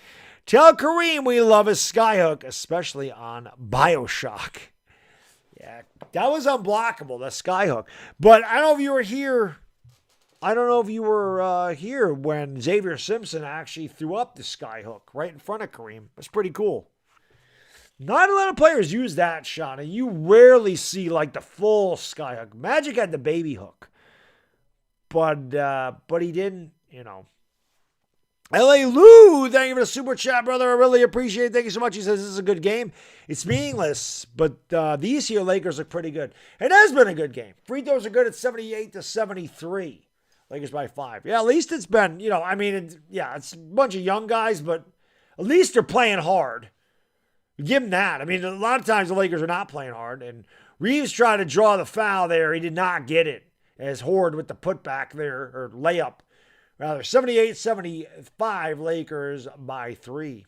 Tell Kareem we love his skyhook, especially on Bioshock. Yeah, that was unblockable, the skyhook. But I don't know if you were here. I don't know if you were here when Xavier Simpson actually threw up the skyhook right in front of Kareem. That's pretty cool. Not a lot of players use that shot, and you rarely see like the full skyhook. Magic had the baby hook, but he didn't. You know. L.A. Lou, thank you for the super chat, brother. I really appreciate it. Thank you so much. He says this is a good game. It's meaningless, but these here Lakers look pretty good. It has been a good game. Free throws are good at 78-73. Lakers by 5. Yeah, at least it's been, you know, I mean, it's a bunch of young guys, but at least they're playing hard. Give them that. I mean, a lot of times the Lakers are not playing hard, and Reeves tried to draw the foul there. He did not get it, as Horde with the putback there, or layup. Rather, 78-75, Lakers by 3.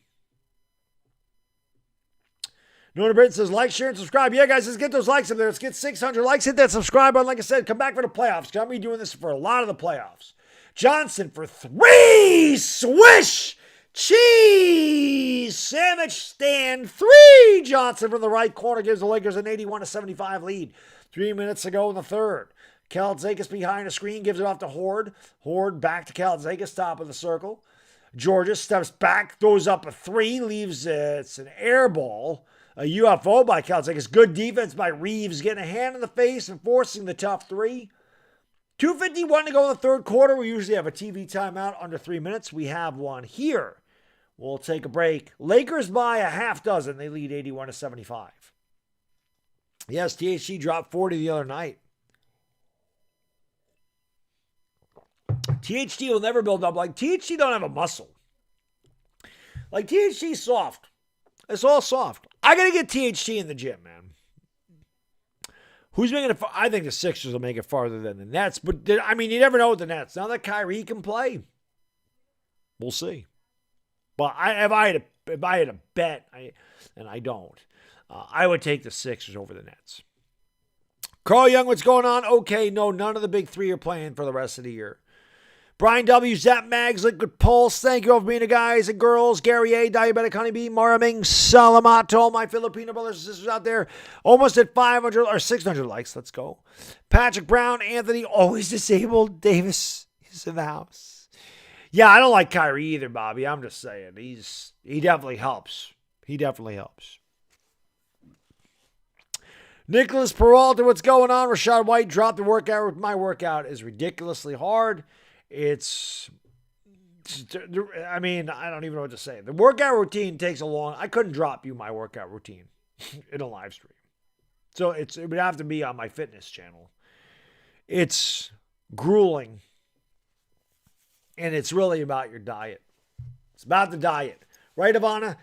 Nona Britton says, like, share, and subscribe. Yeah, guys, let's get those likes up there. Let's get 600 likes. Hit that subscribe button. Like I said, come back for the playoffs. I'm going to be doing this for a lot of the playoffs. Johnson for 3. Swish! Cheese! Sandwich stand 3. Johnson from the right corner gives the Lakers an 81-75 lead. 3 minutes to go in the third. Gilgeous behind the screen, gives it off to Horde. Horde back to Gilgeous, top of the circle. Georgia steps back, throws up a 3, leaves it's an air ball. A UFO by Gilgeous. Good defense by Reeves, getting a hand in the face and forcing the tough 3. 2:51 to go in the third quarter. We usually have a TV timeout under 3 minutes. We have one here. We'll take a break. Lakers by a half dozen. They lead 81-75. Yes, THC dropped 40 the other night. THC will never build up. Like, THC don't have a muscle. Like, THC's soft. It's all soft. I got to get THC in the gym, man. Who's making it? I think the Sixers will make it farther than the Nets. But, I mean, you never know with the Nets. Now that Kyrie can play, we'll see. But if I had a bet, and I don't, I would take the Sixers over the Nets. Carl Young, what's going on? Okay, no, none of the big 3 are playing for the rest of the year. Brian W., Zap Mags, Liquid Pulse, thank you all for being the guys and girls. Gary A., Diabetic Honeybee, Mara Ming, Salamat, to all my Filipino brothers and sisters out there. Almost at 500 or 600 likes. Let's go. Patrick Brown, Anthony, always disabled. Davis is in the house. Yeah, I don't like Kyrie either, Bobby. I'm just saying. He definitely helps. He definitely helps. Nicholas Peralta, what's going on? Rashad White dropped the workout. My workout is ridiculously hard. I mean, I don't even know what to say. The workout routine takes I couldn't drop you my workout routine in a live stream. So it would have to be on my fitness channel. It's grueling. And it's really about your diet. It's about the diet. Right, Ivana?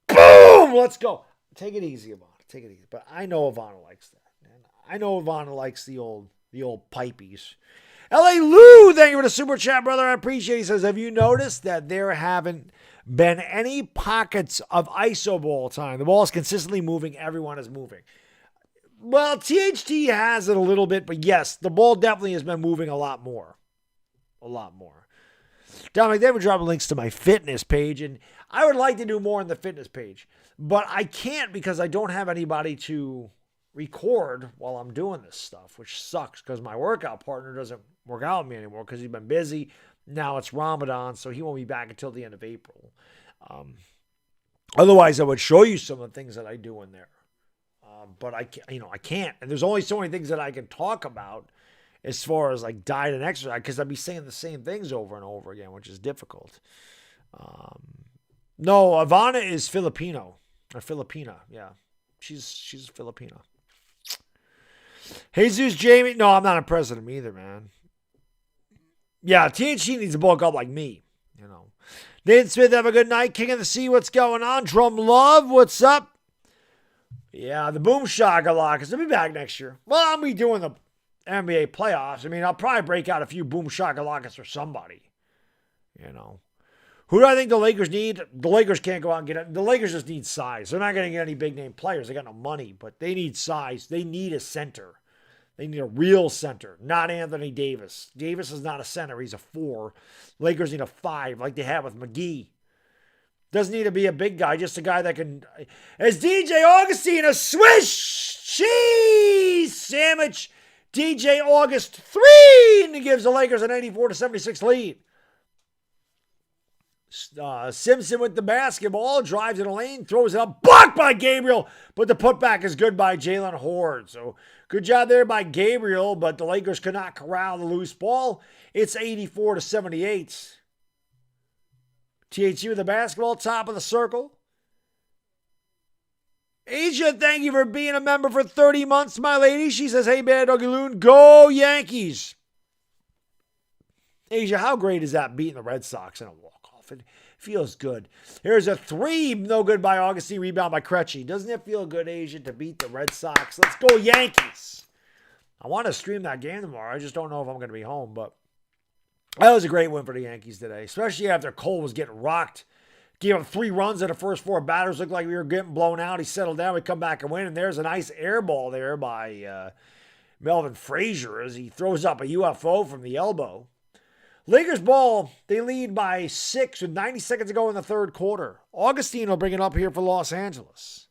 Boom! Let's go. Take it easy, Ivana. Take it easy. But I know Ivana likes that. And I know Ivana likes the old pipies. L.A. Lou, thank you for the super chat, brother. I appreciate it. He says, have you noticed that there haven't been any pockets of ISO ball time? The ball is consistently moving. Everyone is moving. Well, THT has it a little bit, but yes, the ball definitely has been moving a lot more. A lot more. Dominic, they were dropping links to my fitness page, and I would like to do more on the fitness page, but I can't because I don't have anybody to record while I'm doing this stuff, which sucks because my workout partner doesn't work out with me anymore because he's been busy. Now it's Ramadan, so he won't be back until the end of April. Otherwise, I would show you some of the things that I do in there. But I can't. And there's only so many things that I can talk about as far as like diet and exercise, because I'd be saying the same things over and over again, which is difficult. No, Ivana is Filipino. Or Filipina, yeah. She's Filipina. Jesus Jamie. No, I'm not impressed with him either, man. Yeah, THC needs to bulk up like me, you know. Nathan Smith, have a good night. King of the Sea, what's going on? Drum Love, what's up? Yeah, the Boom Shakalaka. I'll be back next year. Well, I'll be doing the NBA playoffs. I mean, I'll probably break out a few Boom Shakalakas for somebody, you know. Who do I think the Lakers need? The Lakers can't go out and get it. The Lakers just need size. They're not going to get any big-name players. They got no money, but they need size. They need a center. They need a real center, not Anthony Davis. Davis is not a center. He's a 4. Lakers need a 5 like they have with McGee. Doesn't need to be a big guy, just a guy that can... As DJ Augustine, a swish cheese sandwich. DJ August 3, and he gives the Lakers an 84-76 lead. Simpson with the basketball, drives in a lane, throws it up, blocked by Gabriel, but the putback is good by Jalen Horde. So good job there by Gabriel, but the Lakers could not corral the loose ball. It's 84-78. THC with the basketball, top of the circle. Asia, thank you for being a member for 30 months, my lady. She says, hey, Baddog Loon, go Yankees. Asia, how great is that beating the Red Sox in a walk-off? It feels good. Here's a 3, no good by Augustine, rebound by Krejci. Doesn't it feel good, Asia, to beat the Red Sox? Let's go Yankees. I want to stream that game tomorrow. I just don't know if I'm going to be home, but that was a great win for the Yankees today, especially after Cole was getting rocked. Gave up 3 runs in the first 4 batters. Looked like we were getting blown out. He settled down. We come back and win. And there's a nice air ball there by Melvin Frazier as he throws up a UFO from the elbow. Lakers ball, they lead by 6 with 90 seconds to go in the third quarter. Augustine will bring it up here for Los Angeles.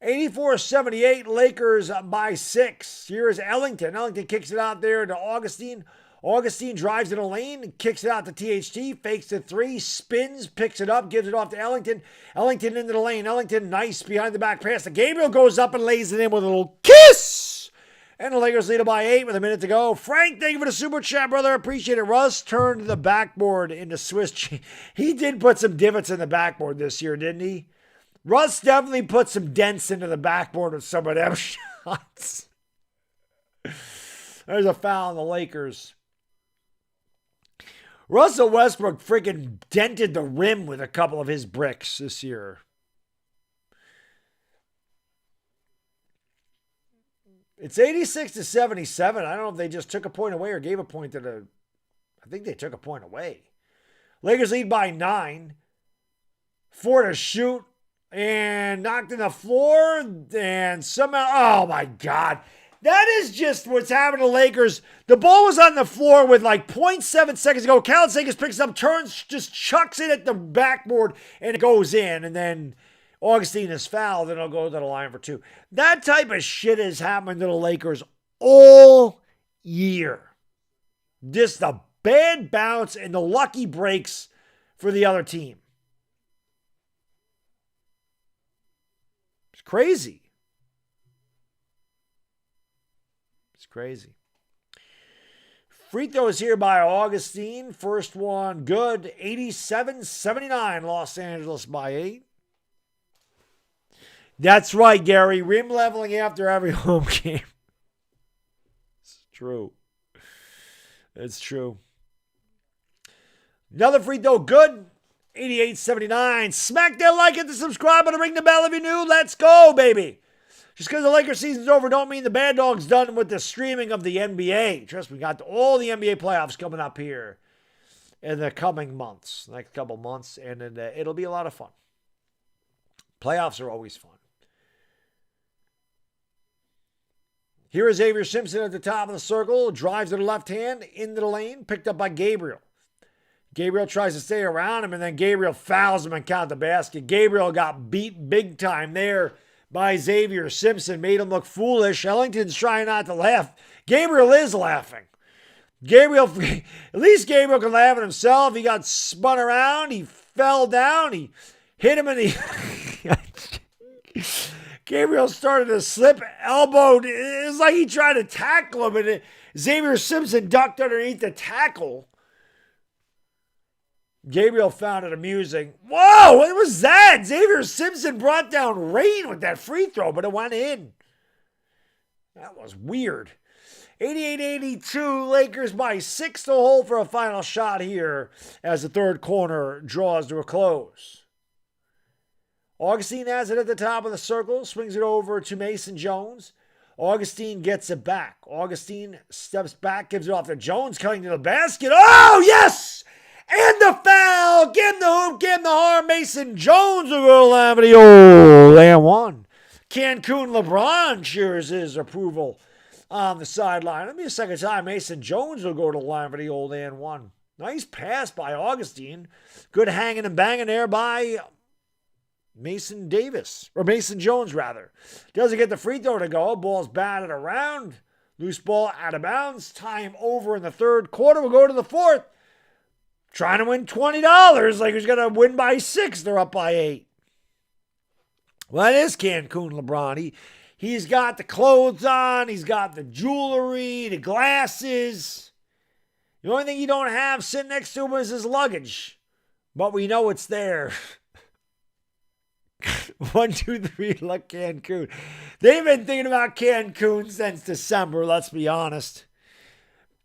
84-78, Lakers by 6. Here's Ellington. Ellington kicks it out there to Augustine. Augustine drives in a lane, kicks it out to THT, fakes the 3, spins, picks it up, gives it off to Ellington. Ellington into the lane. Ellington, nice behind the back pass. Gabriel goes up and lays it in with a little kiss. And the Lakers lead it by 8 with a minute to go. Frank, thank you for the super chat, brother. Appreciate it. Russ turned the backboard into Swiss. He did put some divots in the backboard this year, didn't he? Russ definitely put some dents into the backboard with some of them shots. There's a foul on the Lakers. Russell Westbrook freaking dented the rim with a couple of his bricks this year. It's 86-77. I don't know if they just took a point away or gave a point to the... I think they took a point away. Lakers lead by 9. 4 to shoot. And knocked in the floor. And somehow... Oh, my God. That is just what's happened to the Lakers. The ball was on the floor with like 0.7 seconds to go. Kalaitzakis picks it up, turns, just chucks it at the backboard, and it goes in. And then Augustine is fouled, and he'll go to the line for 2. That type of shit has happened to the Lakers all year. Just the bad bounce and the lucky breaks for the other team. It's crazy. Crazy. Free throws here by Augustine. First one good. 87-79. Los Angeles by 8. That's right, Gary. Rim leveling after every home game. It's true. It's true. Another free throw good. 88-79. Smack that like, hit the subscribe button, ring the bell if you're new. Let's go, baby. Just because the Lakers season's over don't mean the Bad Dog's done with the streaming of the NBA. Trust me, we got all the NBA playoffs coming up here in the coming months, next couple months, and it'll be a lot of fun. Playoffs are always fun. Here is Xavier Simpson at the top of the circle. Drives to the left hand into the lane. Picked up by Gabriel. Gabriel tries to stay around him, and then Gabriel fouls him and count the basket. Gabriel got beat big time there by Xavier Simpson. Made him look foolish. Ellington's trying not to laugh. Gabriel is laughing. At least Gabriel can laugh at himself. He got spun around. He fell down. He hit him in the... Gabriel started to slip, elbowed. It was like he tried to tackle him, and Xavier Simpson ducked underneath the tackle. Gabriel found it amusing. Whoa, what was that? Xavier Simpson brought down rain with that free throw, but it went in. That was weird. 88-82, Lakers by 6 to hold for a final shot here as the third corner draws to a close. Augustine has it at the top of the circle, swings it over to Mason Jones. Augustine gets it back. Augustine steps back, gives it off to Jones, cutting to the basket. Oh, yes! And the foul! Give him the hoop, give him the harm. Mason Jones will go to the line for the old and one. Cancun LeBron cheers his approval on the sideline. That'll be a second time Mason Jones will go to the line for the old and one. Nice pass by Augustine. Good hanging and banging there by Mason Jones rather. Doesn't get the free throw to go. Ball's batted around. Loose ball out of bounds. Time over in the third quarter. We'll go to the fourth. Trying to win $20. Lakers going to win by 6. They're up by 8. Well, that is Cancun LeBron. He's got the clothes on. He's got the jewelry, the glasses. The only thing you don't have sitting next to him is his luggage. But we know it's there. 1, 2, 3, look, Cancun. They've been thinking about Cancun since December, let's be honest.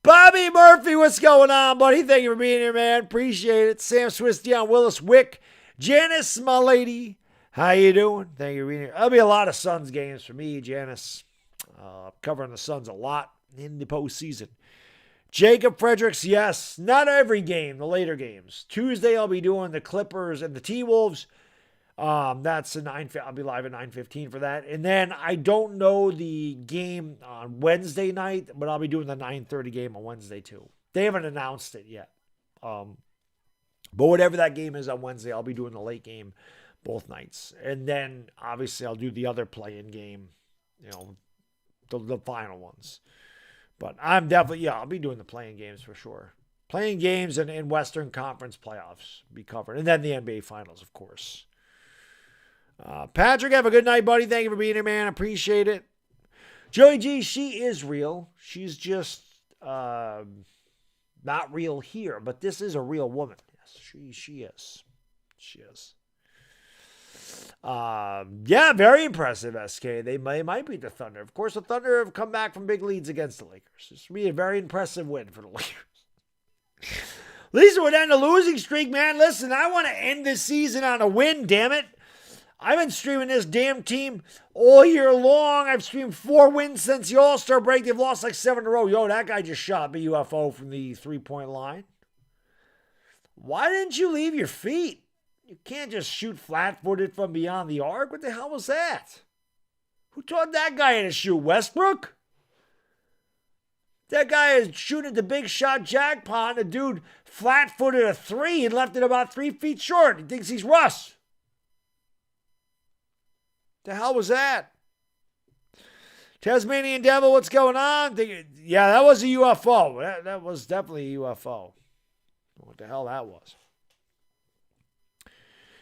Bobby Murphy, what's going on, buddy? Thank you for being here, man. Appreciate it. Sam Swiss, Dion Willis, Wick, Janice, my lady. How you doing? Thank you for being here. There'll be a lot of Suns games for me, Janice. Covering the Suns a lot in the postseason. Jacob Fredericks, yes. Not every game, the later games. Tuesday, I'll be doing the Clippers and the T-Wolves. That's a 9. I'll be live at 9:15 for that. And then I don't know the game on Wednesday night, but I'll be doing the 9:30 game on Wednesday too. They haven't announced it yet. But whatever that game is on Wednesday, I'll be doing the late game both nights. And then obviously I'll do the other play-in game, the final ones. But I'm definitely, I'll be doing the play-in games for sure. Playing games and Western Conference playoffs be covered. And then the NBA Finals, of course. Patrick, have a good night, buddy. Thank you for being here, man. Appreciate it. Joey G, she is real. She's just not real here, but this is a real woman. Yes, she is. She is. Very impressive, SK. They might beat the Thunder. Of course, the Thunder have come back from big leads against the Lakers. This will be a very impressive win for the Lakers. At least it would end a losing streak, man. Listen, I want to end this season on a win, damn it. I've been streaming this damn team all year long. I've streamed 4 wins since the All-Star break. They've lost like 7 in a row. Yo, that guy just shot the UFO from the 3-point line. Why didn't you leave your feet? You can't just shoot flat-footed from beyond the arc. What the hell was that? Who taught that guy how to shoot? Westbrook? That guy is shooting the big shot jackpot. The dude flat-footed a 3 and left it about 3 feet short. He thinks he's Russ. The hell was that? Tasmanian Devil, what's going on? Yeah, that was a UFO. That was definitely a UFO. What the hell that was.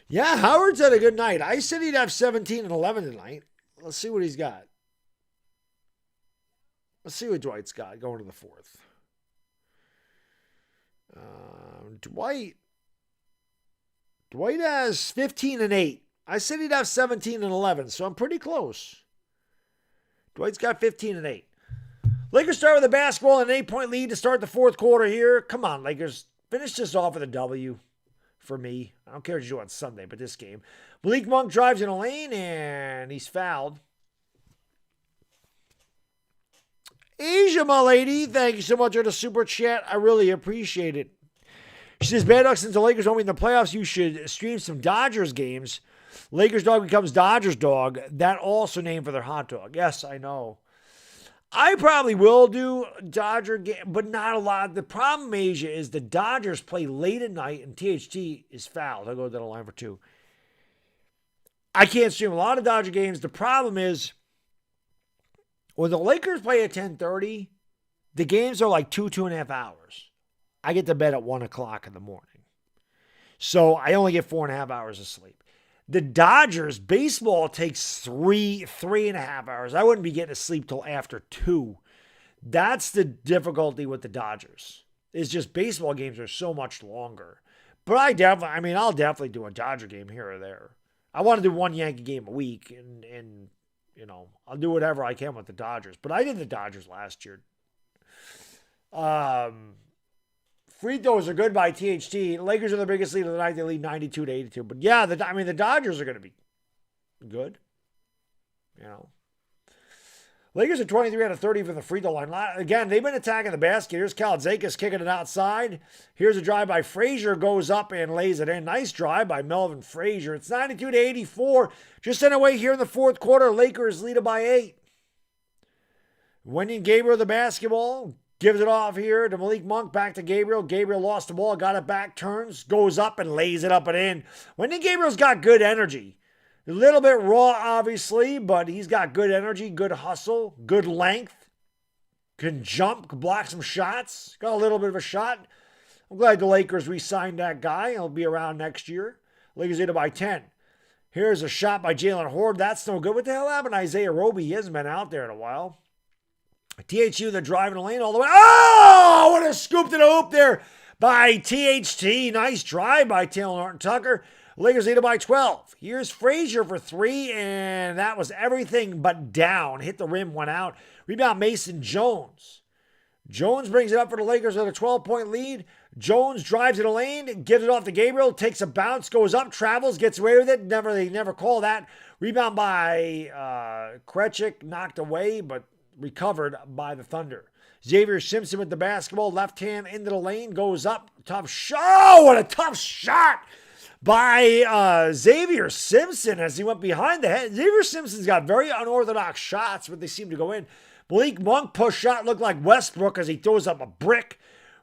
Yeah, Howard's had a good night. I said he'd have 17 and 11 tonight. Let's see what he's got. Let's see what Dwight's got going to the fourth. Dwight has 15 and 8. I said he'd have 17 and 11, so I'm pretty close. Dwight's got 15 and 8. Lakers start with a basketball and an 8-point lead to start the fourth quarter here. Come on, Lakers. Finish this off with a W for me. I don't care what you do on Sunday, but this game. Malik Monk drives in a lane, and he's fouled. Asia, my lady, thank you so much for the super chat. I really appreciate it. She says, Baddog, since the Lakers won't be in the playoffs, you should stream some Dodgers games. Lakers dog becomes Dodgers dog. That also named for their hot dog. Yes, I know. I probably will do Dodger game, but not a lot. The problem, Asia, is the Dodgers play late at night and THT is fouled. I'll go to the line for 2. I can't stream a lot of Dodger games. The problem is when the Lakers play at 10:30, the games are like 2.5 hours. I get to bed at 1 o'clock in the morning. So I only get 4.5 hours of sleep. The Dodgers, baseball takes 3.5 hours. I wouldn't be getting to sleep till after 2. That's the difficulty with the Dodgers. It's just baseball games are so much longer. But I'll definitely do a Dodger game here or there. I want to do one Yankee game a week, and I'll do whatever I can with the Dodgers. But I did the Dodgers last year. Free throws are good by THT. Lakers are the biggest lead of the night. They lead 92-82. But yeah, the Dodgers are going to be good. Lakers are 23 out of 30 from the free throw line. Again, they've been attacking the basket. Here's Gilgeous-Alexander kicking it outside. Here's a drive by Frazier, goes up and lays it in. Nice drive by Melvin Frazier. It's 92-84. Just in a way here in the fourth quarter. Lakers lead it by 8. Wendy Gabriel the basketball. Gives it off here to Malik Monk, back to Gabriel. Gabriel lost the ball, got it back, turns, goes up and lays it up and in. Wendy Gabriel's got good energy. A little bit raw, obviously, but he's got good energy, good hustle, good length. Can jump, can block some shots. Got a little bit of a shot. I'm glad the Lakers re-signed that guy. He'll be around next year. Lakers lead it by 10. Here's a shot by Jalen Horde. That's no good. What the hell happened to Isaiah Roby? He hasn't been out there in a while. THU, they're driving the lane all the way. Oh, what a scoop to the hoop there by THT. Nice drive by Taylor Norton Tucker. Lakers lead it by 12. Here's Frazier for 3, and that was everything but down. Hit the rim, went out. Rebound Mason Jones. Jones brings it up for the Lakers with a 12-point lead. Jones drives in the lane, gives it off to Gabriel, takes a bounce, goes up, travels, gets away with it. They never call that. Rebound by Krejcik, knocked away, but recovered by the Thunder. Xavier Simpson with the basketball, left hand into the lane, goes up, tough shot. Oh, what a tough shot by Xavier Simpson as he went behind the head. Xavier Simpson's got very unorthodox shots, but they seem to go in. Malik Monk push shot looked like Westbrook as he throws up a brick.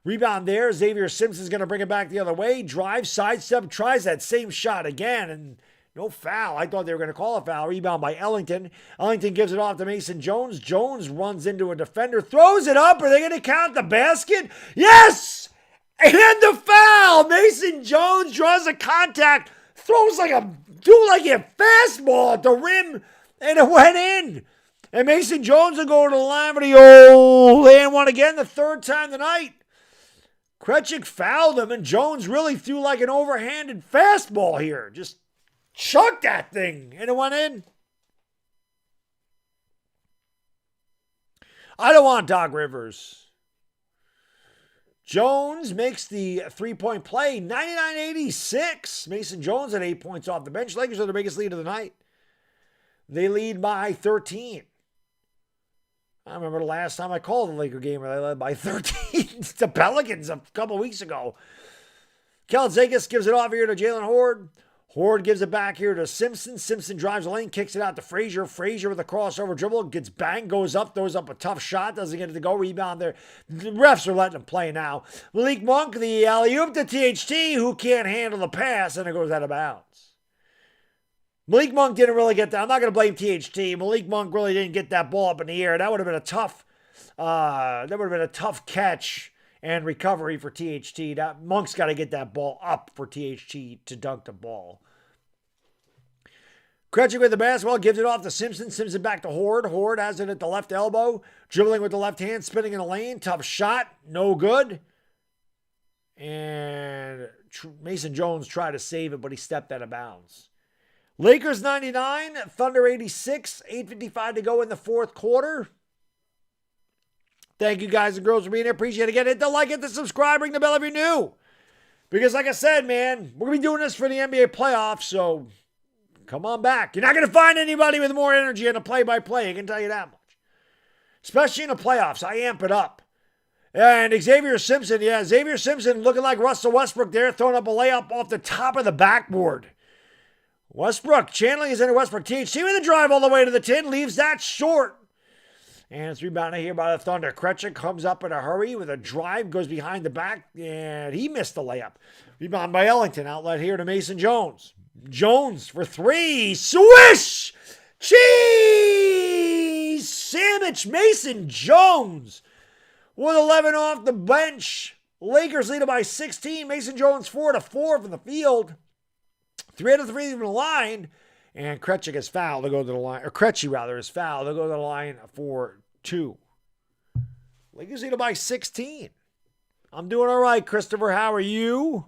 Rebound there. Xavier Simpson's going to bring it back the other way. Drive, sidestep, tries that same shot again, and no foul. I thought they were going to call a foul. Rebound by Ellington. Ellington gives it off to Mason Jones. Jones runs into a defender, throws it up. Are they going to count the basket? Yes! And the foul. Mason Jones draws a contact, throws like a fastball at the rim, and it went in. And Mason Jones will go to the line for the old and one again, the third time tonight. Krejcik fouled him, and Jones really threw like an overhanded fastball here. Just chucked that thing, and it went in. I don't want Doc Rivers. Jones makes the three-point play, 99-86. Mason Jones at 8 points off the bench. Lakers are the biggest lead of the night. They lead by 13. I remember the last time I called a Laker game where they led by 13. The Pelicans a couple weeks ago. Gilgeous gives it off here to Jalen Horde. Horde gives it back here to Simpson. Simpson drives the lane, kicks it out to Frazier. Frazier with a crossover dribble, gets banged, goes up, throws up a tough shot, doesn't get it to go. Rebound there. The refs are letting him play now. Malik Monk, the alley-oop to THT, who can't handle the pass, and it goes out of bounds. Malik Monk didn't really get that. I'm not going to blame THT. Malik Monk really didn't get that ball up in the air. That would have been a tough catch and recovery for THT. Monk's got to get that ball up for THT to dunk the ball. Krejcik with the basketball, gives it off to Simpson. Simpson back to Horde. Horde has it at the left elbow. Dribbling with the left hand, spinning in the lane. Tough shot. No good. And Mason Jones tried to save it, but he stepped out of bounds. Lakers 99, Thunder 86, 8:55 to go in the fourth quarter. Thank you guys and girls for being here. Appreciate it. Again, hit the like, hit the subscribe, ring the bell if you're new. Because like I said, man, we're going to be doing this for the NBA playoffs, so come on back. You're not going to find anybody with more energy in a play-by-play, I can tell you that much. Especially in the playoffs, I amp it up. And Xavier Simpson looking like Russell Westbrook there, throwing up a layup off the top of the backboard. Westbrook, channeling is into Westbrook. THT with a drive all the way to the tin, leaves that short. And it's rebounded here by the Thunder. Krejci comes up in a hurry with a drive, goes behind the back, and he missed the layup. Rebound by Ellington. Outlet here to Mason Jones. Jones for three. Swish! Cheese! Sandwich Mason Jones with 11 off the bench. Lakers lead it by 16. Mason Jones 4-4 from the field. 3 out of 3 from the line. And Krejci is fouled to go to the line. Or Krejci, rather, is fouled to go to the line for 2. Lakers lead it by 16. I'm doing all right, Christopher. How are you?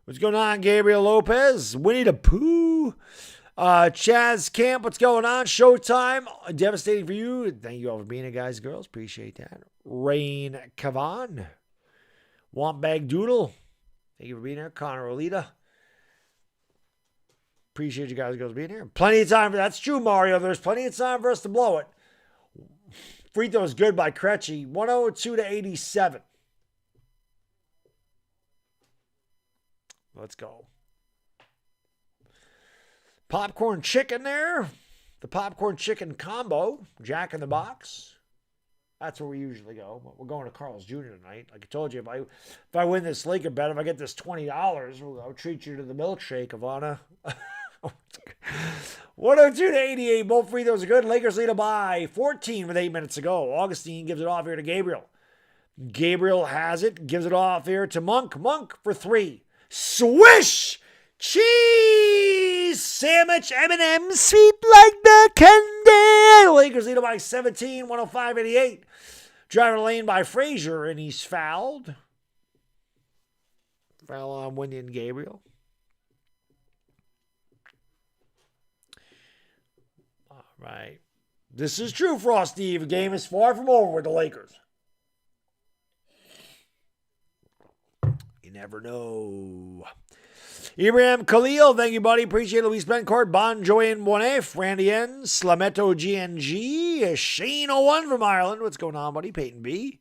What's going on, Gabriel Lopez? Winnie the Pooh. Chaz Camp, what's going on? Showtime. Devastating for you. Thank you all for being here, guys and girls. Appreciate that. Rain Kavan. Want Bag Doodle. Thank you for being here. Connor Olita. Appreciate you guys and girls being here. Plenty of time for that's true, Mario. There's plenty of time for us to blow it. Free throw is good by Krejci. 102-87. Let's go. Popcorn chicken there. The popcorn chicken combo. Jack in the Box. That's where we usually go. But we're going to Carl's Jr. tonight. Like I told you, if I win this Laker bet, if I get this $20, I'll treat you to the milkshake, Ivana. 102-88. Both free throws are good. Lakers lead it by 14 with 8 minutes to go. Augustine gives it off here to Gabriel. Gabriel has it. Gives it off here to Monk. Monk for 3. Swish! Cheese! Sandwich M&M. Sweet like the candy. Lakers lead it by 17. 105-88. Driving the lane by Frazier, and he's fouled. Foul on Wendy and Gabriel. Right. This is true, Frosty. The game is far from over with the Lakers. You never know. Ibrahim Khalil, thank you, buddy. Appreciate it. Luis Bencourt, Bon Joyen 1F, Randy N, Slameto GNG, Shane 01 from Ireland. What's going on, buddy? Peyton B.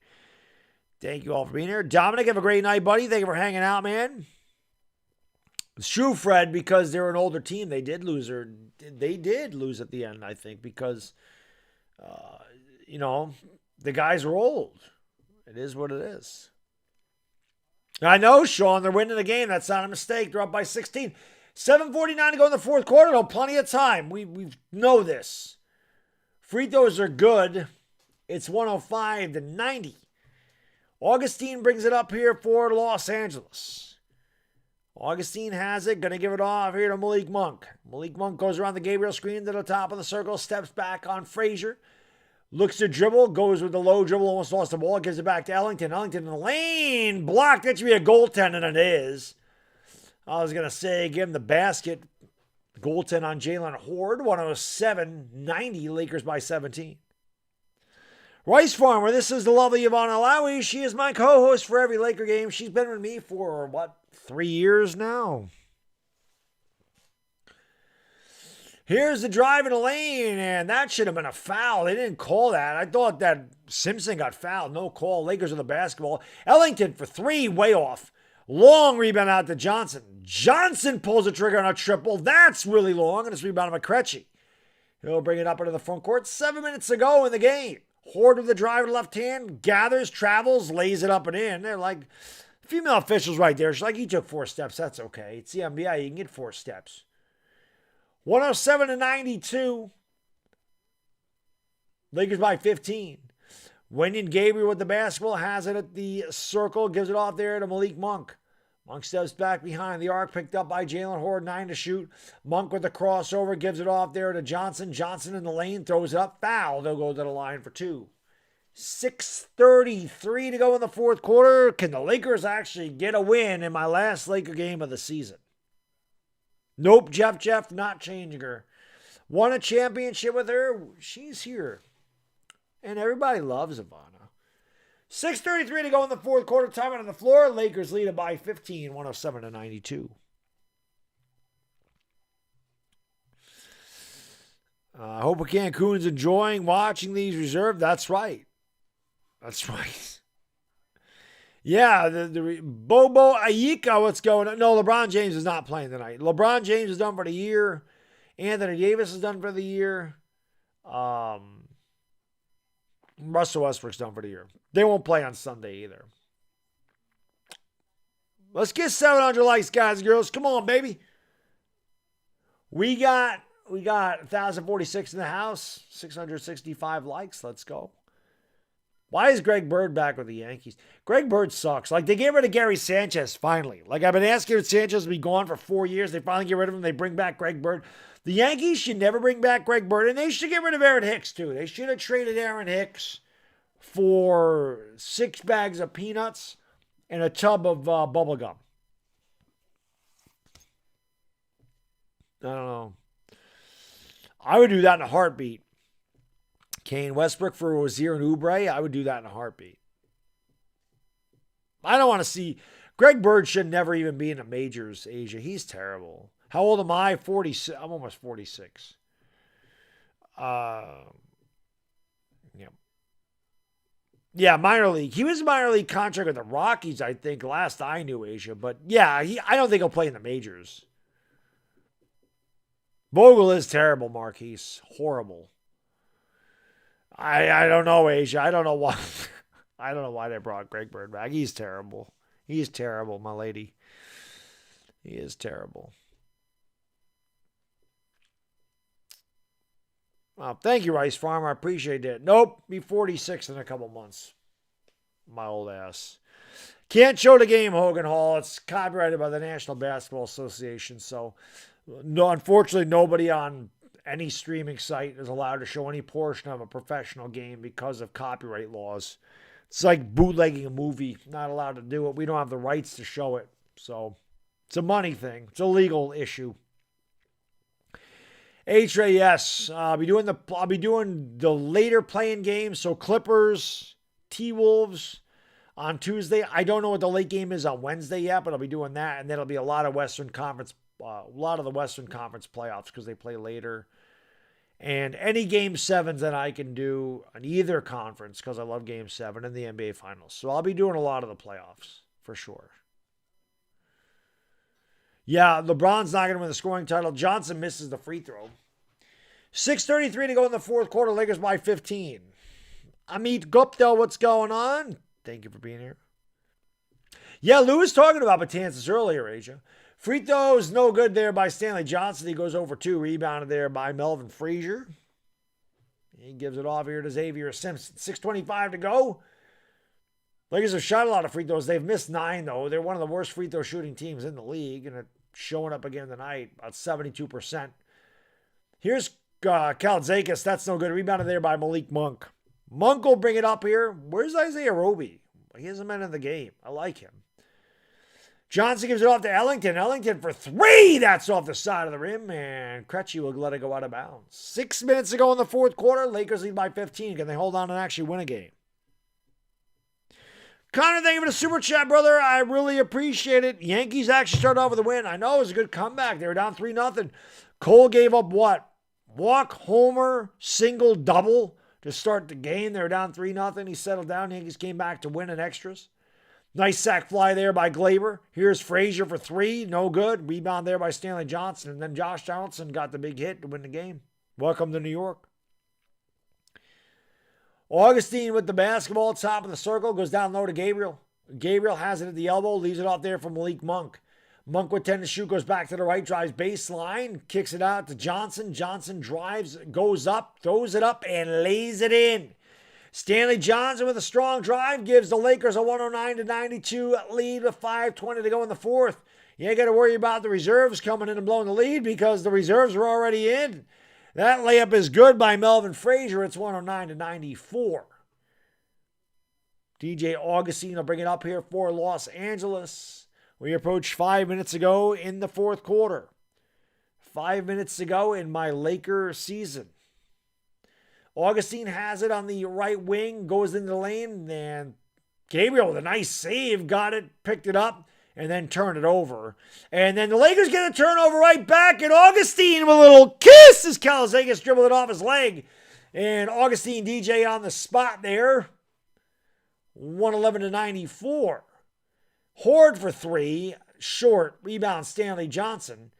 Thank you all for being here. Dominic, have a great night, buddy. Thank you for hanging out, man. It's true, Fred, because they're an older team. They did lose at the end, I think, because, the guys are old. It is what it is. I know, Sean, they're winning the game. That's not a mistake. They're up by 16. 7:49 to go in the fourth quarter, though. Plenty of time. We know this. Free throws are good. It's 105-90. Augustine brings it up here for Los Angeles. Augustine has it. Going to give it off here to Malik Monk. Malik Monk goes around the Gabriel screen to the top of the circle. Steps back on Frazier. Looks to dribble. Goes with the low dribble. Almost lost the ball. Gives it back to Ellington. Ellington in the lane. Blocked. That should be a goaltend, and it is. I was going to say, give him the basket. Goaltend on Jalen Horde. 107-90. Lakers by 17. Rice Farmer. This is the lovely Yvonne Alawi. She is my co-host for every Laker game. She's been with me for, 3 years now. Here's the drive in the lane, and that should have been a foul. They didn't call that. I thought that Simpson got fouled. No call. Lakers with the basketball. Ellington for 3, way off. Long rebound out to Johnson. Johnson pulls the trigger on a triple. That's really long, and it's rebounded by Krejci. He'll bring it up into the front court. 7 minutes to go in the game. Horde with the drive to the left hand. Gathers, travels, lays it up and in. They're like female officials right there. She's like, he took 4 steps. That's okay. It's the NBA. You can get 4 steps. 107-92. Lakers by 15. Wenyon Gabriel with the basketball. Has it at the circle. Gives it off there to Malik Monk. Monk steps back behind the arc. Picked up by Jalen Horde. 9 to shoot. Monk with the crossover. Gives it off there to Johnson. Johnson in the lane. Throws it up. Foul. They'll go to the line for 2. 6:33 to go in the fourth quarter. Can the Lakers actually get a win in my last Laker game of the season? Nope, Jeff, not changing her. Won a championship with her. She's here. And everybody loves Ivana. 6:33 to go in the fourth quarter. Time out on the floor. Lakers lead it by 15, 107-92. I hope Cancun's enjoying watching these reserved. That's right. That's right. Yeah, the Bobo Ayika, what's going on? No, LeBron James is not playing tonight. LeBron James is done for the year. Anthony Davis is done for the year. Russell Westbrook's done for the year. They won't play on Sunday either. Let's get 700 likes, guys and girls. Come on, baby. We got 1,046 in the house, 665 likes. Let's go. Why is Greg Bird back with the Yankees? Greg Bird sucks. Like, they get rid of Gary Sanchez finally. Like, I've been asking Sanchez to be gone for 4 years. They finally get rid of him. They bring back Greg Bird. The Yankees should never bring back Greg Bird, and they should get rid of Aaron Hicks, too. They should have traded Aaron Hicks for 6 bags of peanuts and a tub of bubble gum. I don't know. I would do that in a heartbeat. Kane Westbrook for Rozier and Oubre, I would do that in a heartbeat. I don't want to see... Greg Bird should never even be in the majors, Asia. He's terrible. How old am I? 46. I'm almost 46. Yeah, minor league. He was a minor league contract with the Rockies, I think, last I knew, Asia. But yeah, I don't think he'll play in the majors. Vogel is terrible, Marquise. Horrible. I don't know, Asia. I don't know why. I don't know why they brought Greg Bird back. He's terrible. He's terrible, my lady. He is terrible. Well, thank you, Rice Farmer. I appreciate it. Nope, be 46 in a couple months. My old ass. Can't show the game, Hogan Hall. It's copyrighted by the National Basketball Association. So, no, unfortunately, nobody on any streaming site is allowed to show any portion of a professional game because of copyright laws. It's like bootlegging a movie. Not allowed to do it. We don't have the rights to show it. So, it's a money thing. It's a legal issue. H-Ray, yes. I'll be doing the later playing games. So Clippers, T-Wolves on Tuesday. I don't know what the late game is on Wednesday yet, but I'll be doing that. And then it'll be a lot of the Western Conference playoffs because they play later. And any Game 7s that I can do on either conference because I love Game 7 and the NBA Finals. So I'll be doing a lot of the playoffs for sure. Yeah, LeBron's not going to win the scoring title. Johnson misses the free throw. 6:33 to go in the fourth quarter. Lakers by 15. Amit Gupta, what's going on? Thank you for being here. Yeah, Lou was talking about Betances earlier, Asia. Free throws no good there by Stanley Johnson. He goes over 2. Rebounded there by Melvin Frazier. He gives it off here to Xavier Simpson. 6:25 to go. Lakers have shot a lot of free throws. They've missed 9, though. They're one of the worst free throw shooting teams in the league, and it's showing up again tonight, about 72%. Here's Kalzakis. That's no good. Rebounded there by Malik Monk. Monk will bring it up here. Where's Isaiah Roby? He hasn't been in the game. I like him. Johnson gives it off to Ellington. Ellington for 3. That's off the side of the rim, and Krejci will let it go out of bounds. 6 minutes to go in the fourth quarter. Lakers lead by 15. Can they hold on and actually win a game? Connor, thank you for the super chat, brother. I really appreciate it. Yankees actually started off with a win. I know it was a good comeback. They were down 3-0. Cole gave up what? Walk, homer, single, double to start the game. They were down 3-0. He settled down. Yankees came back to win in extras. Nice sack fly there by Glaber. Here's Frazier for 3. No good. Rebound there by Stanley Johnson. And then Josh Donaldson got the big hit to win the game. Welcome to New York. Augustine with the basketball, top of the circle, goes down low to Gabriel. Gabriel has it at the elbow, leaves it off there for Malik Monk. Monk with 10 to shoot, goes back to the right, drives baseline, kicks it out to Johnson. Johnson drives, goes up, throws it up, and lays it in. Stanley Johnson with a strong drive gives the Lakers a 109-92 lead with 5:20 to go in the fourth. You ain't got to worry about the reserves coming in and blowing the lead because the reserves were already in. That layup is good by Melvin Frazier. It's 109-94. DJ Augustine will bring it up here for Los Angeles. We approach 5 minutes ago in the fourth quarter. 5 minutes to go in my Laker season. Augustine has it on the right wing, goes into the lane, and Gabriel with a nice save, got it, picked it up, and then turned it over. And then the Lakers get a turnover right back, and Augustine with a little kiss as Kalzakis dribbled it off his leg. And Augustine DJ on the spot there. 111-94. Horde for 3. Short. Rebound Stanley Johnson.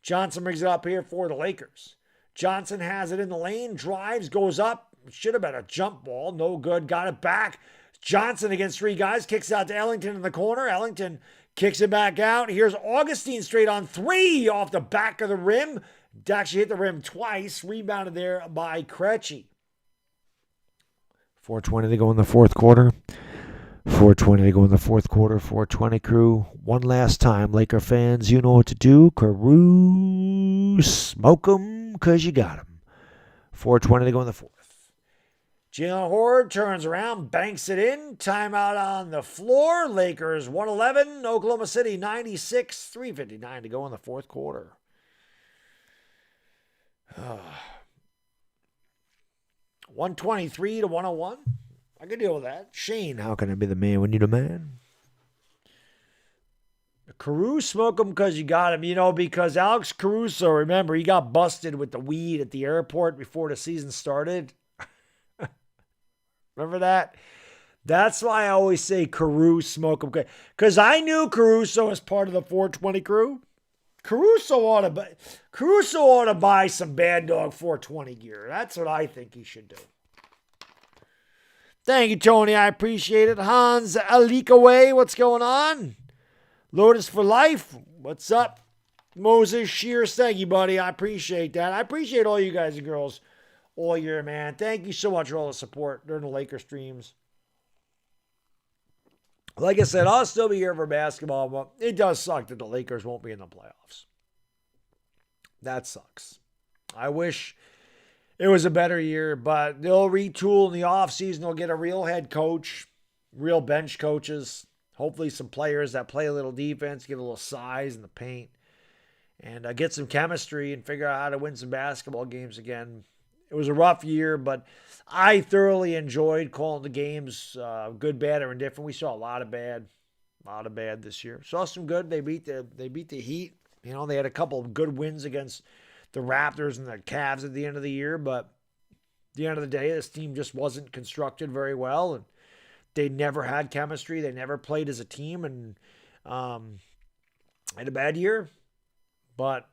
Johnson brings it up here for the Lakers. Johnson has it in the lane, drives, goes up, Should have been a jump ball. No good. Got it back. Johnson against 3 guys. Kicks out to Ellington in the corner. Ellington kicks it back out. Here's Augustine straight on 3 off the back of the rim. Actually hit the rim twice. Rebounded there by Krejci. 4:20 to go in the fourth quarter. 4:20 to go in the fourth quarter. 4:20 crew. One last time, Laker fans, you know what to do. Carew, smoke 'em because you got 'em. 4:20 to go in the fourth. Jalen Horde turns around, banks it in. Timeout on the floor. Lakers 111, Oklahoma City 96, 3:59 to go in the fourth quarter. 123 to 101. I can deal with that. Shane, how can I be the man when you the man? Caruso, smoke him because you got him. You know, because Alex Caruso, remember, he got busted with the weed at the airport before the season started. Remember that? That's why I always say Caruso, smoke him. Because I knew Caruso was part of the 420 crew. Caruso ought to buy some Baddog 420 gear. That's what I think he should do. Thank you, Tony. I appreciate it. Hans Alikaway, what's going on? Lotus for life. What's up? Moses Shears, thank you, buddy. I appreciate that. I appreciate all you guys and girls all year, man. Thank you so much for all the support during the Laker streams. Like I said, I'll still be here for basketball, but it does suck that the Lakers won't be in the playoffs. That sucks. I wish it was a better year, but they'll retool in the offseason. They'll get a real head coach, real bench coaches, hopefully some players that play a little defense, get a little size in the paint, and get some chemistry and figure out how to win some basketball games again. It was a rough year, but I thoroughly enjoyed calling the games, good, bad, or indifferent. We saw a lot of bad this year. Saw some good. They beat the Heat. You know, they had a couple of good wins against the Raptors and the Cavs at the end of the year, but at the end of the day, this team just wasn't constructed very well, and they never had chemistry. They never played as a team, and had a bad year. But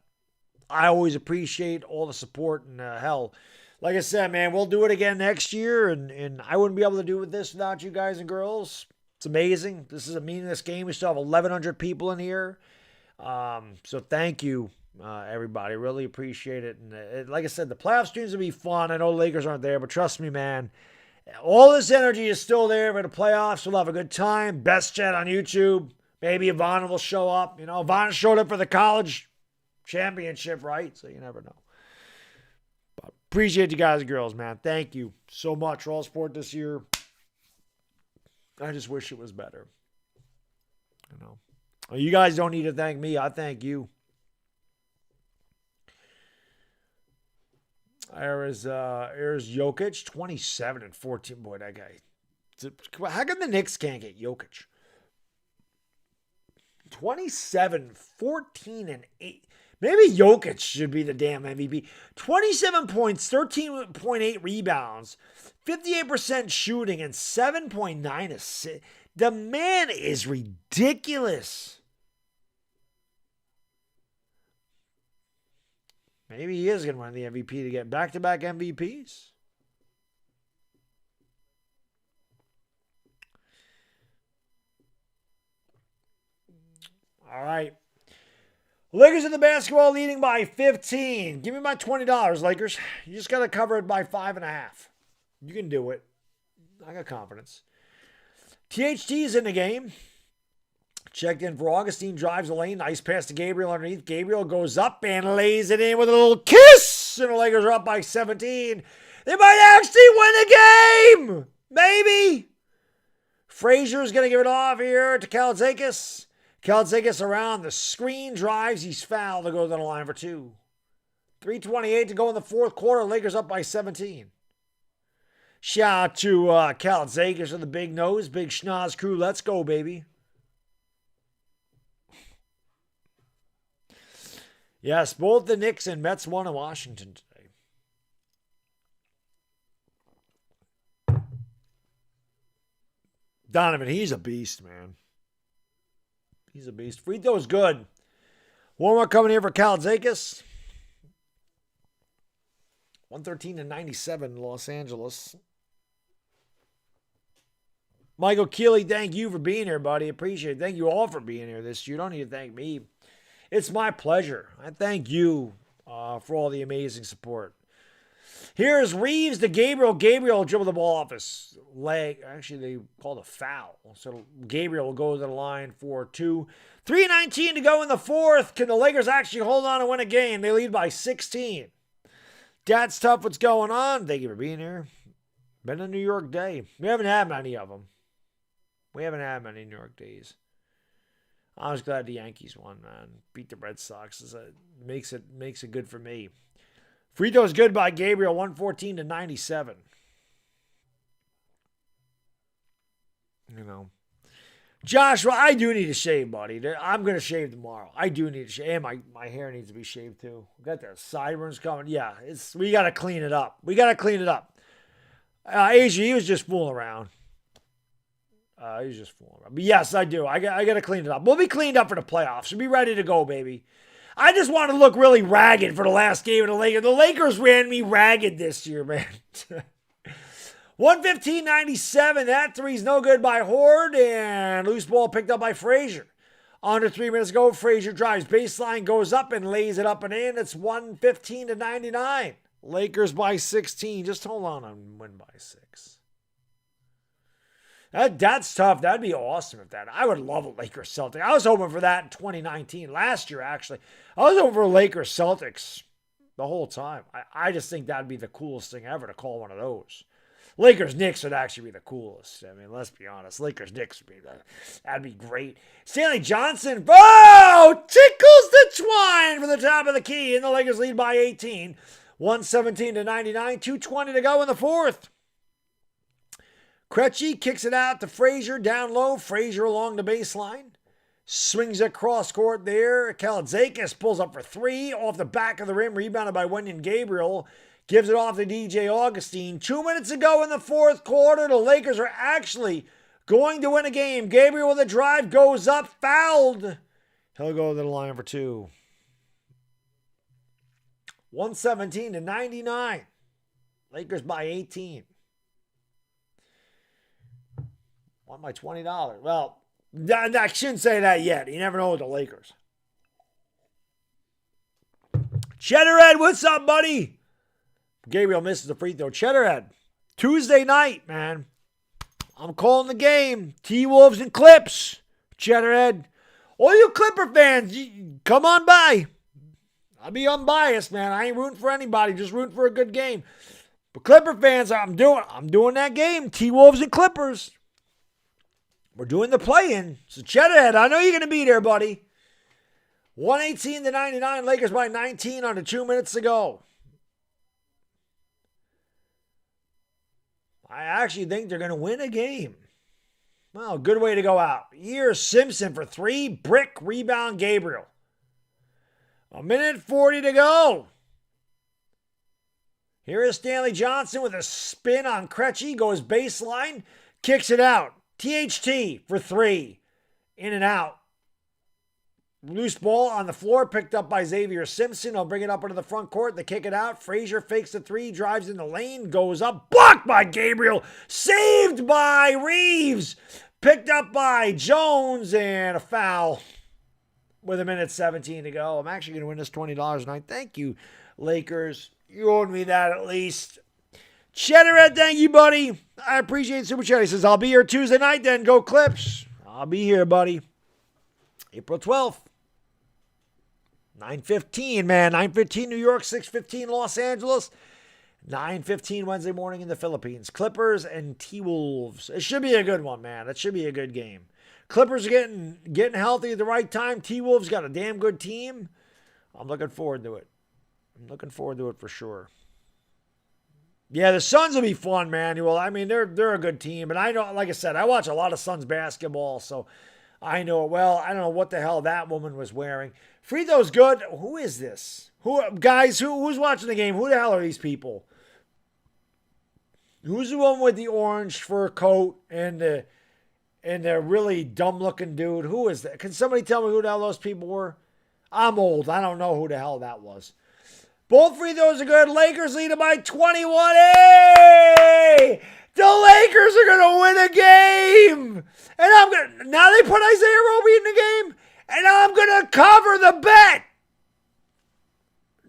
I always appreciate all the support, and hell, like I said, man, we'll do it again next year, and I wouldn't be able to do this without you guys and girls. It's amazing. This is a meaningless game. We still have 1,100 people in here. So thank you, everybody. Really appreciate it. And like I said, the playoff streams will be fun. I know the Lakers aren't there, but trust me, man, all this energy is still there for the playoffs. We'll have a good time. Best chat on YouTube. Maybe Ivana will show up. You know, Ivana showed up for the college championship, right? So you never know. But appreciate you guys and girls, man. Thank you so much for all support this year. I just wish it was better. You know, well, you guys don't need to thank me. I thank you. There's Jokic, 27 and 14. Boy, that guy. How come the Knicks can't get Jokic? 27, 14, and 8. Maybe Jokic should be the damn MVP. 27 points, 13.8 rebounds, 58% shooting, and 7.9 assists. The man is ridiculous. Maybe he is going to win the MVP to get back-to-back MVPs. All right. Lakers in the basketball leading by 15. Give me my $20, Lakers. You just got to cover it by 5.5. You can do it. I got confidence. THT is in the game. Checked in for Augustine, drives the lane. Nice pass to Gabriel underneath. Gabriel goes up and lays it in with a little kiss. And the Lakers are up by 17. They might actually win the game. Maybe. Frazier's going to give it off here to Gilgeous-Alexander. Gilgeous-Alexander around the screen, drives. He's fouled to go to the line for 2. 3:28 to go in the fourth quarter. Lakers up by 17. Shout out to Gilgeous-Alexander and the big nose, big schnoz crew. Let's go, baby. Yes, both the Knicks and Mets won in Washington today. Donovan, he's a beast, man. He's a beast. Free throw is good. One more coming here for Gilgeous-Alexander. 113-97, Los Angeles. Michael Keeley, thank you for being here, buddy. Appreciate it. Thank you all for being here this year. You don't need to thank me. It's my pleasure. I thank you for all the amazing support. Here's Reeves to Gabriel. Gabriel dribbled the ball off his leg. Actually, they called a foul. So Gabriel will go to the line for 2. 3:19 to go in the fourth. Can the Lakers actually hold on and win a game? They lead by 16. That's tough. What's going on? Thank you for being here. Been a New York day. We haven't had many of them. We haven't had many New York days. I was glad the Yankees won, man. Beat the Red Sox. It makes it good for me. Free throw's good by Gabriel, 114-97. You know. Joshua, I do need to shave, buddy. I'm going to shave tomorrow. I do need to shave. And my hair needs to be shaved, too. We got the sideburns coming. Yeah, we got to clean it up. Asia, he was just fooling around. But yes, I do. I got to clean it up. We'll be cleaned up for the playoffs. We'll be ready to go, baby. I just want to look really ragged for the last game of the Lakers. The Lakers ran me ragged this year, man. 115-97. That three's no good by Horde. And loose ball picked up by Frazier. Under 3 minutes to go. Frazier drives baseline, goes up and lays it up and in. It's 115-99. Lakers by 16. Just hold on and win by 6. That's tough. That'd be awesome if that. I would love a Lakers Celtics. I was hoping for that in 2019. Last year, actually. I was hoping for Lakers Celtics the whole time. I just think that'd be the coolest thing ever to call one of those. Lakers Knicks would actually be the coolest. I mean, let's be honest. Lakers Knicks would be that'd be great. Stanley Johnson. Oh! Tickles the twine from the top of the key. And the Lakers lead by 18. 117-99. 2:20 to go in the fourth. Krejci kicks it out to Frazier down low. Frazier along the baseline. Swings it cross court there. Gilgeous-Alexander pulls up for 3. Off the back of the rim. Rebounded by Wenyen Gabriel. Gives it off to DJ Augustine. 2 minutes to go in the fourth quarter. The Lakers are actually going to win a game. Gabriel with a drive. Goes up. Fouled. He'll go to the line for 2. 117-99. Lakers by 18. Want my $20. Well, I shouldn't say that yet. You never know with the Lakers. Cheddarhead, what's up, buddy? Gabriel misses the free throw. Cheddarhead, Tuesday night, man. I'm calling the game. T-Wolves and Clips. Cheddarhead. All you Clipper fans, come on by. I'll be unbiased, man. I ain't rooting for anybody. Just rooting for a good game. But Clipper fans, I'm doing that game. T-Wolves and Clippers. We're doing the play-in. So, Cheddarhead, I know you're going to be there, buddy. 118-99. Lakers by 19 under 2 minutes to go. I actually think they're going to win a game. Well, good way to go out. Here's Simpson for 3. Brick, rebound, Gabriel. 1:40 to go. Here is Stanley Johnson with a spin on Krejci. Goes baseline. Kicks it out. THT for 3. In and out. Loose ball on the floor. Picked up by Xavier Simpson. I'll bring it up into the front court. They kick it out. Frazier fakes the 3. Drives in the lane. Goes up. Blocked by Gabriel. Saved by Reeves. Picked up by Jones. And a foul. With 1:17 to go. I'm actually going to win this $20 tonight. Thank you, Lakers. You owed me that at least. Cheddarhead, thank you, buddy. I appreciate Super Chat. He says, I'll be here Tuesday night then. Go Clips. I'll be here, buddy. April 12th. 9:15, man. 9:15 New York, 6:15 Los Angeles. 9:15 Wednesday morning in the Philippines. Clippers and T-Wolves. It should be a good one, man. It should be a good game. Clippers are getting healthy at the right time. T-Wolves got a damn good team. I'm looking forward to it. I'm looking forward to it for sure. Yeah, the Suns will be fun, man. Well, I mean, they're a good team. And I know, like I said, I watch a lot of Suns basketball, so I know it well. I don't know what the hell that woman was wearing. Free throw's good. Who is this? Who's watching the game? Who the hell are these people? Who's the one with the orange fur coat and the really dumb-looking dude? Who is that? Can somebody tell me who the hell those people were? I'm old. I don't know who the hell that was. Both free throws are good. Lakers lead by 21. Hey! The Lakers are going to win a game. And now they put Isaiah Roby in the game, and I'm going to cover the bet.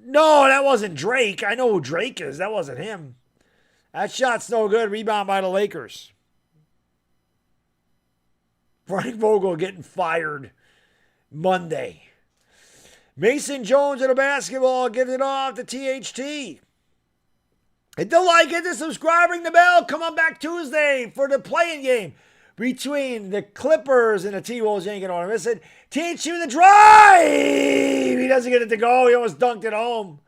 No, that wasn't Drake. I know who Drake is. That wasn't him. That shot's no good. Rebound by the Lakers. Frank Vogel getting fired Monday. Mason Jones of the basketball gives it off to THT. Hit the like, hit the subscribe, ring the bell. Come on back Tuesday for the playing game between the Clippers and the T-Wolves. You ain't going to miss it. THT with the drive. He doesn't get it to go. He almost dunked it home.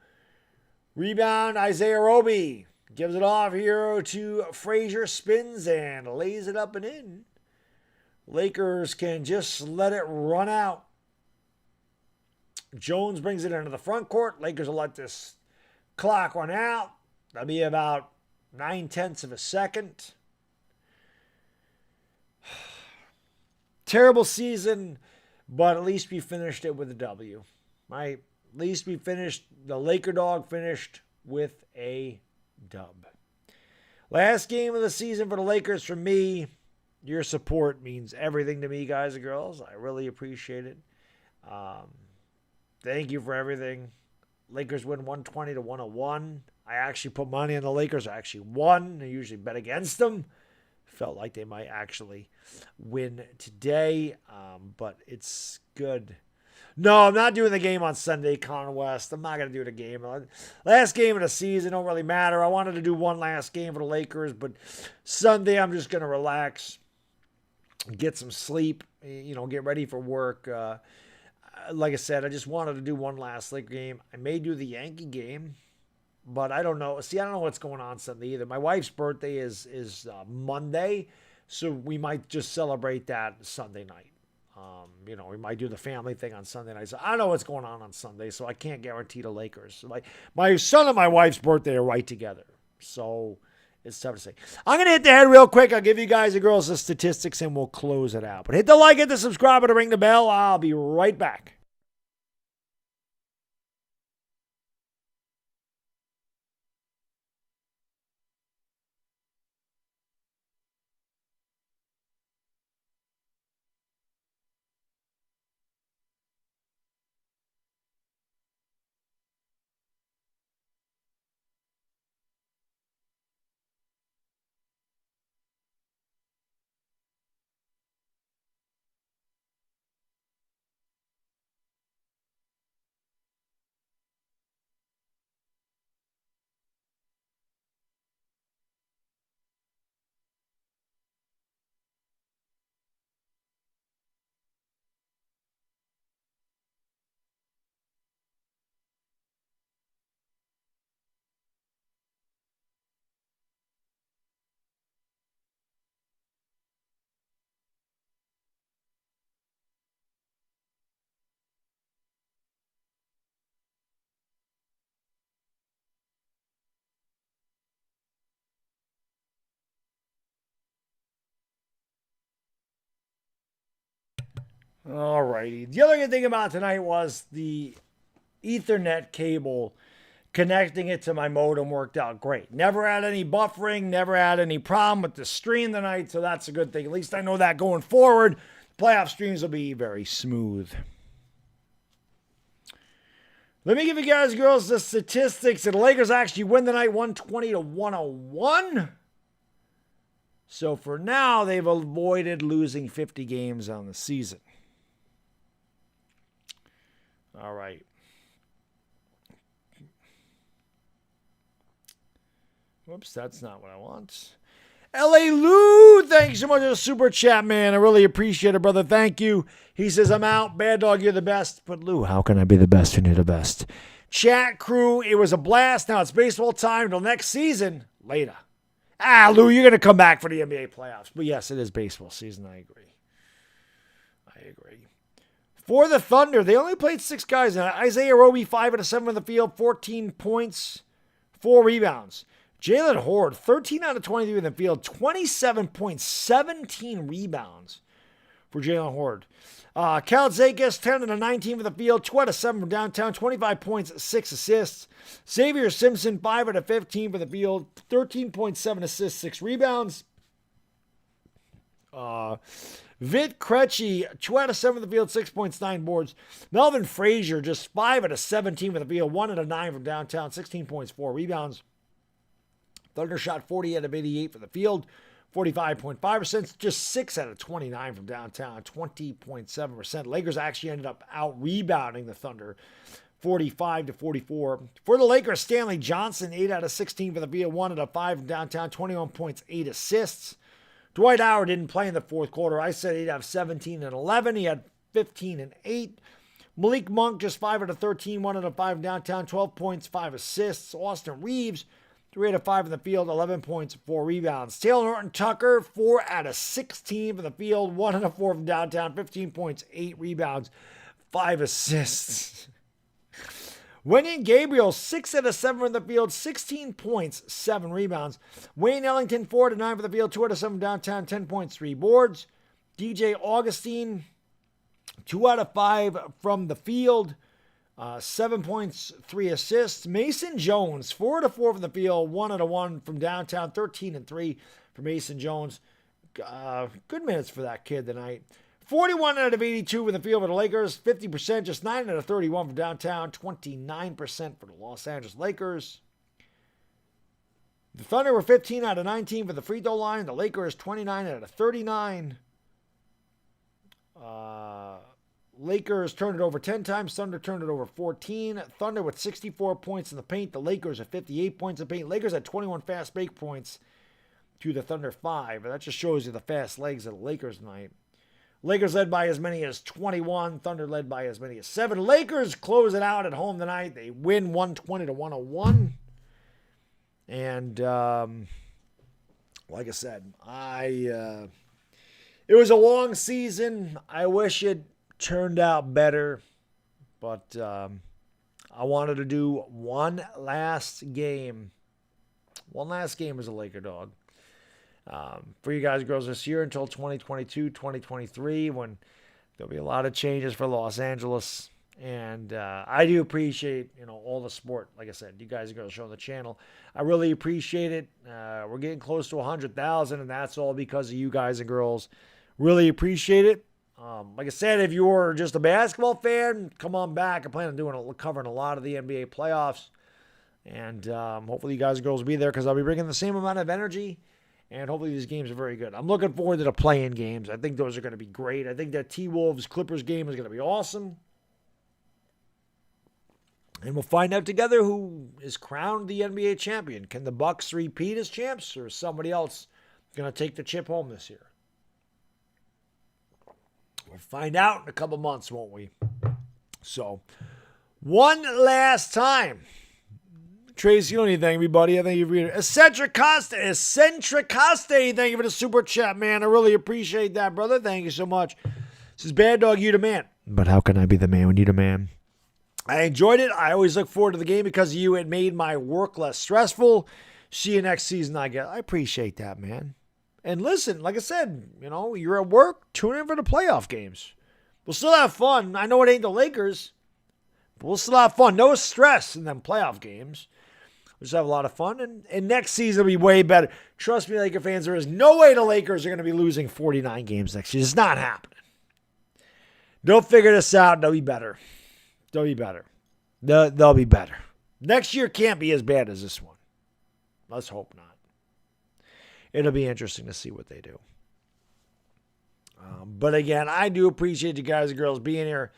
Rebound, Isaiah Roby. Gives it off here to Frazier. Spins and lays it up and in. Lakers can just let it run out. Jones brings it into the front court. Lakers will let this clock run out. That'll be about 9/10 of a second. Terrible season, but at least we finished it with a W. Right? At least we finished, the LakerDog finished with a dub. Last game of the season for the Lakers for me. Your support means everything to me, guys and girls. I really appreciate it. Thank you for everything. Lakers win 120-101. I actually put money on the Lakers. I actually won. I usually bet against them. Felt like they might actually win today, but it's good. No, I'm not doing the game on Sunday, Connor West. I'm not going to do the game. Last game of the season don't really matter. I wanted to do one last game for the Lakers, but Sunday I'm just going to relax, get some sleep, get ready for work. Like I said, I just wanted to do one last Laker game. I may do the Yankee game, but I don't know. See, I don't know what's going on Sunday either. My wife's birthday is Monday, so we might just celebrate that Sunday night. We might do the family thing on Sunday night. So I don't know what's going on Sunday, so I can't guarantee the Lakers. My son and my wife's birthday are right together, so it's tough to say. I'm going to hit the head real quick. I'll give you guys and girls the statistics, and we'll close it out. But hit the like, hit the subscribe, and ring the bell. I'll be right back. All righty. The other good thing about tonight was the Ethernet cable connecting it to my modem worked out great. Never had any buffering, never had any problem with the stream tonight, so that's a good thing. At least I know that going forward, playoff streams will be very smooth. Let me give you guys and girls the statistics. The Lakers actually win the night 120-101. So for now, they've avoided losing 50 games on the season. All right. Whoops, that's not what I want. L.A. Lou, thanks so much for the super chat, man. I really appreciate it, brother. Thank you. He says, I'm out. Baddog, you're the best. But Lou, how can I be the best when you're the best? Chat crew, it was a blast. Now it's baseball time. Until next season, later. Lou, you're going to come back for the NBA playoffs. But yes, it is baseball season. I agree. For the Thunder, they only played 6 guys. Isaiah Roby, 5 out of 7 on the field, 14 points, 4 rebounds. Jalen Horde, 13 out of 23 in the field, 27 points, 17 rebounds. for Jalen Horde. Kalzakis, 10 and a 19 for the field, 2 out of 7 from downtown, 25 points, 6 assists. Xavier Simpson, 5 out of 15 for the field, 13.7 assists, 6 rebounds. Vit Krejci, 2 out of 7 for the field, 6 points, 9 boards. Melvin Frazier, just 5 out of 17 for the field, 1 out of 9 from downtown, 16 points, 4 rebounds. Thunder shot 40 out of 88 for the field, 45.5%, just 6 out of 29 from downtown, 20.7%. Lakers actually ended up out-rebounding the Thunder, 45-44. For the Lakers, Stanley Johnson, 8 out of 16 for the field, 1 out of 5 from downtown, 21 points, 8 assists. Dwight Howard didn't play in the fourth quarter. I said 8 out of 17 and 11. He had 15 and 8. Malik Monk, just 5 out of 13, 1 out of 5 downtown, 12 points, 5 assists. Austin Reeves, 3 out of 5 in the field, 11 points, 4 rebounds. Taylor Norton Tucker, 4 out of 16 for the field, 1 out of 4 from downtown, 15 points, 8 rebounds, 5 assists. Wenyen Gabriel, 6 out of 7 from the field, 16 points, 7 rebounds. Wayne Ellington, 4 out of 9 for the field, 2 out of 7 from downtown, 10 points, 3 boards. DJ Augustine, 2 out of 5 from the field, 7 points, 3 assists. Mason Jones, 4 out of 4 from the field, 1 out of 1 from downtown, 13 and 3 for Mason Jones. Good minutes for that kid tonight. 41 out of 82 from the field for the Lakers, 50%, just 9 out of 31 from downtown, 29% for the Los Angeles Lakers. The Thunder were 15 out of 19 for the free throw line. The Lakers, 29 out of 39. Lakers turned it over 10 times. Thunder turned it over 14. Thunder with 64 points in the paint. The Lakers at 58 points in the paint. Lakers had 21 fast break points to the Thunder 5. And that just shows you the fast legs of the Lakers tonight. Lakers led by as many as 21. Thunder led by as many as 7. Lakers close it out at home tonight. They win 120-101. And like I said, it was a long season. I wish it turned out better. But I wanted to do one last game. One last game as a LakerDog. For you guys and girls this year until 2022, 2023, when there'll be a lot of changes for Los Angeles. And I do appreciate, all the support. Like I said, you guys and girls showing the channel. I really appreciate it. We're getting close to 100,000, and that's all because of you guys and girls. Really appreciate it. Like I said, if you're just a basketball fan, come on back. I plan on covering a lot of the NBA playoffs. And hopefully you guys and girls will be there because I'll be bringing the same amount of energy. And hopefully these games are very good. I'm looking forward to the play-in games. I think those are going to be great. I think that T-Wolves-Clippers game is going to be awesome. And we'll find out together who is crowned the NBA champion. Can the Bucks repeat as champs, or is somebody else going to take the chip home this year? We'll find out in a couple months, won't we? So, one last time. Tracy, thank you, everybody. I thank you for reading. Eccentric Coste, thank you for the super chat, man. I really appreciate that, brother. Thank you so much. This is Baddog, you the man. But how can I be the man when you the man? I enjoyed it. I always look forward to the game because of you. It made my work less stressful. See you next season, I guess. I appreciate that, man. And listen, like I said, you're at work, tune in for the playoff games. We'll still have fun. I know it ain't the Lakers, but we'll still have fun. No stress in them playoff games. We'll just have a lot of fun. And next season will be way better. Trust me, Laker fans, there is no way the Lakers are going to be losing 49 games next year. It's not happening. They'll figure this out. They'll be better. They'll be better. They'll be better. Next year can't be as bad as this one. Let's hope not. It'll be interesting to see what they do. But again, I do appreciate you guys and girls being here.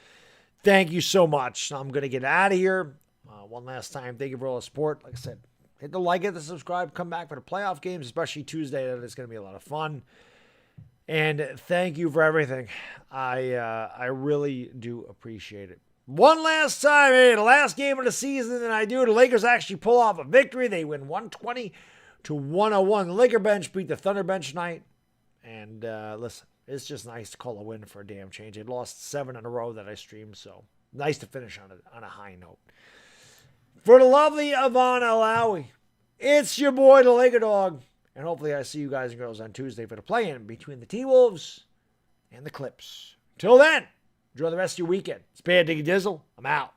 Thank you so much. I'm going to get out of here. One last time, thank you for all the support. Like I said, hit the like, hit the subscribe, come back for the playoff games, especially Tuesday. It's going to be a lot of fun. And thank you for everything. I really do appreciate it. One last time, the last game of the season, and the Lakers actually pull off a victory. They win 120-101. The Laker bench beat the Thunder bench tonight. And listen, it's just nice to call a win for a damn change. They lost 7 in a row that I streamed, so nice to finish on a high note. For the lovely Yvonne Alawi, it's your boy, the LakerDog. And hopefully I see you guys and girls on Tuesday for the play-in between the T-Wolves and the Clips. Till then, enjoy the rest of your weekend. It's Bad Diggy Dizzle. I'm out.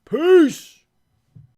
Peace.